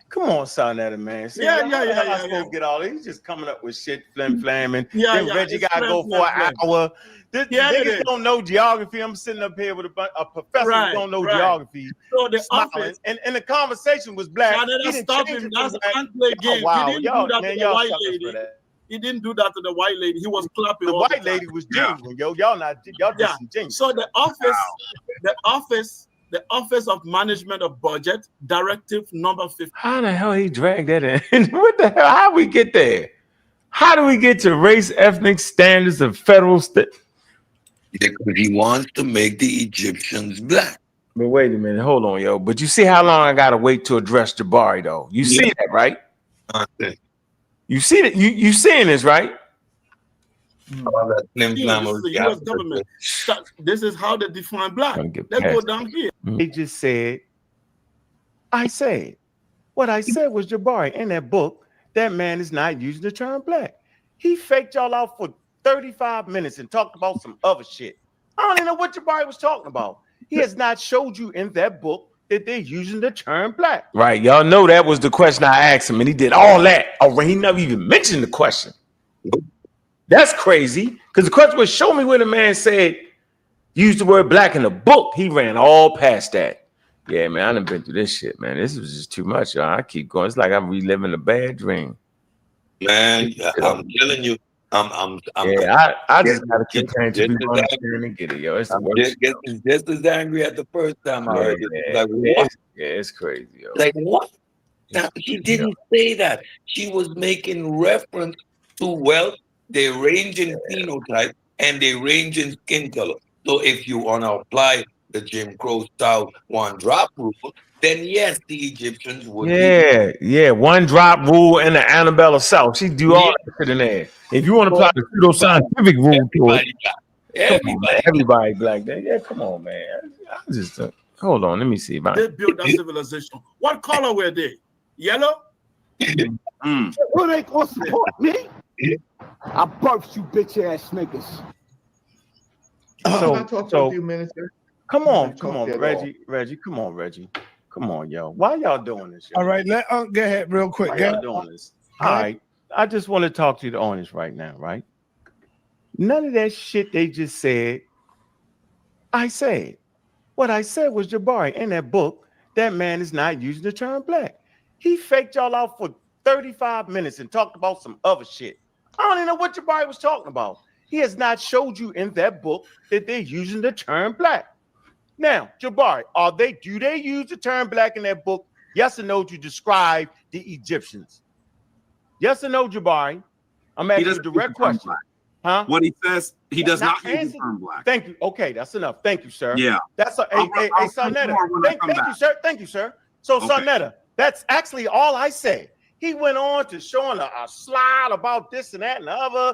Come on, Sonetta, man. See, Yeah. I supposed to get all these just coming up with shit, flamming. Then Reggie it's got to go for an hour. This niggas don't know geography. I'm sitting up here with a professor who don't know geography. So the smiling, office, and the conversation was black. Sonetta, stop him. That's an unplay game. Wow, he didn't do that man, to the white lady. He didn't do that to the white lady. He was clapping. The white lady was genuine, yo. Y'all disingenuous. So the Office of Management of Budget, Directive Number 50. How the hell he dragged that in? What the hell? How we get there? How do we get to race ethnic standards of federal state? Because he wants to make the Egyptians black. But wait a minute, hold on, yo. But you see how long I gotta wait to address Jabari, though? You see that, right? You see that? You seeing this, right? This is the U.S. government. This is how they define Black. Let's go down here. They just said, I said. What I said was, Jabari, in that book, that man is not using the term black. He faked y'all out for 35 minutes and talked about some other shit. I don't even know what Jabari was talking about. He has not showed you in that book that they're using the term black. Right. Y'all know that was the question I asked him, and he did all that. Oh, he never even mentioned the question. That's crazy. Because the question was, show me where the man said, use the word black in the book. He ran all past that. Yeah, man, I done been through this shit, man. This was just too much, y'all. I keep going. It's like I'm reliving a bad dream. Man, I'm telling you, I just gotta keep trying to be understanding and get it, yo. It's the worst. Just as angry as the first time I heard it. Like, what? Yeah, it's crazy, yo. Like, what? She didn't say that. She was making reference to, well, they range in phenotype and they range in skin color. So if you want to apply the Jim Crow style one drop rule, then yes, the Egyptians would. Yeah, one drop rule and the Annabella South. She do all that shit in there. If you want to apply the pseudo-scientific rule to it, everybody black there. Yeah, come on, man. I just hold on. Let me see. They built that civilization. What color were they? Yellow? Who they gonna support me? I birthed you bitch ass niggas. Can I talk for a few minutes? Come on, Reggie. Come on, Reggie. Come on, yo. Why y'all doing this? Yo? All right, go ahead real quick. Why y'all doing this? All right. I just want to talk to you on this right now, right? None of that shit they just said, I said. What I said was, Jabari, in that book, that man is not using the term black. He faked y'all out for 35 minutes and talked about some other shit. I don't even know what Jabari was talking about. He has not showed you in that book that they're using the term black. Now, Jabari, do they use the term black in that book? Yes or no to describe the Egyptians? Yes or no, Jabari? I'm asking you a direct question. Huh? What he says, he does not use the term black. Thank you. Okay, that's enough. Thank you, sir. Yeah. That's a Sonetta. Thank you, sir. So, okay. Sonetta, that's actually all I said. He went on to showing a slide about this and that and the other.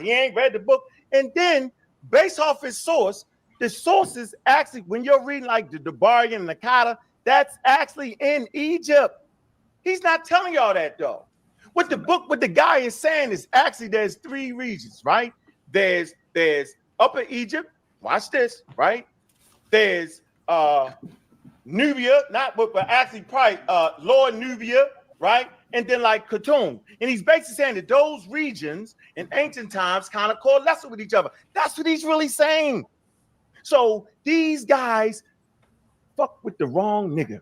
He ain't read the book. And then, based off his source, the sources actually, when you're reading like the Jabari and Nakata, that's actually in Egypt. He's not telling y'all that though. What the guy is saying is actually there's three regions, right? There's Upper Egypt. Watch this, right? There's Nubia, but actually probably Lower Nubia, right? And then like Khartoum. And he's basically saying that those regions in ancient times kind of coalesce with each other. That's what he's really saying. So these guys fuck with the wrong nigga.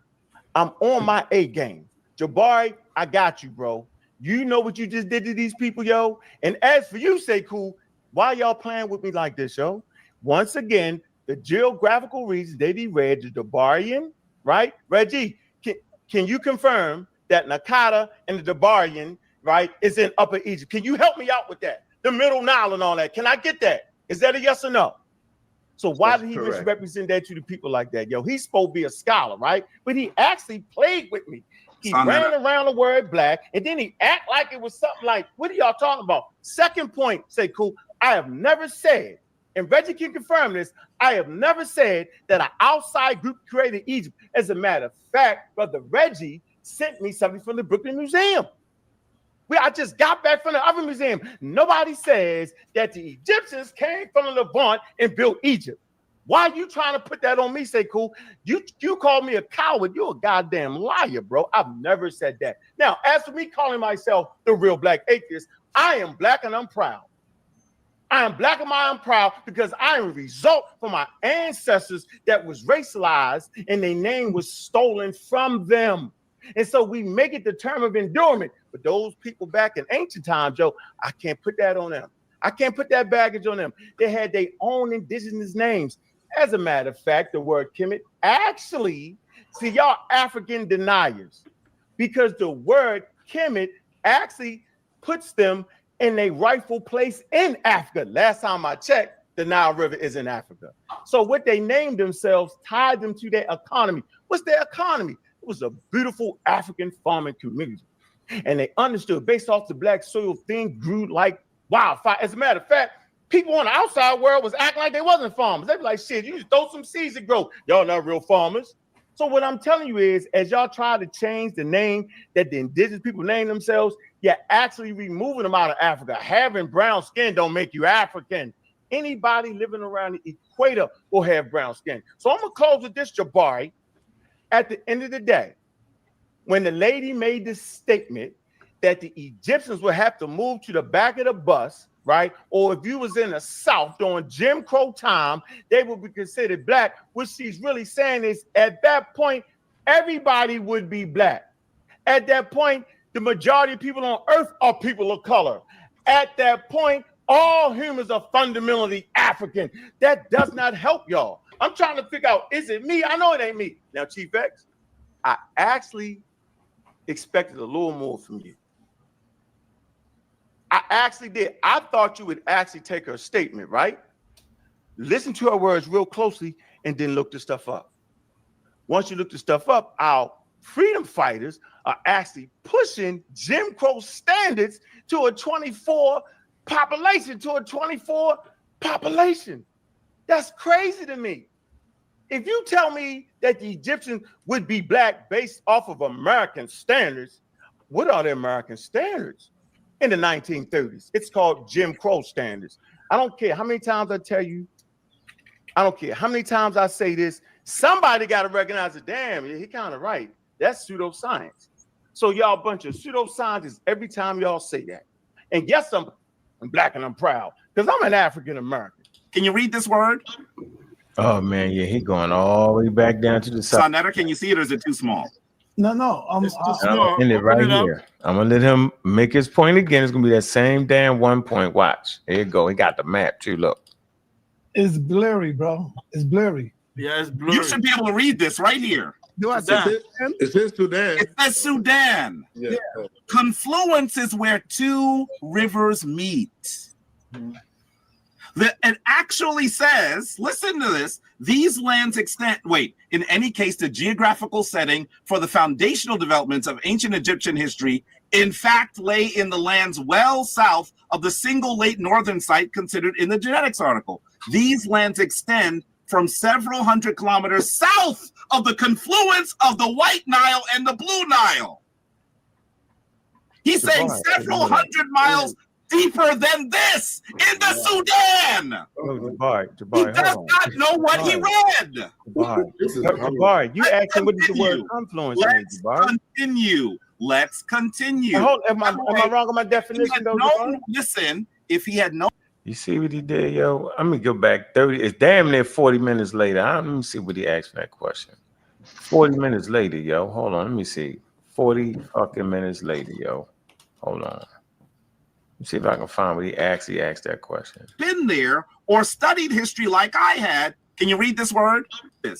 I'm on my A game. Jabari, I got you, bro. You know what you just did to these people, yo. And as for you, Sekou, why y'all playing with me like this, yo? Once again, the geographical regions they be read, the Jabarian, right? Reggie, can you confirm that Nakata and the Jabarian, right, is in Upper Egypt? Can you help me out with that? The Middle Nile and all that. Can I get that? Is that a yes or no? So why did he misrepresent that to the people like that? Yo, he's supposed to be a scholar, right? But he actually played with me. He ran around the word black, and then he act like it was something like, what are y'all talking about? Second point, say cool. I have never said and Reggie can confirm this, I have never said that an outside group created Egypt. As a matter of fact, Brother Reggie sent me something from the Brooklyn Museum. I just got back from the other museum. Nobody says that the Egyptians came from the Levant and built Egypt. Why are you trying to put that on me, say cool? You called me a coward. You're a goddamn liar, bro. I've never said that. Now, as for me calling myself the real black atheist, I am black and I'm proud. I am black and I'm proud because I am a result from my ancestors that was racialized and their name was stolen from them. And so we make it the term of endurement. But those people back in ancient times, Joe, I can't put that on them. I can't put that baggage on them. They had their own indigenous names. As a matter of fact, the word Kemet actually, see, y'all African deniers, because the word Kemet actually puts them in a rightful place in Africa. Last time I checked, the Nile River is in Africa. So what they named themselves tied them to their economy. What's their economy? It was a beautiful African farming community. And they understood based off the black soil, things grew like wildfire. As a matter of fact, people on the outside world was acting like they wasn't farmers. They'd be like, shit, you just throw some seeds and grow. Y'all not real farmers. So what I'm telling you is, as y'all try to change the name that the indigenous people name themselves, you're actually removing them out of Africa. Having brown skin don't make you African. Anybody living around the equator will have brown skin. So I'm going to close with this, Jabari. At the end of the day, when the lady made this statement that the Egyptians would have to move to the back of the bus, right? Or if you was in the South during Jim Crow time, they would be considered black. What she's really saying is at that point, everybody would be black. At that point, the majority of people on earth are people of color. At that point, all humans are fundamentally African. That does not help y'all. I'm trying to figure out, is it me? I know it ain't me. Now, Chief X, I actually expected a little more from you. I actually did. I thought you would actually take her statement, right? Listen to her words real closely and then look the stuff up. Once you look the stuff up, our freedom fighters are actually pushing Jim Crow standards to a 24 population, That's crazy to me. If you tell me that the Egyptians would be black based off of American standards, what are the American standards? In the 1930s, it's called Jim Crow standards. I don't care how many times I tell you, I don't care how many times I say this, somebody got to recognize it. Damn, he kind of right. That's pseudoscience. So y'all a bunch of pseudoscientists every time y'all say that. And yes, I'm black and I'm proud because I'm an African American. Can you read this word? Oh man, yeah, he going all the way back down to the side. Sonetta, can you see it or is it too small? No. I'm in it right here. I'm gonna let him make his point again. It's gonna be that same damn 1 point. Watch. There you go. He got the map too. Look. It's blurry, bro. It's blurry. Yeah, it's blurry. You should be able to read this right here. Do I say it says Sudan? It says Sudan. Yeah. Confluence is where two rivers meet. It actually says, listen to this, these lands extend, in any case, the geographical setting for the foundational developments of ancient Egyptian history, in fact, lay in the lands well south of the single late northern site considered in the genetics article. These lands extend from several hundred kilometers south of the confluence of the White Nile and the Blue Nile. He's saying several hundred miles deeper than this in the Sudan. Jabari, he does not know what he read. Jabari, you asked him what is the word confluence means, Jabari? Let's continue. Am I wrong on my definition though? Listen, if he had no. You see what he did, yo? I'm gonna go back 30. It's damn near 40 minutes later. Let me see what he asked for that question. 40 minutes later, yo. Hold on, let me see. 40 fucking minutes later, yo. Hold on. Let's see if I can find what he actually asked that question. Been there or studied history like I had. Can you read this word?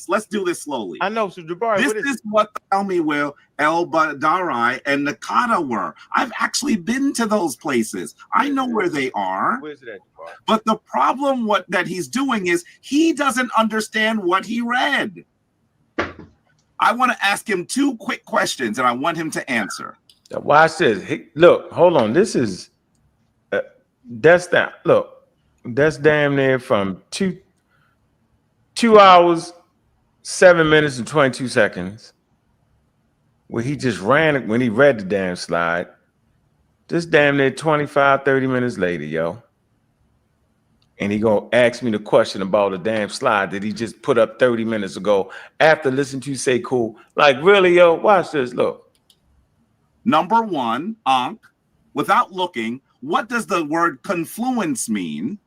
Let's do this slowly. I know, so Jabari. This is what tell me where El Badari and Nakata were. I've actually been to those places. I know where they are. Where's it at, Jabari? But the problem that he's doing is he doesn't understand what he read. I want to ask him two quick questions and I want him to answer. Now watch this. Look, hold on. This is that's that. Look, That's damn near from 2 hours, 7 minutes and 22 seconds. Where he just ran it when he read the damn slide. Just damn near 25, 30 minutes later, yo. And he gonna ask me the question about a damn slide that he just put up 30 minutes ago after listening to you say cool. Like, really, yo, watch this, look. Number one, Ankh, without looking, what does the word confluence mean?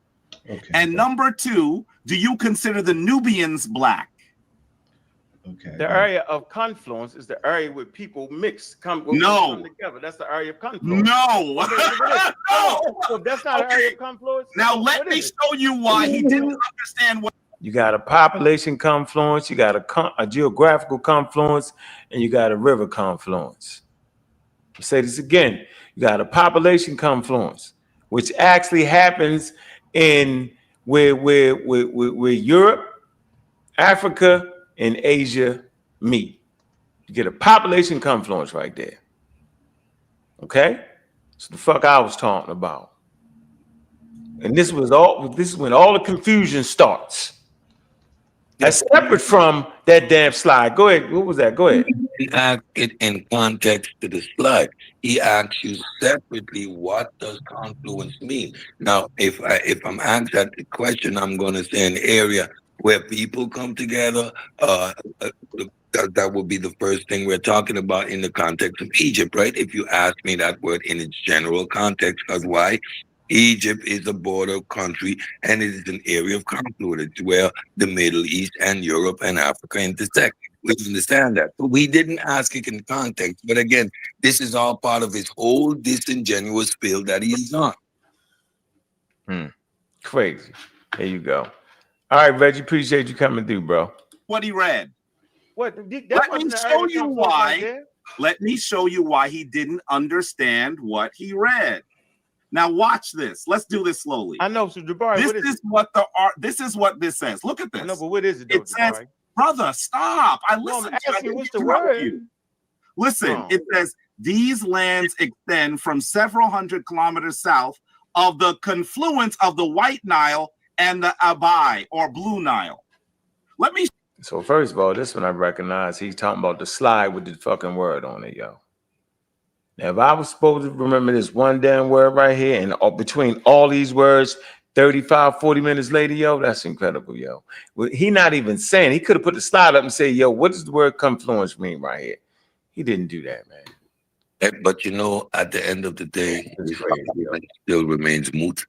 Okay. And number two, do you consider the Nubians black? Okay. The area of confluence is the area where people mix, come together. That's the area of confluence. No. So that's not an area of confluence. Now let me show you why he didn't understand what. You got a population confluence, you got a geographical confluence, and you got a river confluence. I'll say this again. You got a population confluence, which actually happens in where Europe, Africa, and Asia meet. You get a population confluence right there. Okay? That's the fuck I was talking about. And this is when all the confusion starts. That's separate from that damn slide. Go ahead. What was that? Go ahead. He asked it in context to the slide. He asks you separately, what does confluence mean? Now, if I'm asked that question, I'm going to say an area where people come together. That would be the first thing we're talking about in the context of Egypt, right? If you ask me that word in its general context, because why? Egypt is a border country and it is an area of confluence where the Middle East and Europe and Africa intersect. We understand that. But we didn't ask it in context. But again, this is all part of his whole disingenuous spiel that he's on. Crazy. There you go. All right, Reggie, appreciate you coming through, bro. What he read. What? Let me show you why. Let me show you why he didn't understand what he read. Now watch this. Let's do this slowly. I know, so Jabari, this is what this says. Look at this. No, but what is it? It says, brother, stop. I listened to you. What's the word? Listen, it says these lands extend from several hundred kilometers south of the confluence of the White Nile and the Abai or Blue Nile. Let me. So first of all, this one I recognize. He's talking about the slide with the fucking word on it, yo. Now, if I was supposed to remember this one damn word right here, and between all these words, 35, 40 minutes later, yo, that's incredible, yo. Well, he not even saying, he could have put the slide up and say, yo, what does the word confluence mean right here? He didn't do that, man. But you know, at the end of the day, it still remains moot.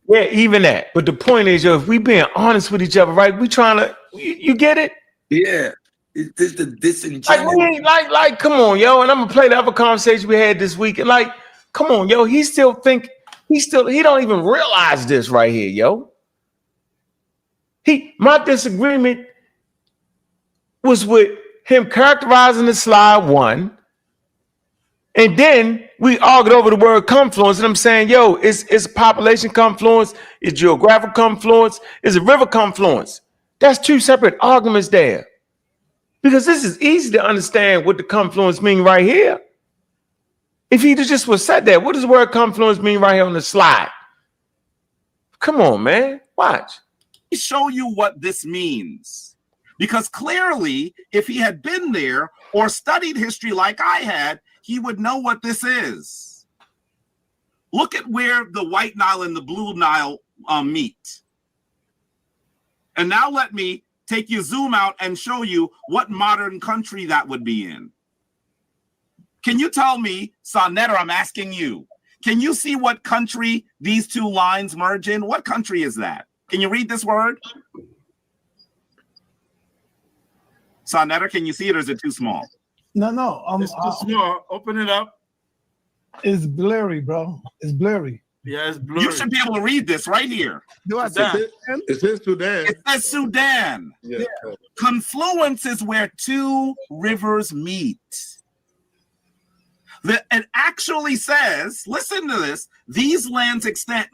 Yeah, even that. But the point is, yo, if we being honest with each other, right? We trying to, you get it? Yeah. It's just the disingenuous. Like, come on, yo. And I'm gonna play the other conversation we had this week. And like, come on, yo. He don't even realize this right here, yo. My disagreement was with him characterizing the slide one. And then we argued over the word confluence. And I'm saying, yo, it's a population confluence, it's geographical confluence, it's a river confluence. That's two separate arguments there. Because this is easy to understand what the confluence mean right here. If he just was said that, what does the word confluence mean right here on the slide? Come on, man. Watch. Let me show you what this means. Because clearly, if he had been there or studied history like I had, he would know what this is. Look at where the White Nile and the Blue Nile meet. And now let me take you zoom out and show you what modern country that would be in. Can you tell me, Sonetta, I'm asking you, can you see what country these two lines merge in? What country is that? Can you read this word? Sonetta, can you see it or is it too small? No. It's too small. Open it up. It's blurry, bro. It's blurry. Yeah, it's blurry. You should be able to read this right here. It says Sudan. It says Sudan. Yeah. Confluence is where two rivers meet. It actually says, listen to this, these lands extend,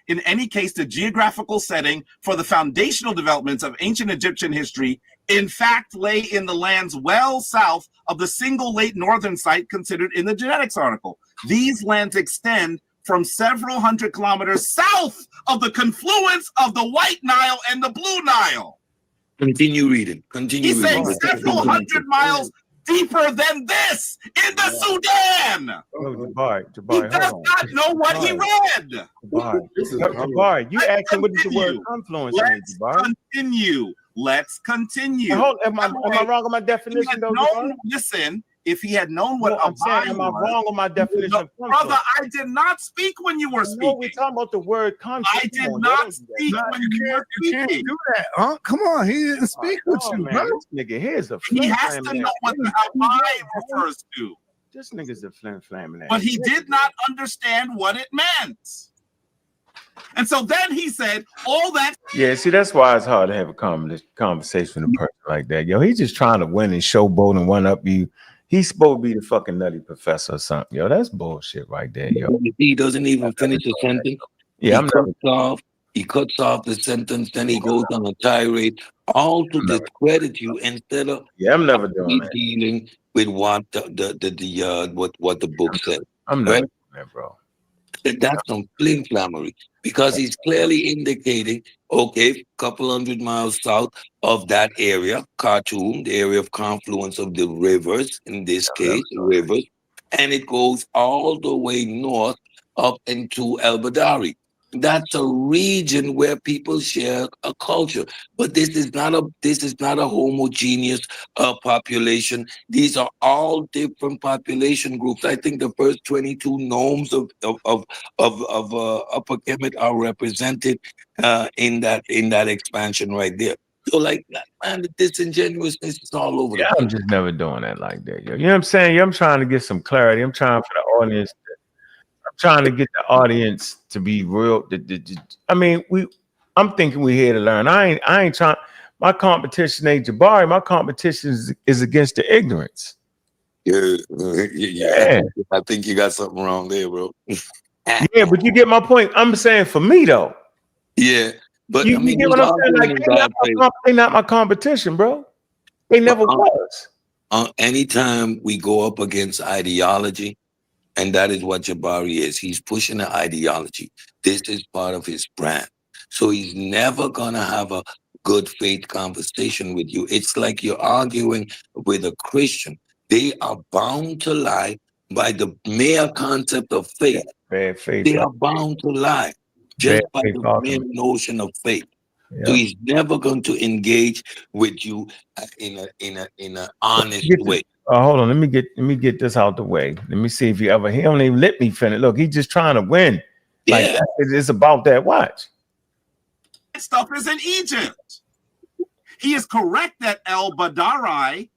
in any case, the geographical setting for the foundational developments of ancient Egyptian history, in fact, lay in the lands well south of the single late northern site considered in the genetics article. These lands extend from several hundred kilometers south of the confluence of the White Nile and the Blue Nile. Continue reading. Continue He's reading. saying several hundred miles deeper than this in the Sudan. Oh, Jabari, He does not know what he read. Jabari, you asking what does the word confluence mean, Let's Jabari? continue. Let's continue. Am I wrong on my definition, though? Listen, if he had known what I'm saying, am I wrong on my definition of confluence? Brother, I did not speak when you were speaking. No, we're talking about the word confluence. I did not speak when you were You can't speaking. do that, huh? Come on, he didn't speak with you, Man, bro. this nigga here's a He has to know what the Hawaii refers to. This nigga's a flim flam. But he did not understand what it meant. And so then he said, all that. Yeah, see, that's why it's hard to have a conversation with a person like that. Yo, he's just trying to win and showboat and one up you. He's supposed to be the fucking nutty professor or something. Yo, that's bullshit right there, yo. He doesn't even finish the sentence. Yeah, he cuts off the sentence, then he goes on a tirade, all to discredit you instead of I'm never doing that. dealing with what what the book said. I'm never doing that, bro. That's some flammery because he's clearly indicating, okay, couple hundred miles south of that area, Khartoum, the area of confluence of the rivers, in this case, rivers, and it goes all the way north up into El Badari. That's a region where people share a culture, but this is not a homogeneous population. These are all different population groups. I think the first 22 nomes of Upper Kemet are represented in that expansion right there. So like that, man, the disingenuousness is all over. Yeah, I'm just never doing that like that, yo. You know what I'm saying? Yo, I'm trying to get some clarity. I'm trying for the audience. I'm trying to get the audience to be real. I mean, I'm thinking we're here to learn. I ain't trying. My competition ain't Jabari. My competition is against the ignorance. Yeah. I think you got something wrong there, bro. Yeah, but you get my point. I'm saying for me though. Yeah, but you get what I'm saying? Like, they not my competition, bro. They never was. Anytime we go up against ideology, and that is what Jabari is. He's pushing an ideology. This is part of his brand. So he's never going to have a good faith conversation with you. It's like you're arguing with a Christian. They are bound to lie by the mere concept of faith. Bad faith. They are bound to lie just by the mere notion of faith. Yeah. So he's never going to engage with you in an honest way. Hold on, let me get this out the way. Let me see if he don't even let me finish. Look, he's just trying to win. Like it's about that. Watch. Stuff is in Egypt. He is correct that El Badari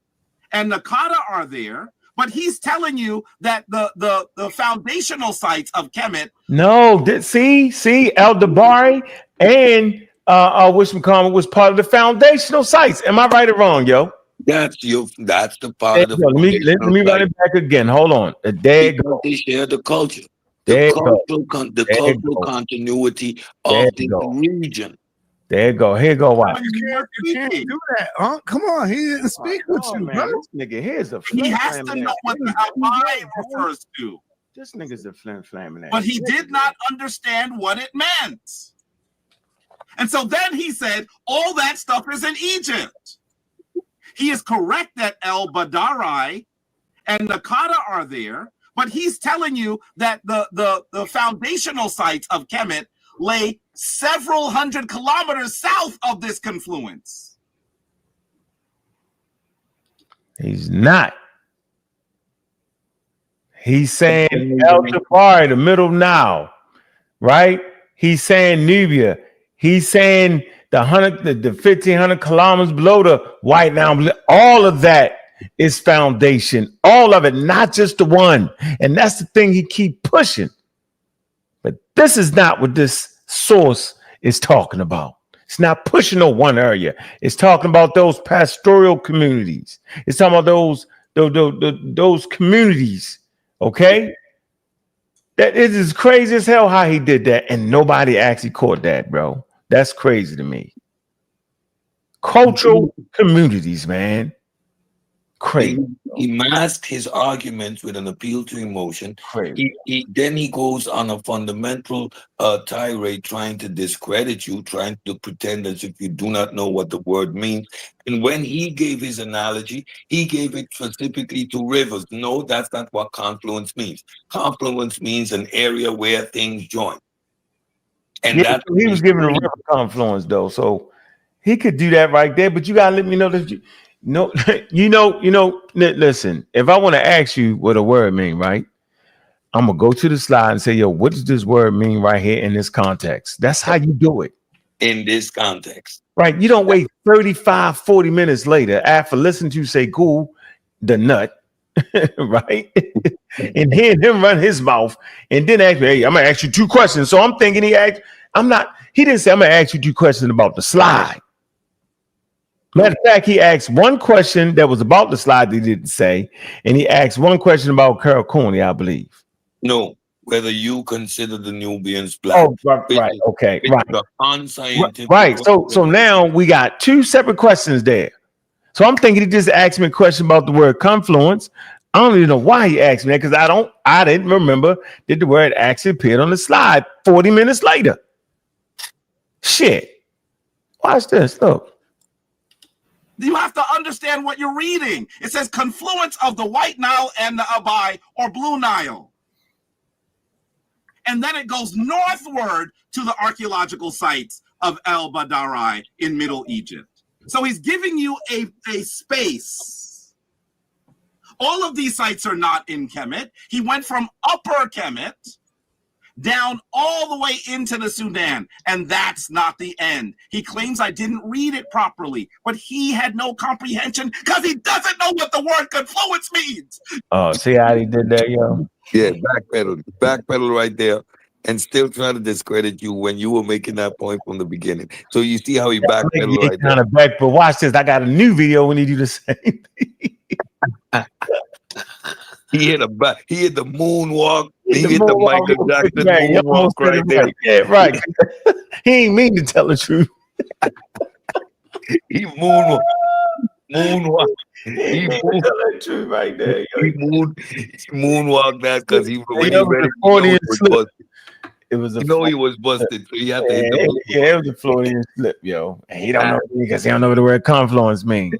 and Nakada are there, but he's telling you that the foundational sites of Kemet. No, see, El Jabari and whatchamacallit was part of the foundational sites. Am I right or wrong, yo? That's the part of the. Let me run it back again. Hold on. There you go. They share the culture, the cultural continuity of the region. There you go. Here you go. Watch. You can't do that, huh? Come on, he didn't speak with you, man. bro. This nigga here's a. He has to know what the Hawaii refers to. This nigga's a flim flam. But he did not understand what it meant, and so then he said, "All that stuff is in Egypt." He is correct that El Badari and Nakada are there, but he's telling you that the foundational sites of Kemet lay several hundred kilometers south of this confluence. He's not. He's saying El Jabari, the middle Nile, right? He's saying Nubia. He's saying the 1,500 kilometers below the White Nile. All of that is foundation. All of it, not just the one. And that's the thing he keep pushing. But this is not what this source is talking about. It's not pushing no one area. It's talking about those pastoral communities. It's talking about those communities. Okay, that is crazy as hell how he did that, and nobody actually caught that, bro. That's crazy to me. Cultural communities, man. Crazy. He masked his arguments with an appeal to emotion. Crazy. Then he goes on a fundamental tirade trying to discredit you, trying to pretend as if you do not know what the word means. And when he gave his analogy, he gave it specifically to rivers. No, that's not what confluence means. Confluence means an area where things join. And yeah, he was giving a river confluence though, so he could do that right there. But you gotta let me know that listen, if I want to ask you what a word mean, right? I'm gonna go to the slide and say, yo, what does this word mean right here in this context? That's how you do it. In this context. Right. You don't wait 35, 40 minutes later after listening to you say, cool, the nut, right? And hearing him run his mouth and then ask me, hey, I'm gonna ask you 2 questions. So I'm thinking he didn't say I'm gonna ask you 2 questions about the slide. Matter of fact, he asked 1 question that was about the slide that he didn't say, and he asked 1 question about Carol Cooney, I believe. No, whether you consider the Nubians black. Oh, right, okay, right. Unscientific. Right. So now we got 2 separate questions there. So I'm thinking he just asked me a question about the word confluence. I don't even know why he asked me that, because I didn't remember that the word actually appeared on the slide 40 minutes later. Shit. Watch this. Look. You have to understand what you're reading. It says confluence of the White Nile and the Abai, or Blue Nile. And then it goes northward to the archaeological sites of El Badari in Middle Egypt. So he's giving you a space. All of these sites are not in Kemet. He went from Upper Kemet down all the way into the Sudan, and that's not the end. He claims I didn't read it properly, but he had no comprehension because he doesn't know what the word confluence means. Oh, see how he did that, yo? Yeah, backpedal right there, and still trying to discredit you when you were making that point from the beginning. So you see how he backpedaled right there. Back, but watch this. I got a new video when he do the same thing. He hit the moonwalk. He hit the Michael Jackson moonwalk right there. Yeah, right. He ain't mean to tell the truth. He moonwalk. He tell the truth right there. He moonwalked that because he it was he was busted. So he had to hit it was a Freudian slip, yo. And he don't know because he don't know what the word confluence means.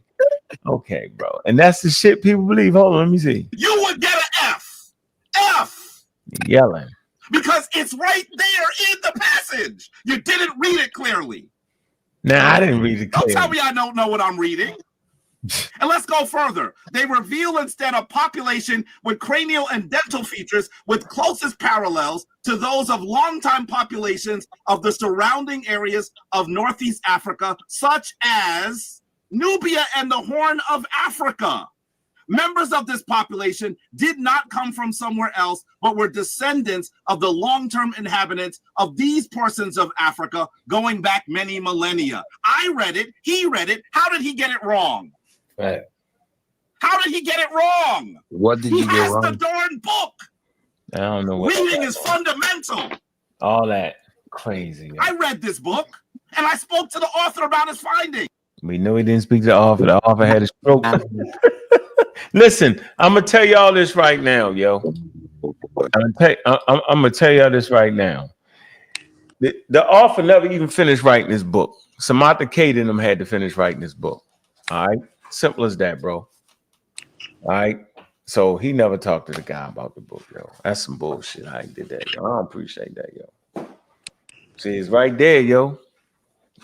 Okay, bro. And that's the shit people believe. Hold on, let me see. You would get an F. F. Yelling. Because it's right there in the passage. You didn't read it clearly. Nah, I didn't read it clearly. Don't tell me I don't know what I'm reading. And let's go further. They reveal instead a population with cranial and dental features with closest parallels to those of longtime populations of the surrounding areas of Northeast Africa, such as Nubia and the Horn of Africa. Members of this population did not come from somewhere else, but were descendants of the long-term inhabitants of these portions of Africa going back many millennia. I read it. He read it. How did he get it wrong? Right. How did he get it wrong? What did he get wrong? He has the darn book. I don't know what. Reading is fundamental. All that crazy. Man. I read this book, and I spoke to the author about his findings. We know he didn't speak to the author. The author had a stroke. Listen, I'm gonna tell y'all this right now, yo. I'm gonna tell y'all this right now. The author never even finished writing this book. Samantha Cade and them had to finish writing this book. All right, simple as that, bro. All right. So he never talked to the guy about the book, yo. That's some bullshit. I did that, yo. I don't appreciate that, yo. See, it's right there, yo.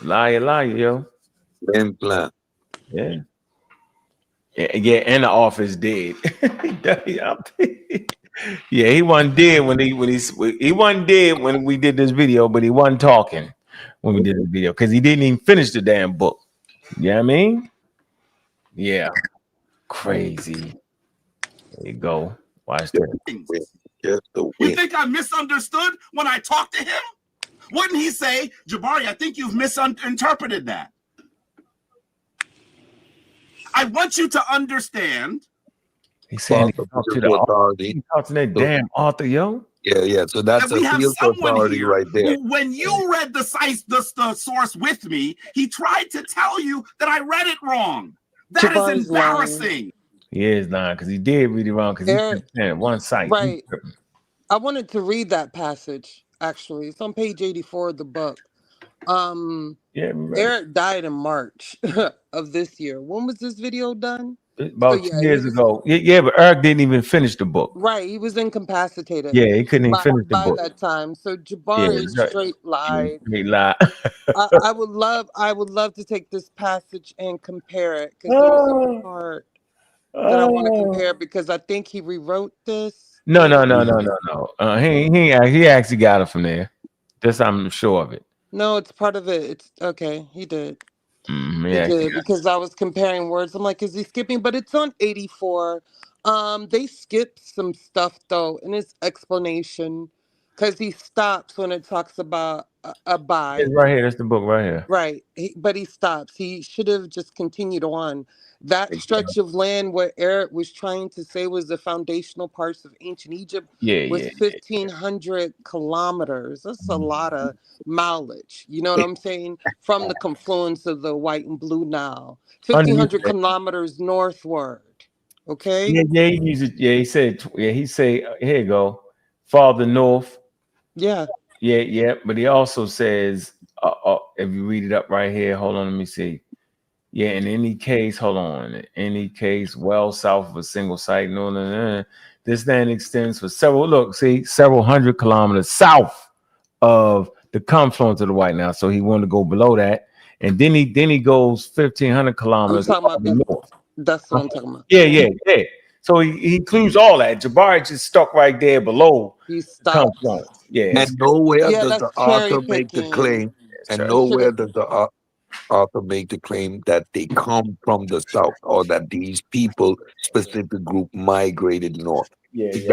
Liar, yo. Implant. Yeah. Yeah, and the office dead. Yeah, he wasn't dead he wasn't dead when we did this video, but he wasn't talking when we did this video because he didn't even finish the damn book. You know what I mean? Yeah. Crazy. There you go. Watch that. You think I misunderstood when I talked to him? Wouldn't he say, Jabari, I think you've misinterpreted that. I want you to understand. He said he talked to the authority. He talked to that damn author, yo. Yeah. So that's a field authority right there. When you read the source with me, he tried to tell you that I read it wrong. That is embarrassing. He is lying because he did read it wrong because he Eric, kept saying one site. right. I wanted to read that passage, actually. It's on page 84 of the book. Yeah, Eric died in March of this year. When was this video done? About 2 years ago. Yeah, but Eric didn't even finish the book. Right, he was incapacitated. Yeah, he couldn't even finish the by book. that time. So Yeah, Jabari right. straight lied. Straight lie. I would love to take this passage and compare it because there's a part that I want to compare because I think he rewrote this. No. He actually got it from there. This I'm sure of it. No, it's part of it. It's okay. He did. He He actually did because I was comparing words. I'm like, is he skipping? But it's on 84. They skipped some stuff though in his explanation because he stops when it talks about a buy. It's right here. That's the book right here. Right, but he stops. He should have just continued on. That stretch of land where Eric was trying to say was the foundational parts of ancient Egypt was 1,500 kilometers. That's a lot of mileage. You know what I'm saying? From the confluence of the White and Blue Nile, 1,500 kilometers northward. Okay. Yeah. He used it. Yeah, he said. Yeah, he say. Here you go. Farther north. Yeah. Yeah. But he also says, if you read it up right here, hold on, let me see. Yeah, in any case, hold on. In any case, well south of a single site, this land extends for several hundred kilometers south of the confluence of the White Nile. So he wanted to go below that, and then he goes 1,500 kilometers north. That's what I'm talking about. Yeah. So he includes all that. Jabari just stuck right there below. He stopped. Yeah. And nowhere does the author make the claim. And nowhere does the author make the claim that they come from the south or that these people, specific group, migrated north. No, he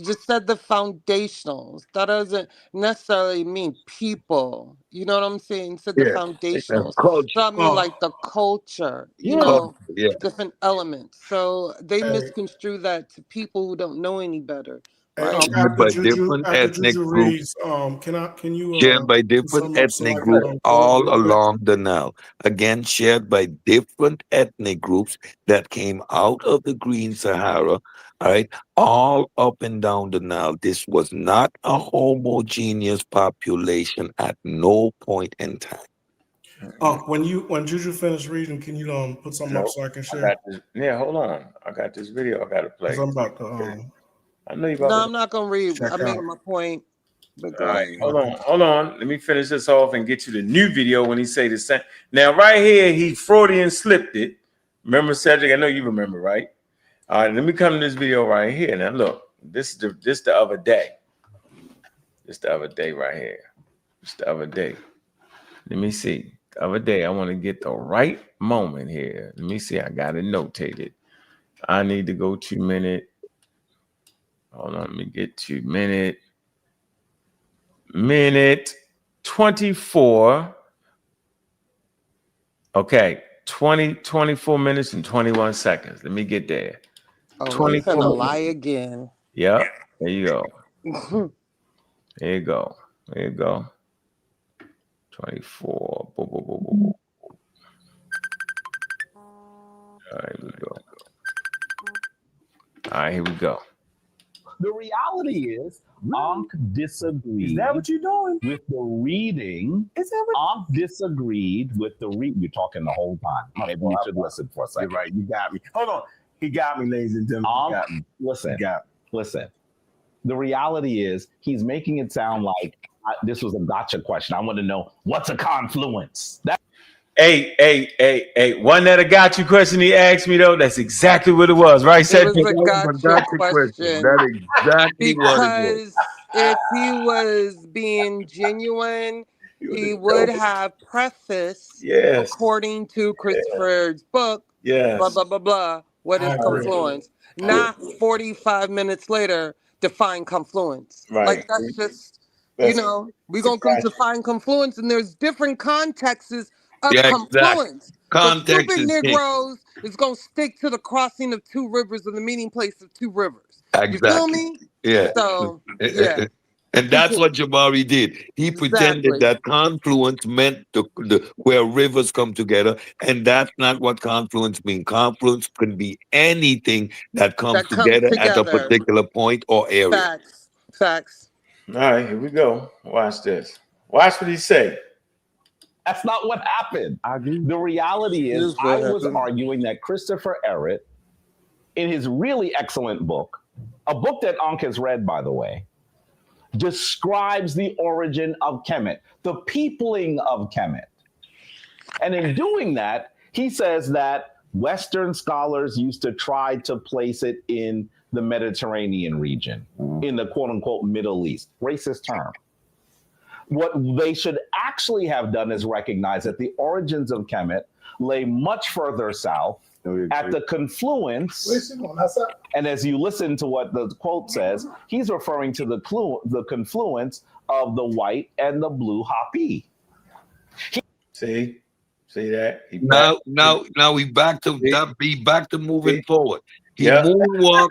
just said the foundationals. That doesn't necessarily mean people. You know what I'm saying? He said the foundationals. So I mean like the culture, you know, different elements. So they misconstrue that to people who don't know any better. Right? After Juju reads, can you shared by different ethnic groups all along the Nile. Again, shared by different ethnic groups that came out of the Green Sahara, all right, all up and down the Nile. This was not a homogeneous population at no point in time. When Juju finished reading, can you put something up so I can share? Hold on. I got this video I gotta play. I'm about to I know you No, I'm not gonna read. I made my point. All right, hold on. Let me finish this off and get you the new video when he say the same. Now, right here, he Freudian slipped it. Remember, Cedric? I know you remember, right? All right, let me come to this video right here. Now, look, this the other day. This the other day right here. This the other day. Let me see. The other day, I want to get the right moment here. Let me see. I got it notated. I need to go 2 minute. Hold on, let me get to minute 24. Okay, 24 minutes and 21 seconds. Let me get there. Oh, he's gonna lie again. Yep, there you go. There you go. 24. Boom, boom, boom, boom. All right, here we go. All right, here we go. The reality is, Ankh disagreed. Is that what you're doing? With the reading. Is that what Ankh disagreed with the reading? You're talking the whole time. Maybe you should listen for a second. You're right. You got me. Hold on. He got me, ladies and gentlemen. Listen. The reality is, he's making it sound like this was a gotcha question. I want to know, what's a confluence? Hey, one that a got you question he asked me though, that's exactly what it was, right? It was a gotcha question. That's exactly because what it was. if he was being genuine, he would have prefaced, according to Christopher's book, blah, blah, blah, blah, what is confluence? Not 45 minutes later, define confluence. Right. Like that's just, we're going to come to find confluence, and there's different contexts of confluence. Context but stupid is Negroes is going to stick to the crossing of two rivers or the meeting place of two rivers. Exactly. You feel me? Yeah. So, yeah. And that's what Jabari did. He pretended that confluence meant where rivers come together, and that's not what confluence means. Confluence can be anything that comes together at a particular point or area. Facts. All right, here we go. Watch this. Watch what he say. That's not what happened. The reality is, I was arguing that Christopher Ehret, in his really excellent book, a book that Ankh has read, by the way, describes the origin of Kemet, the peopling of Kemet. And in doing that, he says that Western scholars used to try to place it in the Mediterranean region, in the quote-unquote Middle East. Racist term. What they should actually have done is recognize that the origins of Kemet lay much further south at the confluence. And as you listen to what the quote says, he's referring to the confluence of the white and the blue Hapi. See that? Now we back to moving forward. He moonwalked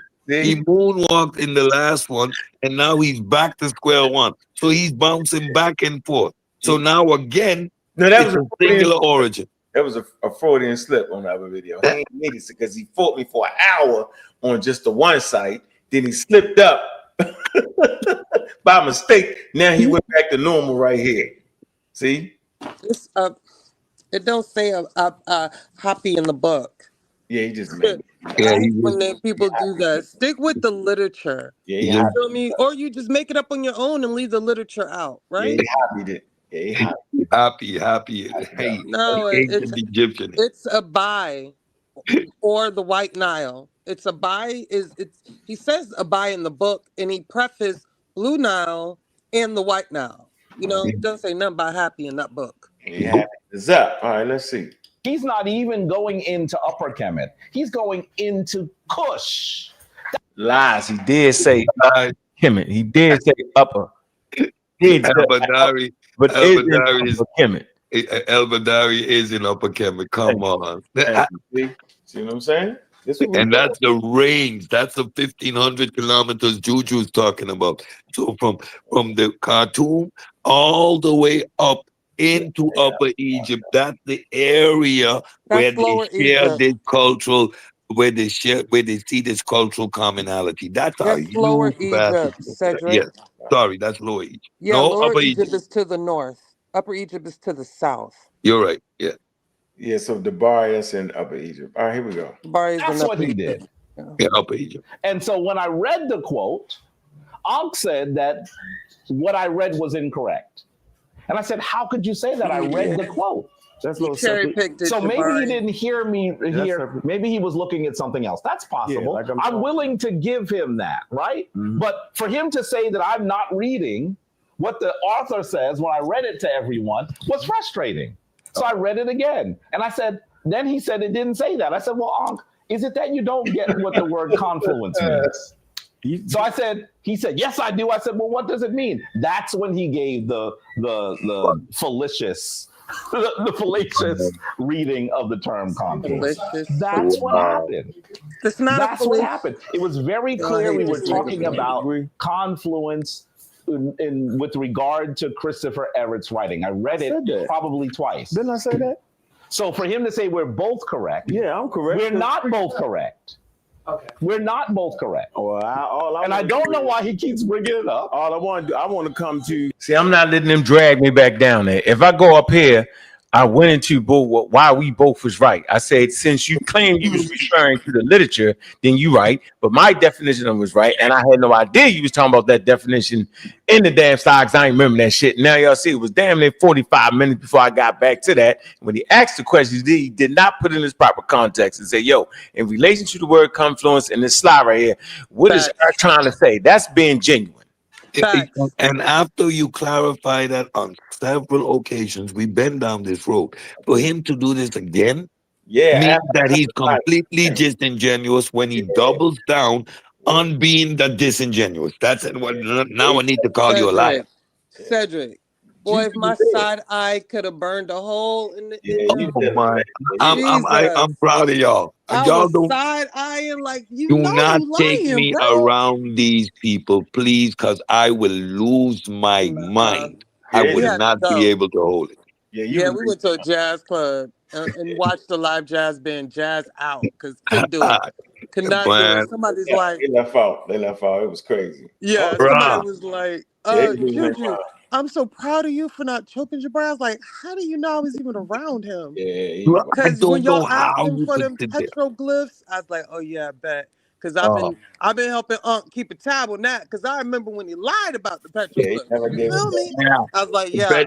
in the last one, and now he's back to square one. So he's bouncing back and forth. So now again, that was a singular origin. That was a Freudian slip on the other video. He ain't needed it because he fought me for an hour on just the one site. Then he slipped up by mistake. Now he went back to normal right here. See? It's it don't say a Hapi in the book. Yeah, he just made it. Yeah, when people do that, stick with the literature. Yeah, you feel me? Or you just make it up on your own and leave the literature out, right? Yeah, he copied it. Yeah, happy. Hey, no, it's Egyptian. It's Abai or the White Nile. It's Abai. He says Abai in the book, and he prefaced Blue Nile and the White Nile. You know, it doesn't say nothing about Happy in that book. Yeah, it's up. All right, let's see. He's not even going into Upper Kemet. He's going into Kush. Lies. He did say Kemet. He did say Upper. El-Badari, but El-Badari is Kemet. El-Badari is in Upper Kemet. Come on. See what I'm saying? And that's the range. That's the 1,500 kilometers Juju's talking about. So from the Khartoum all the way up into Upper Egypt, that's the area where they share this cultural, where they see this cultural commonality. That's Lower Egypt, Cedric. Yes. Sorry, that's Lower Egypt. Yeah, no, Lower Upper Egypt is to the north. Upper Egypt is to the south. You're right. Yeah. Yeah, so Jabari is in Upper Egypt. All right, here we go. That's what he did. Yeah, Upper Egypt. And so when I read the quote, Ankh said that what I read was incorrect. And I said, how could you say that? I read the quote. That's cherry-picked it, so maybe Jabari. he didn't hear me here. Maybe he was looking at something else. That's possible. Yeah, I'm willing to give him that, right? Mm-hmm. But for him to say that I'm not reading what the author says when I read it to everyone was frustrating. So I read it again. And I said, then he said it didn't say that. I said, well, Ankh, is it that you don't get what the word confluence means? So he said, yes, I do. I said, well, what does it mean? That's when he gave the fallacious reading of the term confluence. That's what happened. That's what happened. It was very clear we were talking about confluence with regard to Christopher Ehret's writing. I read it probably twice. Didn't I say that? So for him to say we're both correct. Yeah, I'm correct. We're not both correct. Okay. We're not both correct. Well, I don't know why he keeps bringing it up. All I want to do, I want to come to. See, I'm not letting them drag me back down there. If I go up here, I went into why we both was right. I said, since you claim you was referring to the literature, then you right. But my definition of it was right. And I had no idea you was talking about that definition in the damn stocks. I ain't remember that shit. Now y'all see it was damn near 45 minutes before I got back to that. When he asked the questions, he did not put in his proper context and say, yo, in relation to the word confluence and this slide right here, what is I trying to say? That's being genuine. And after you clarify that on several occasions, we bend down this road. For him to do this again, means that he's completely disingenuous when he doubles down on being the disingenuous. That's what. Now I need to call you a liar. Cedric, Boy, if my side eye could have burned a hole in the. I'm proud of y'all. I Y'all was don't side eyeing like you do know not you take lying, me bro. around these people, please, because I will lose my mind. I We would had to not be go. able to hold it. Yeah, we went to a jazz club and watched the live jazz band Jazz Out because couldn't do it. Could not do Man. it. Somebody's like, they left out. They left out. It was crazy. yeah, Oh, somebody bruh. was like, Yeah, Juju, I'm so proud of you for not choking Jabari. I was like, how do you know I was even around him? Yeah, I Because when don't know y'all asked how him you for could them do that. petroglyphs, I was like, oh yeah, I bet. Because I've been helping Unc keep a tab on that. Because I remember when he lied about the petroglyphs. You feel me? I was like, yeah,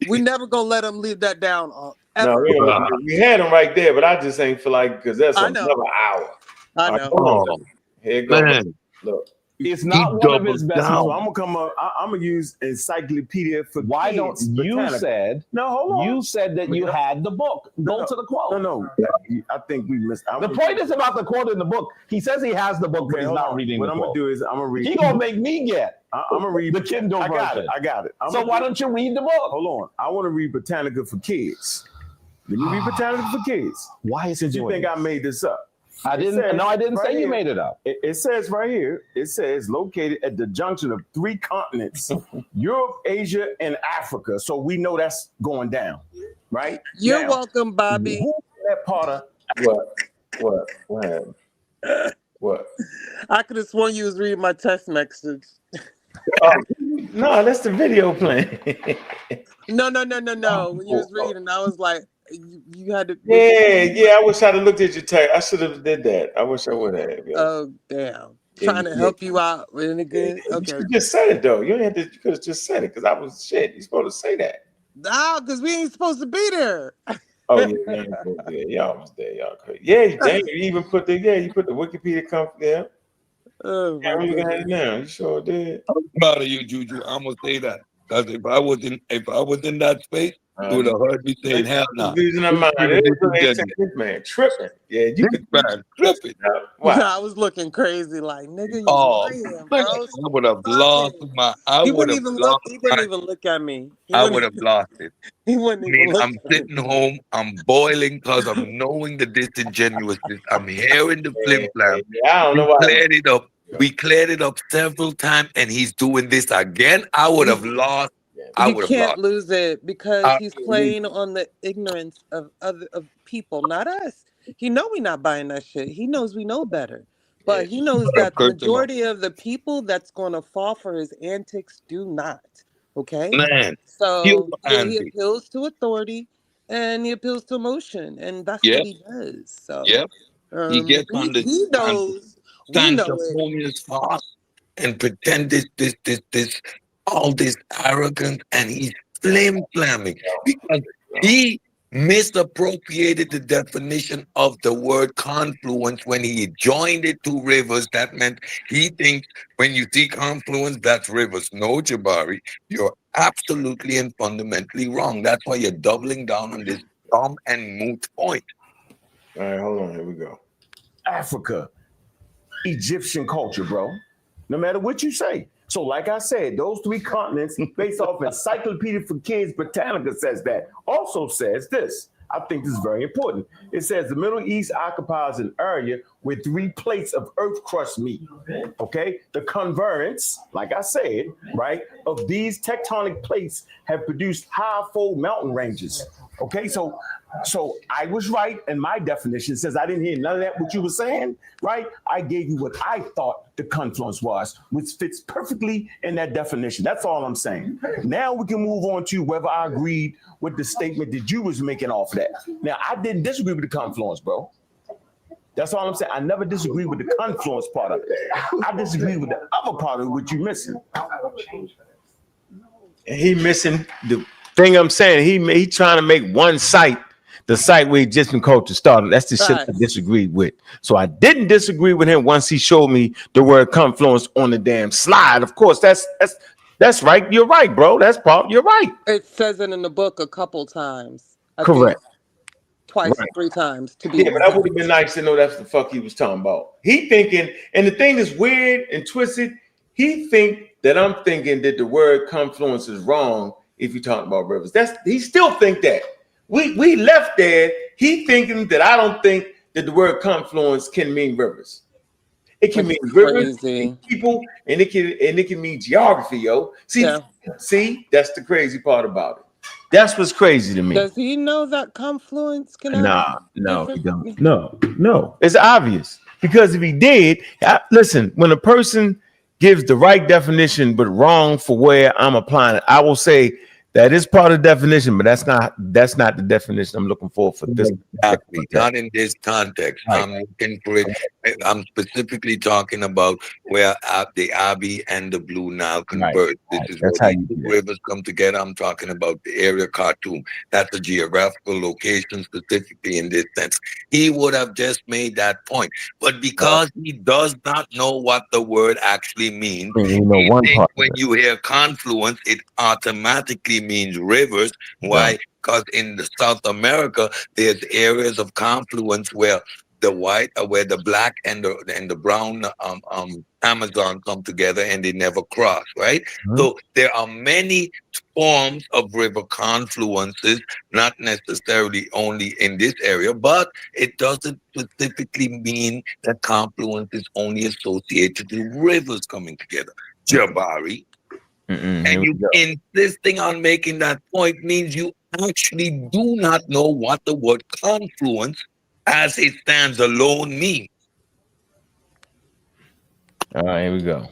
we never gonna let him leave that down, Unc. No, Ever. we had them right there, but I just ain't feel like because that's I another know. hour. I know. Oh, Here it goes. man. Look. It's not one of his best. down. So I'm gonna come up. I'm gonna use encyclopedia for Why don't kids. you Botanical. said? No, hold on. You said that you had the book. Go to the quote. No. I think we missed. The point is about the quote in the book. He says he has the book, but he's not reading what the I'm quote. gonna do is I'm gonna read. He gonna make me get. I'm gonna read the Kindle version. I got it. So why don't you read the book? Hold on. I want to read Botanica for kids. Let me read Botanica for kids. Why is it? Did you think I made this up? I didn't. No, I didn't say you made it up. It says right here. It says located at the junction of 3 continents: Europe, Asia, and Africa. So we know that's going down, right? You're welcome, Bobby. Who's that part of? What happened? What? I could have sworn you was reading my text message. No, that's the video playing. No. When you was reading, I was like, you had to. Yeah. I wish I'd have looked at your text. I should have did that. I wish I would have. Yeah. Oh damn! Trying to help you out, really good. Okay. You just said it though. You didn't have to. You could have just said it because I was shit. You supposed to say that. No, because we ain't supposed to be there. Oh yeah, y'all was there. Y'all crazy. Yeah, dang, you even put the you put the Wikipedia there. Oh, yeah, you got it now. You sure did. I'm proud of you, Juju. I'm gonna say that because if I was in that space, you would have heard me saying hell no. Losing our mind. This man tripping. Yeah, you could tripping. Wow. I was looking crazy, like nigga, you lying, bro. I would have lost my. He wouldn't even look. He wouldn't even look at me. I would have lost it. He wouldn't even look. I'm sitting home. I'm boiling because I'm knowing the disingenuousness. I'm hearing the flim flam. I don't know why. Cleared it up. We cleared it up several times, and he's doing this again. I would have lost. You can't lose it because he's playing on the ignorance of people, not us. He know we not buying that shit. He knows we know better, but he knows that the majority of the people that's going to fall for his antics do not. Okay, man. So he appeals to authority and he appeals to emotion, and that's what he does. So he gets on the he knows. We know it. Fast and pretend this all this arrogance, and he's flim-flamming because he misappropriated the definition of the word confluence when he joined it to rivers. That meant he thinks when you see confluence, that's rivers. No, Jabari, you're absolutely and fundamentally wrong. That's why you're doubling down on this dumb and moot point. All right, hold on. Here we go. Africa, Egyptian culture, bro. No matter what you say. So like I said, those 3 continents based off Encyclopedia for Kids, Britannica says that. Also says this. I think this is very important. It says the Middle East occupies an area where 3 plates of earth crust meet. Okay? The convergence, like I said, right, of these tectonic plates have produced high-fold mountain ranges. Okay, so I was right, and my definition says I didn't hear none of that what you were saying, right? I gave you what I thought the confluence was, which fits perfectly in that definition. That's all I'm saying. Now we can move on to whether I agreed with the statement that you was making off that. Now, I didn't disagree with the confluence, bro. That's all I'm saying. I never disagreed with the confluence part of it. I disagree with the other part of it, which you're missing. He missing the thing I'm saying. He trying to make one site the site where Egyptian culture started. That's the shit I disagreed with. So I didn't disagree with him once he showed me the word confluence on the damn slide. Of course, that's right. You're right, bro. You're right. It says it in the book a couple times. Correct. Twice, 3 times to be. Yeah, but that would have been nice to know that's the fuck he was talking about. He thinking, and the thing is weird and twisted. He think that I'm thinking that the word confluence is wrong if you talk about rivers. He still think that. We left there. He thinking that I don't think that the word confluence can mean rivers. It can mean rivers, people, and it can mean geography, yo. See, that's the crazy part about it. That's what's crazy to me. Does he know that confluence can have No, he don't. No. It's obvious. Because if he did, listen, when a person gives the right definition but wrong for where I'm applying it, I will say that is part of the definition, but that's not the definition I'm looking for this. Exactly. Not in this context. Right. I'm looking for it. I'm specifically talking about where the Abbey and the Blue Nile converge. This is where the rivers come together. I'm talking about the area Khartoum. That's a geographical location specifically in this sense. He would have just made that point. But because he does not know what the word actually means, when you hear confluence, it automatically means rivers. Why? Because in the South America, there's areas of confluence where the black and the brown Amazon come together and they never cross, right? Mm-hmm. So there are many forms of river confluences, not necessarily only in this area, but it doesn't specifically mean that confluence is only associated with rivers coming together. Jabari. And you insisting on making that point means you actually do not know what the word confluence as it stands alone means. All right, here we go.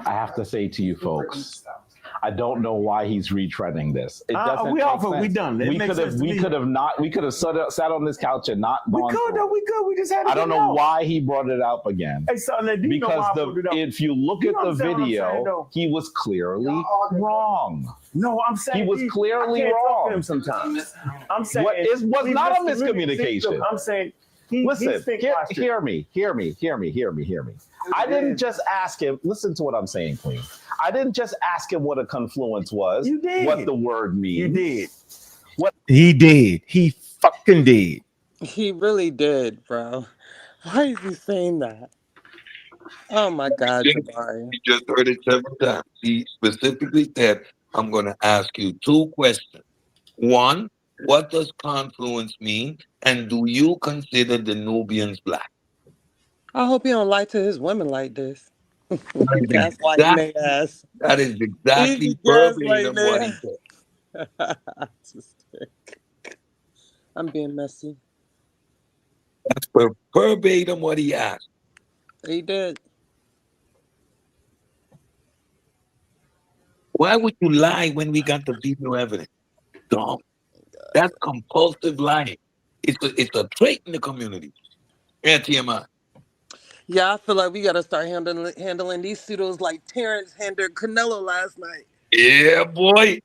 I have to say to you folks, I don't know why he's retreading this. It doesn't We done. We could have sat on this couch and not gone. We could. We just had to. I don't know why he brought it up again. Hey, son, because if you look at the video, he was clearly wrong. No, I'm saying he was clearly wrong. Him sometimes. I'm saying it was not a miscommunication. I'm saying. Listen, hear me. I didn't just ask him. Listen to what I'm saying, Queen. I didn't just ask him what a confluence was. You did. What the word means. You did. What he did. He fucking did. He really did, bro. Why is he saying that? Oh my God, Jabari. You just heard it several times. He specifically said, I'm going to ask you two questions. One, what does confluence mean? And do you consider the Nubians black? I hope he don't lie to his women like this. That's why he may ask. That is exactly verbatim what he said. I'm being messy. That's verbatim what he asked. He did. Why would you lie when we got the video evidence? Dumb. That's compulsive lying. It's a trait in the community. Yeah, TMI. Yeah, I feel like we got to start handling these pseudos like Terrence handled Canelo last night. Yeah, boy.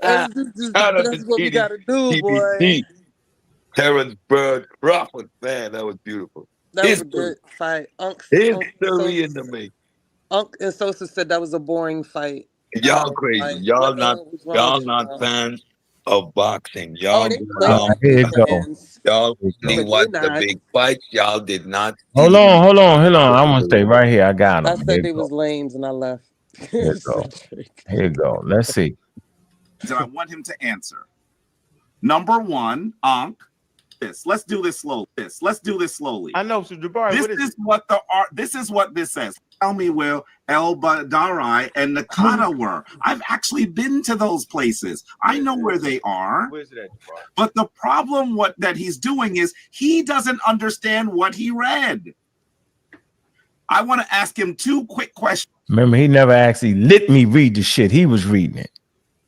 That's what we got to do, boy. Terrence Bird Crawford, man, that was beautiful. That was a good fight. History in the making. Ankh and Sosa said that was a boring fight. Y'all crazy. Y'all not fans of boxing. Y'all only watch the big fights. Y'all did not. Hold on. I want to stay right here. I got him. I said they was lames and I left. Here you go. Let's see. And I want him to answer. Number one, Ankh. Let's do this slowly. I know, so Jabari. This is what this says. Tell me where El Badari and Nakata were. I've actually been to those places. I know where they are. Where's it at, Jabari? But the problem that he's doing is he doesn't understand what he read. I want to ask him two quick questions. Remember, he never actually let me read the shit. He was reading it.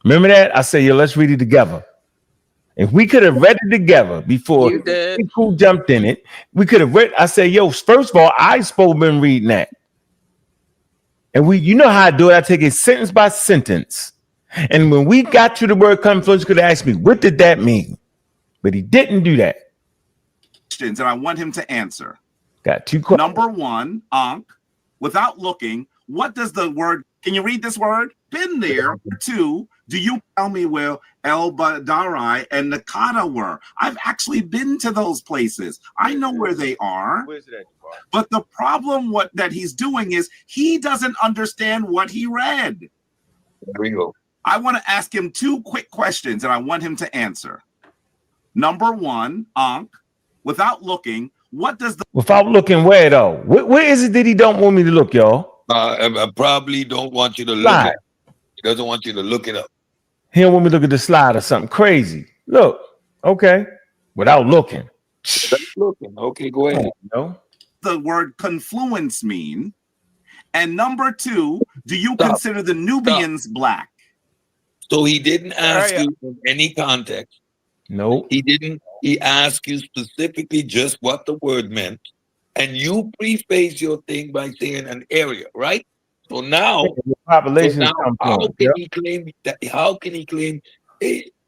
Remember that? I said, yo, let's read it together. If we could have read it together before people jumped in it, we could have read. I said, yo, first of all, I supposed to been reading that. And you know how I do it. I take it sentence by sentence. And when we got to the word confluence, you could ask me, what did that mean? But he didn't do that. And I want him to answer. Got two questions. Number one, Ankh, without looking, what does the word, can you read this word? Been there. Two, do you tell me where El Badari and Nakata were? I've actually been to those places. I know where they are. Where's it at, Jabari? But the problem that he's doing is he doesn't understand what he read. There we go. I want to ask him 2 quick questions, and I want him to answer. Number 1, Ankh, without looking, what does the... Without looking where, though? Where is it that he don't want me to look, y'all? I probably don't want you to look it. He doesn't want you to look it up. He don't want me to look at the slide or something crazy. Look, okay, without looking. Okay, go ahead. No. The word confluence mean? And number 2, do you consider the Nubians black? So he didn't ask you in any context. No. He didn't. He asked you specifically just what the word meant. And you preface your thing by saying an area, right? So now, population how can he claim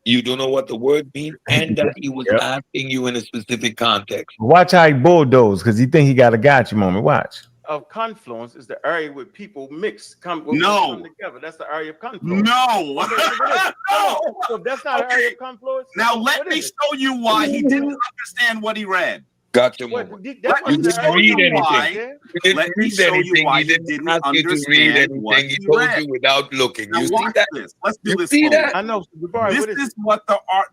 you don't know what the word means and that he was asking you in a specific context? Watch how he bulldoze because he think he got a gotcha moment. Watch. Of confluence is the area where people mix, come together. That's the area of confluence. No. So that's not an area of confluence. Now let me show you why he didn't understand what he read. Gotcha. Let me show you why. Let me show you why he didn't understand what he read. You without looking. Now You watch see that? this. Let's do You this. see slowly. that? I know. Jabari,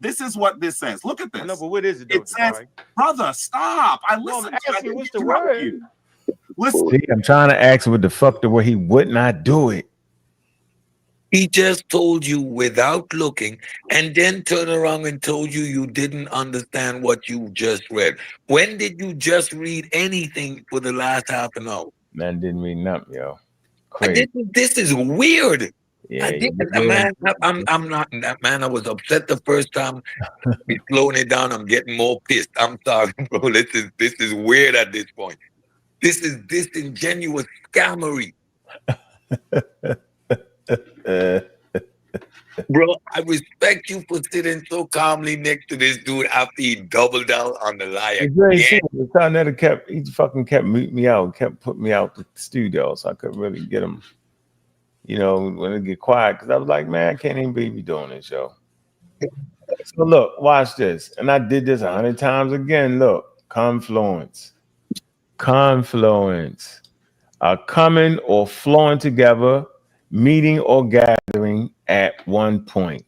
This is what this says. Look at this. No, but what is it? Though, It says, brother, stop. I listened to you. What's the word? Listen. See, I'm trying to ask him what the fuck the way he would not do it. He just told you without looking and then turned around and told you you didn't understand what you just read. When did you just read anything for the last half an hour? Man didn't read nothing, yo. Crazy. This is weird. Yeah, I'm not that man. I was upset the first time. He's slowing it down. I'm getting more pissed. I'm sorry, bro. This is weird at this point. This is disingenuous scammery. Bro, I respect you for sitting so calmly next to this dude after he doubled down on the lie. He fucking kept muting me out, kept putting me out the studio, so I couldn't really get him, when it get quiet. Because I was like, man, I can't even be doing this, yo. So look, watch this. And I did this 100 times again. Look, confluence. Confluence. Coming or flowing together, meeting or gathering at one point.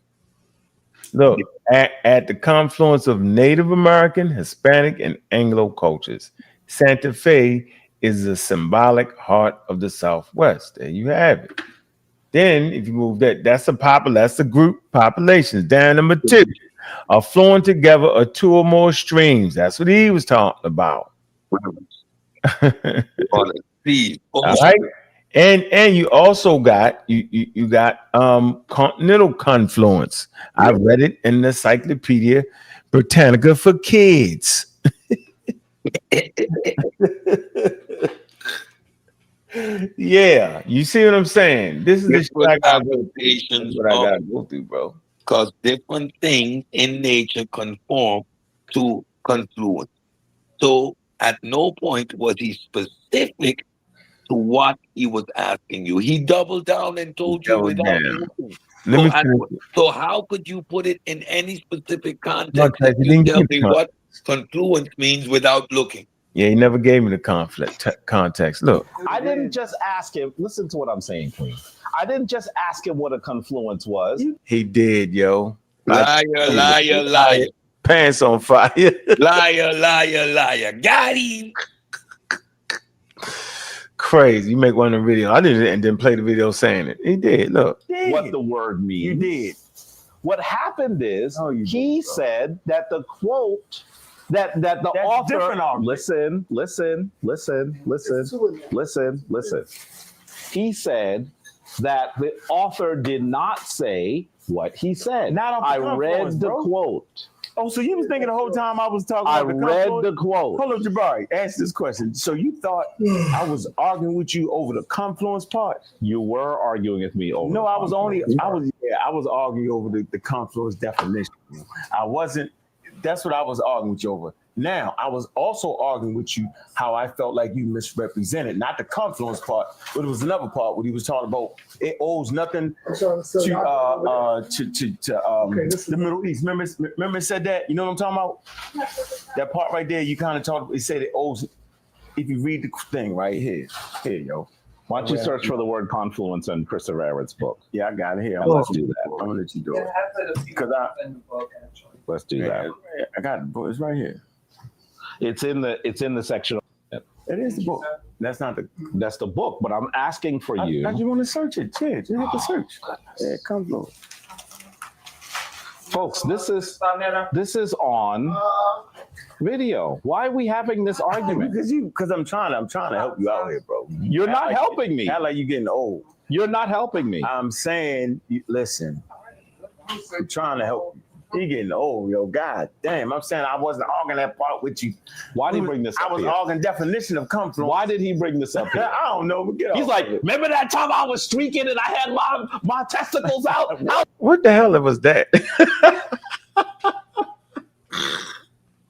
Look, at the confluence of Native American, Hispanic, and Anglo cultures, Santa Fe is the symbolic heart of the Southwest. There you have it. Then, if you move that's the group populations. Down number 2, are flowing together or 2 or more streams. That's what he was talking about. All right. And you also got you got continental confluence. I read it in the Encyclopedia Britannica for kids. Yeah, you see what I'm saying? This is the shit I gotta go through, bro. Because different things in nature conform to confluence. So at no point was he specific to what he was asking you. He doubled down and told you without looking. So how could you put it in any specific context? You tell me what confluence means without looking. Yeah, he never gave me the context. Look. I didn't just ask him. Listen to what I'm saying, Queen. I didn't just ask him what a confluence was. He did, yo. Liar. Pants on fire. Liar. Got him. Crazy. You make one of the videos. I did it and then play the video saying it. He did. Look. What the word means. You did. What happened is he said that the quote that the author listen. He said that the author did not say what he said. I read the quote. Oh, so you was thinking the whole time I was talking about the read the quote. Hold on, Jabari, ask this question. So you thought I was arguing with you over the confluence part? You were arguing with me over I was arguing over the confluence definition. I wasn't, that's what I was arguing with you over. Now, I was also arguing with you how I felt like you misrepresented, not the confluence part, but it was another part where he was talking about it owes nothing to the Middle East. Remember it said that? You know what I'm talking about? That part right there, you kind of talked, it said it owes, if you read the thing right here, yo. Why don't you search for the word confluence in Christopher Everett's book? Yeah, I got it here. Let's do that. I'm gonna let you do it. Because Let's do that. I got the book. It's right here. It's in the section. It is the book. That's not the. That's the book, but I'm asking for you. I just want to search it. Yeah, just hit the search. Yeah, it comes over. Folks, this is on video. Why are we having this argument? Because I'm trying to help you out here, bro. You're not helping me. Not like you getting old. You're not helping me. I'm saying, listen. I'm trying to help you. You getting old, yo. God damn. I'm saying I wasn't arguing that part with you. Why did he bring this up? I was arguing definition of confluence. Why did he bring this up here? I don't know. He's like, remember that time I was streaking and I had my testicles out? What the hell was that?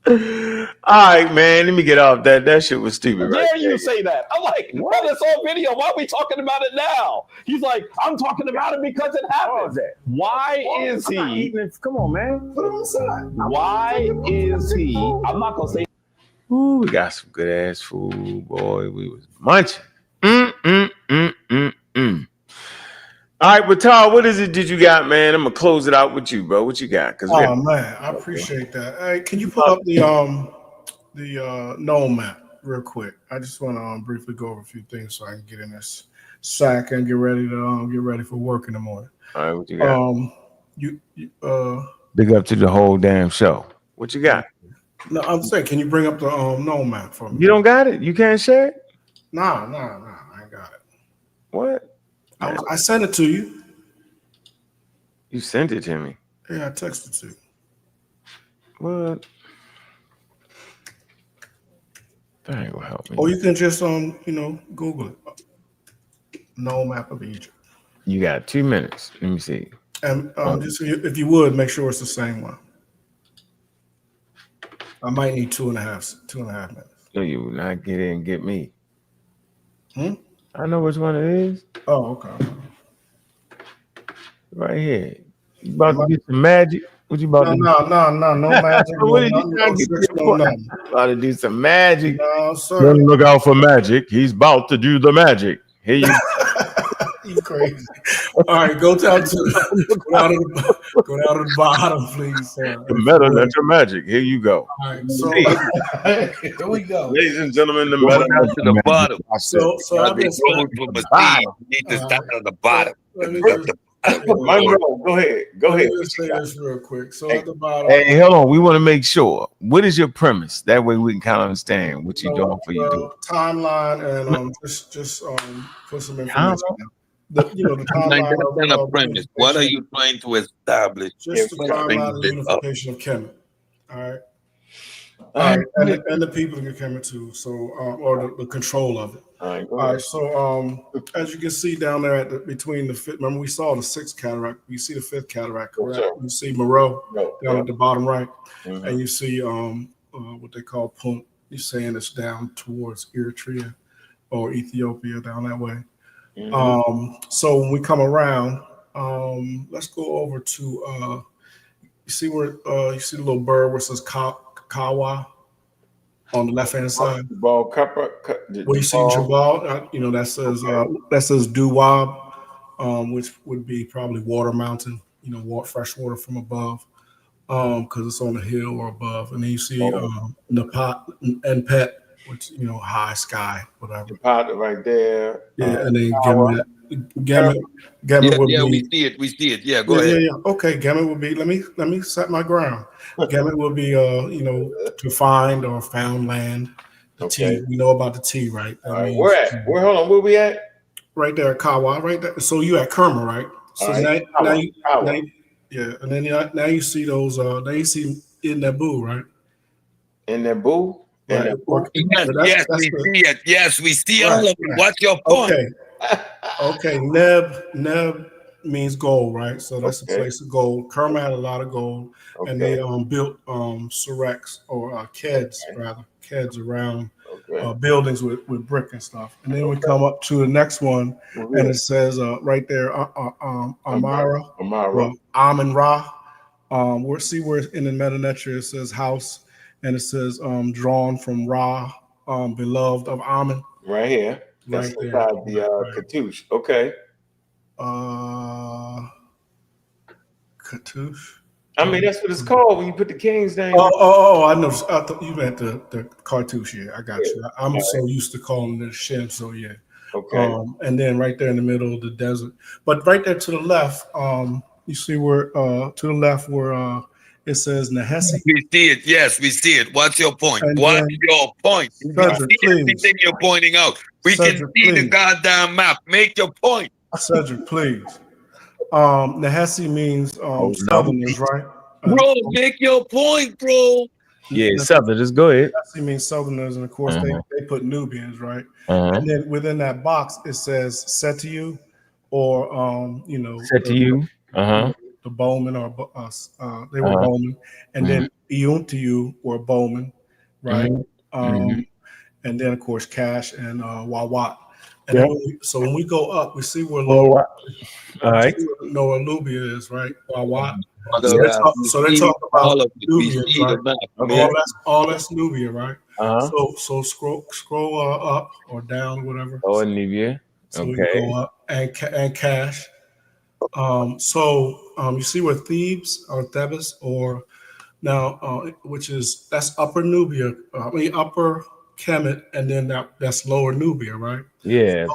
All right, man. Let me get off that. That shit was stupid. How dare you say that? I'm like, well, it's on video. Why are we talking about it now? He's like, I'm talking about it because it happened. Why is he? Come on, man. Put it on the side. Why is he? I'm not gonna say. Ooh, we got some good ass food, boy. We was munching. All right, but Tal, what is it did you got, man? I'm gonna close it out with you, bro. What you got? Oh man, I appreciate that. Hey, can you pull up the Nile map real quick? I just want to briefly go over a few things so I can get in this sack and get ready for work in the morning. All right, what you got? Big up to the whole damn show. What you got? No, I'm saying, can you bring up the Nile map for me? You don't got it? You can't share it? Nah, I ain't got it. What? I sent it to you. You sent it to me? Yeah, I texted to you. What? That ain't gonna help me. Or you can just Google it. Nile map of Egypt. You got 2 minutes. Let me see. And just if you would make sure it's the same one. I might need 2.5 minutes. No, you will not get in and get me. I know which one it is. Oh, okay. Right here. You about to get some magic? What you about to do? No magic. What are you trying to get about to do some magic? No, sir. Look out for magic. He's about to do the magic. Here you You crazy. All right, go down to the bottom, please. The meta letter magic. Here you go. All right, so here we go. Ladies and gentlemen, the meta to the bottom. So I've been from the bottom. You need to start on the bottom. Monroe, go ahead. Let me just say this real quick. So at the bottom. Hey, hold on. We want to make sure. What is your premise? That way we can kind of understand what you're doing for you do. Timeline and just put some information. The timeline of premise. What are you trying to establish? Just the timeline of the unification of Kemet. All right. And the people in Kemet too. So or the control of it. All right. So as you can see down there between the fifth, remember we saw the sixth cataract. You see the fifth cataract, correct? Sure. You see Moreau down at the bottom right, and you see what they call Punt. You're saying it's down towards Eritrea or Ethiopia down that way. So when we come around, let's go over to you see where you see the little bird where it says Kawa on the left hand side. Well, you see Jabal, that says Duwab, which would be probably water mountain, fresh water from above, because it's on the hill or above. And then you see Napat and Pet, which high sky, whatever. Napat right there. Yeah, and then Gemet would be. We see it. Yeah, go ahead. Yeah. Okay, Gemet would be. Let me set my ground. Gemet would be, to find or found land. The T. We know about the T, right? All right. Where at? Hold on. Where we at? Right there, Kawa. Right there. So you at Kerma, right? So now, and then now you see those. Now you see in Nabu, right? In Nabu. Right. Yes, we see all of it. What's your point? Okay. Neb means gold, right? So that's a place of gold. Kerma had a lot of gold, and they built Surex or Keds around buildings with brick and stuff. And then we come up to the next one, and it says right there, Amara, Amun Ra. We'll see where in the Meta Netra it says house. And it says drawn from Ra, beloved of Amun. Right here. That's right there. inside the cartouche. Okay. Cartouche. I mean, that's what it's called when you put the king's name. I know. I thought you meant the cartouche. Yeah, I got you. I'm so right. used to calling it a shim. So yeah. Okay. And then right there in the middle of the desert, but right there to the left, you see where to the left where it says Nahesi. We see it. Yes, we see it. What's your point? And What's then- your point? Cedric, We see please. everything you're pointing out. We Cedric, can see the please. goddamn map. Make your point. Cedric, please. Nahesi means Southerners, right? Bro, make your point, bro. Yeah, Southern. Just go ahead. Nahesi means Southerners, and of course they put Nubians, right? Uh-huh. And then within that box it says Setiu, or Setiu. The Bowman, or they were Bowman, and then Iuntiu were Bowman, right? And then of course Cash and Wawat. And then when we go up, we see where Lower Noah Nubia is, right? Wawat. So they talk about Nubia, right? All that's Nubia, right? So scroll up or down, whatever. Oh, Nubia. So we go up and Cash. You see where Thebes or Thebes or now, that's Upper Nubia, Upper Kemet, and then that's Lower Nubia, right? Yeah.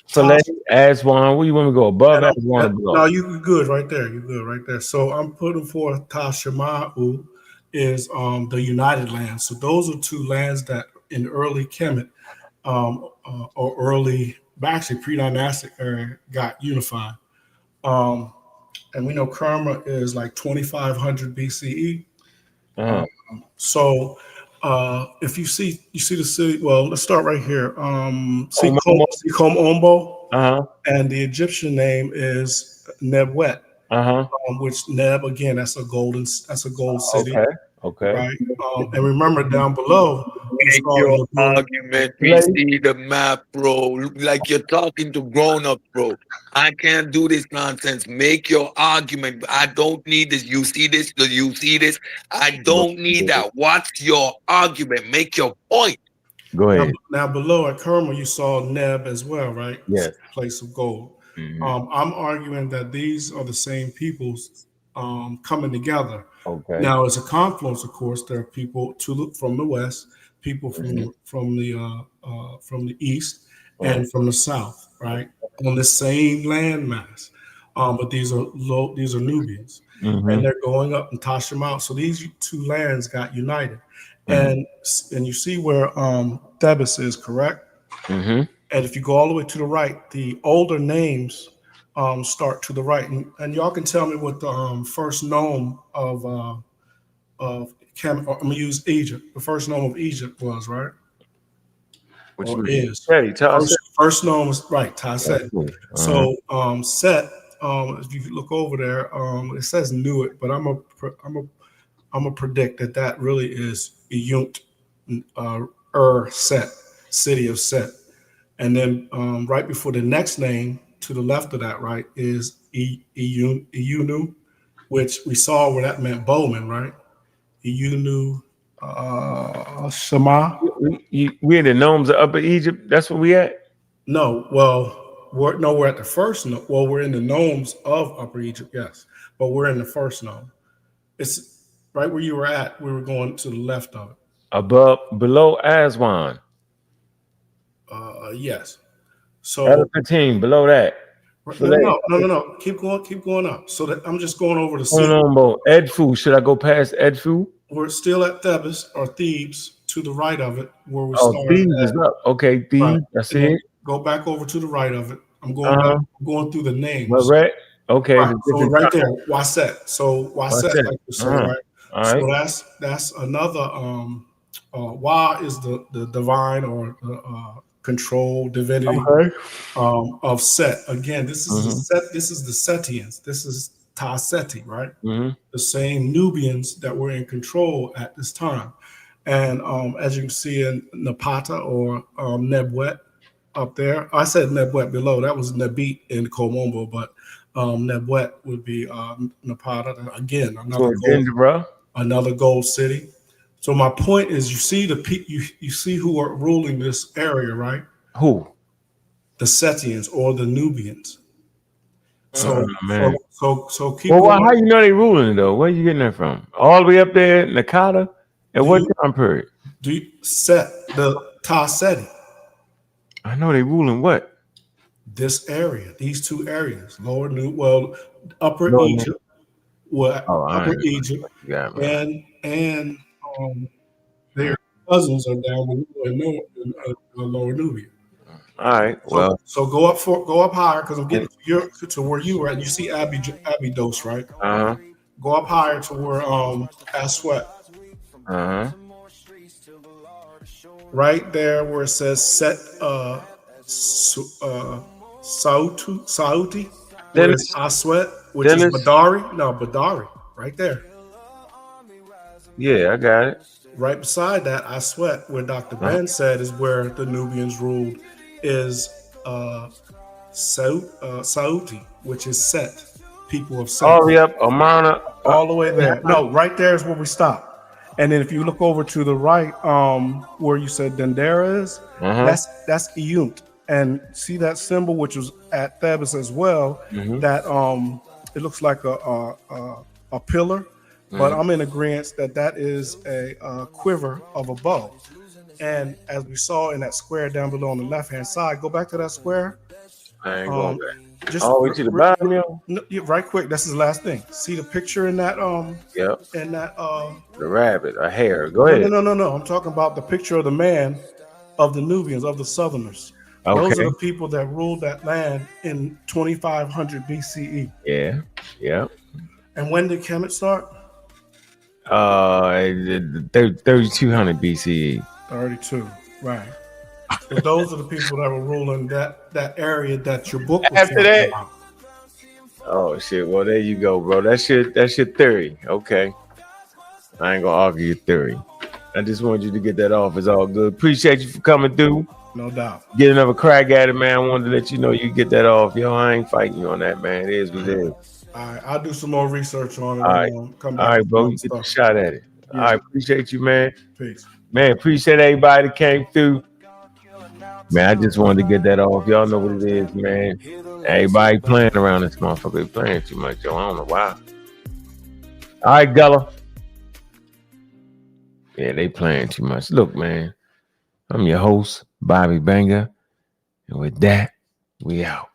So let Aswan. Where you want to go? Above Aswan or below? No, you're good right there. You're good right there. So I'm putting forth Tashama'u is the United Lands. So those are two lands that in early Kemet or early, actually pre-dynastic era got unified. And we know Kerma is like 2500 BCE. So if you see the city, well, let's start right here. Sikom Ombo, and the Egyptian name is Nebwet, which Neb, again, that's a gold city. Okay. Right. And remember down below, make your argument. We see the map, bro. Like you're talking to grown-ups, bro. I can't do this nonsense. Make your argument. I don't need this. You see this? Do you see this? I don't need that. What's your argument? Make your point. Go ahead. Now below at Kerma, you saw Neb as well, right? Yes. Place of gold. I'm arguing that these are the same peoples coming together. Okay. Now, as a confluence, of course, there are people from the west, people from the east, and from the south, right, on the same landmass. But these are Nubians, and they're going up and Tashamau. So these two lands got united, and you see where Thebes is, correct? And if you go all the way to the right, the older names start to the right, and y'all can tell me what the first nome of I'm gonna use Egypt. The first nome of Egypt was, right? Which is Taset. First nome was right, Taset. So Set, if you look over there, it says Nuit, but I'm a predict that really is Iyunt Set, city of Set. And then right before the next name to the left of that, right, is Iyunu, which we saw where that meant Bowman, right? Iyunu Shema. We in the gnomes of Upper Egypt. That's where we at? No, well, we're at the first. Well, we're in the gnomes of Upper Egypt, yes, but we're in the first gnome. It's right where you were at. We were going to the left of it. Below Aswan. Yes. So 15 below that. No. Keep going up. So that I'm just going over the city. Edfu. Should I go past Edfu? We're still at Thebes or Thebes to the right of it, where we started. Thebes is up. Okay, Thebes. Right. That's it. Go back over to the right of it. I'm going back, going through the names. Right. Okay. Right. So right there, Waset. So Waset, like you say, right? All so right. that's another. Wa is the divine or the control divinity of Set. Again, this is the Set. This is the Setians. This is Ta-Seti, right? The same Nubians that were in control at this time. And as you can see in Napata or Nebwet up there, I said Nebwet below. That was Nebit in Komombo, but Nebwet would be Napata. Again, another gold city. So my point is, you see you see who are ruling this area, right? Who? The Setians or the Nubians. So, man. so keep well, going. How you know they ruling though? Where you getting that from? All the way up there, Nakata? And what time period? Do you set the Ta-Seti? I know they ruling what? This area, these two areas, Upper Lord, Egypt, Upper Egypt, and their cousins are down in Lower Nubia. All right. Well, so go up higher because I'm getting to where you were at. You see Abydos, right? Uh-huh. Go up higher to where Aswet. Uh-huh. Right there where it says Set Sauti, where it's Aswet, which is Badari. No, Badari, right there. Yeah, I got it. Right beside that, Aswet, where Dr. Ben said is where the Nubians ruled, is Sauti, which is Set, people of Set. All the way up, Amana. All the way there. No, right there is where we stop. And then if you look over to the right, where you said Dendera is, that's Iyunt. And see that symbol, which was at Thebes as well, that it looks like a pillar, but I'm in agreement that is a quiver of a bow. And as we saw in that square down below on the left-hand side, go back to that square. I ain't going back. Just all the way to the bottom, yo. Right quick. That's his last thing. See the picture in that Yep. In that the rabbit, a hare. Go ahead. No. I'm talking about the picture of the man of the Nubians, of the Southerners. Okay. Those are the people that ruled that land in 2500 BCE. Yeah. Yep. And when did Kemet start? 3200 BCE. 32. Right. So those are the people that were ruling that area that your book was after that. About. Oh shit! Well, there you go, bro. That's your theory. Okay, I ain't gonna argue your theory. I just wanted you to get that off. It's all good. Appreciate you for coming through. No doubt. Get another crack at it, man. I wanted to let you know you get that off. Yo, I ain't fighting you on that, man. It is what it is. All right, I'll do some more research on it. All right, come back all right, bro. You get a shot at it. Yeah. All right, appreciate you, man. Peace. Man, appreciate everybody that came through. Man, I just wanted to get that off. Y'all know what it is, man. Everybody playing around this motherfucker. They playing too much, yo. I don't know why. All right, Gullah. Yeah, they playing too much. Look, man, I'm your host, Bobby Banger. And with that, we out.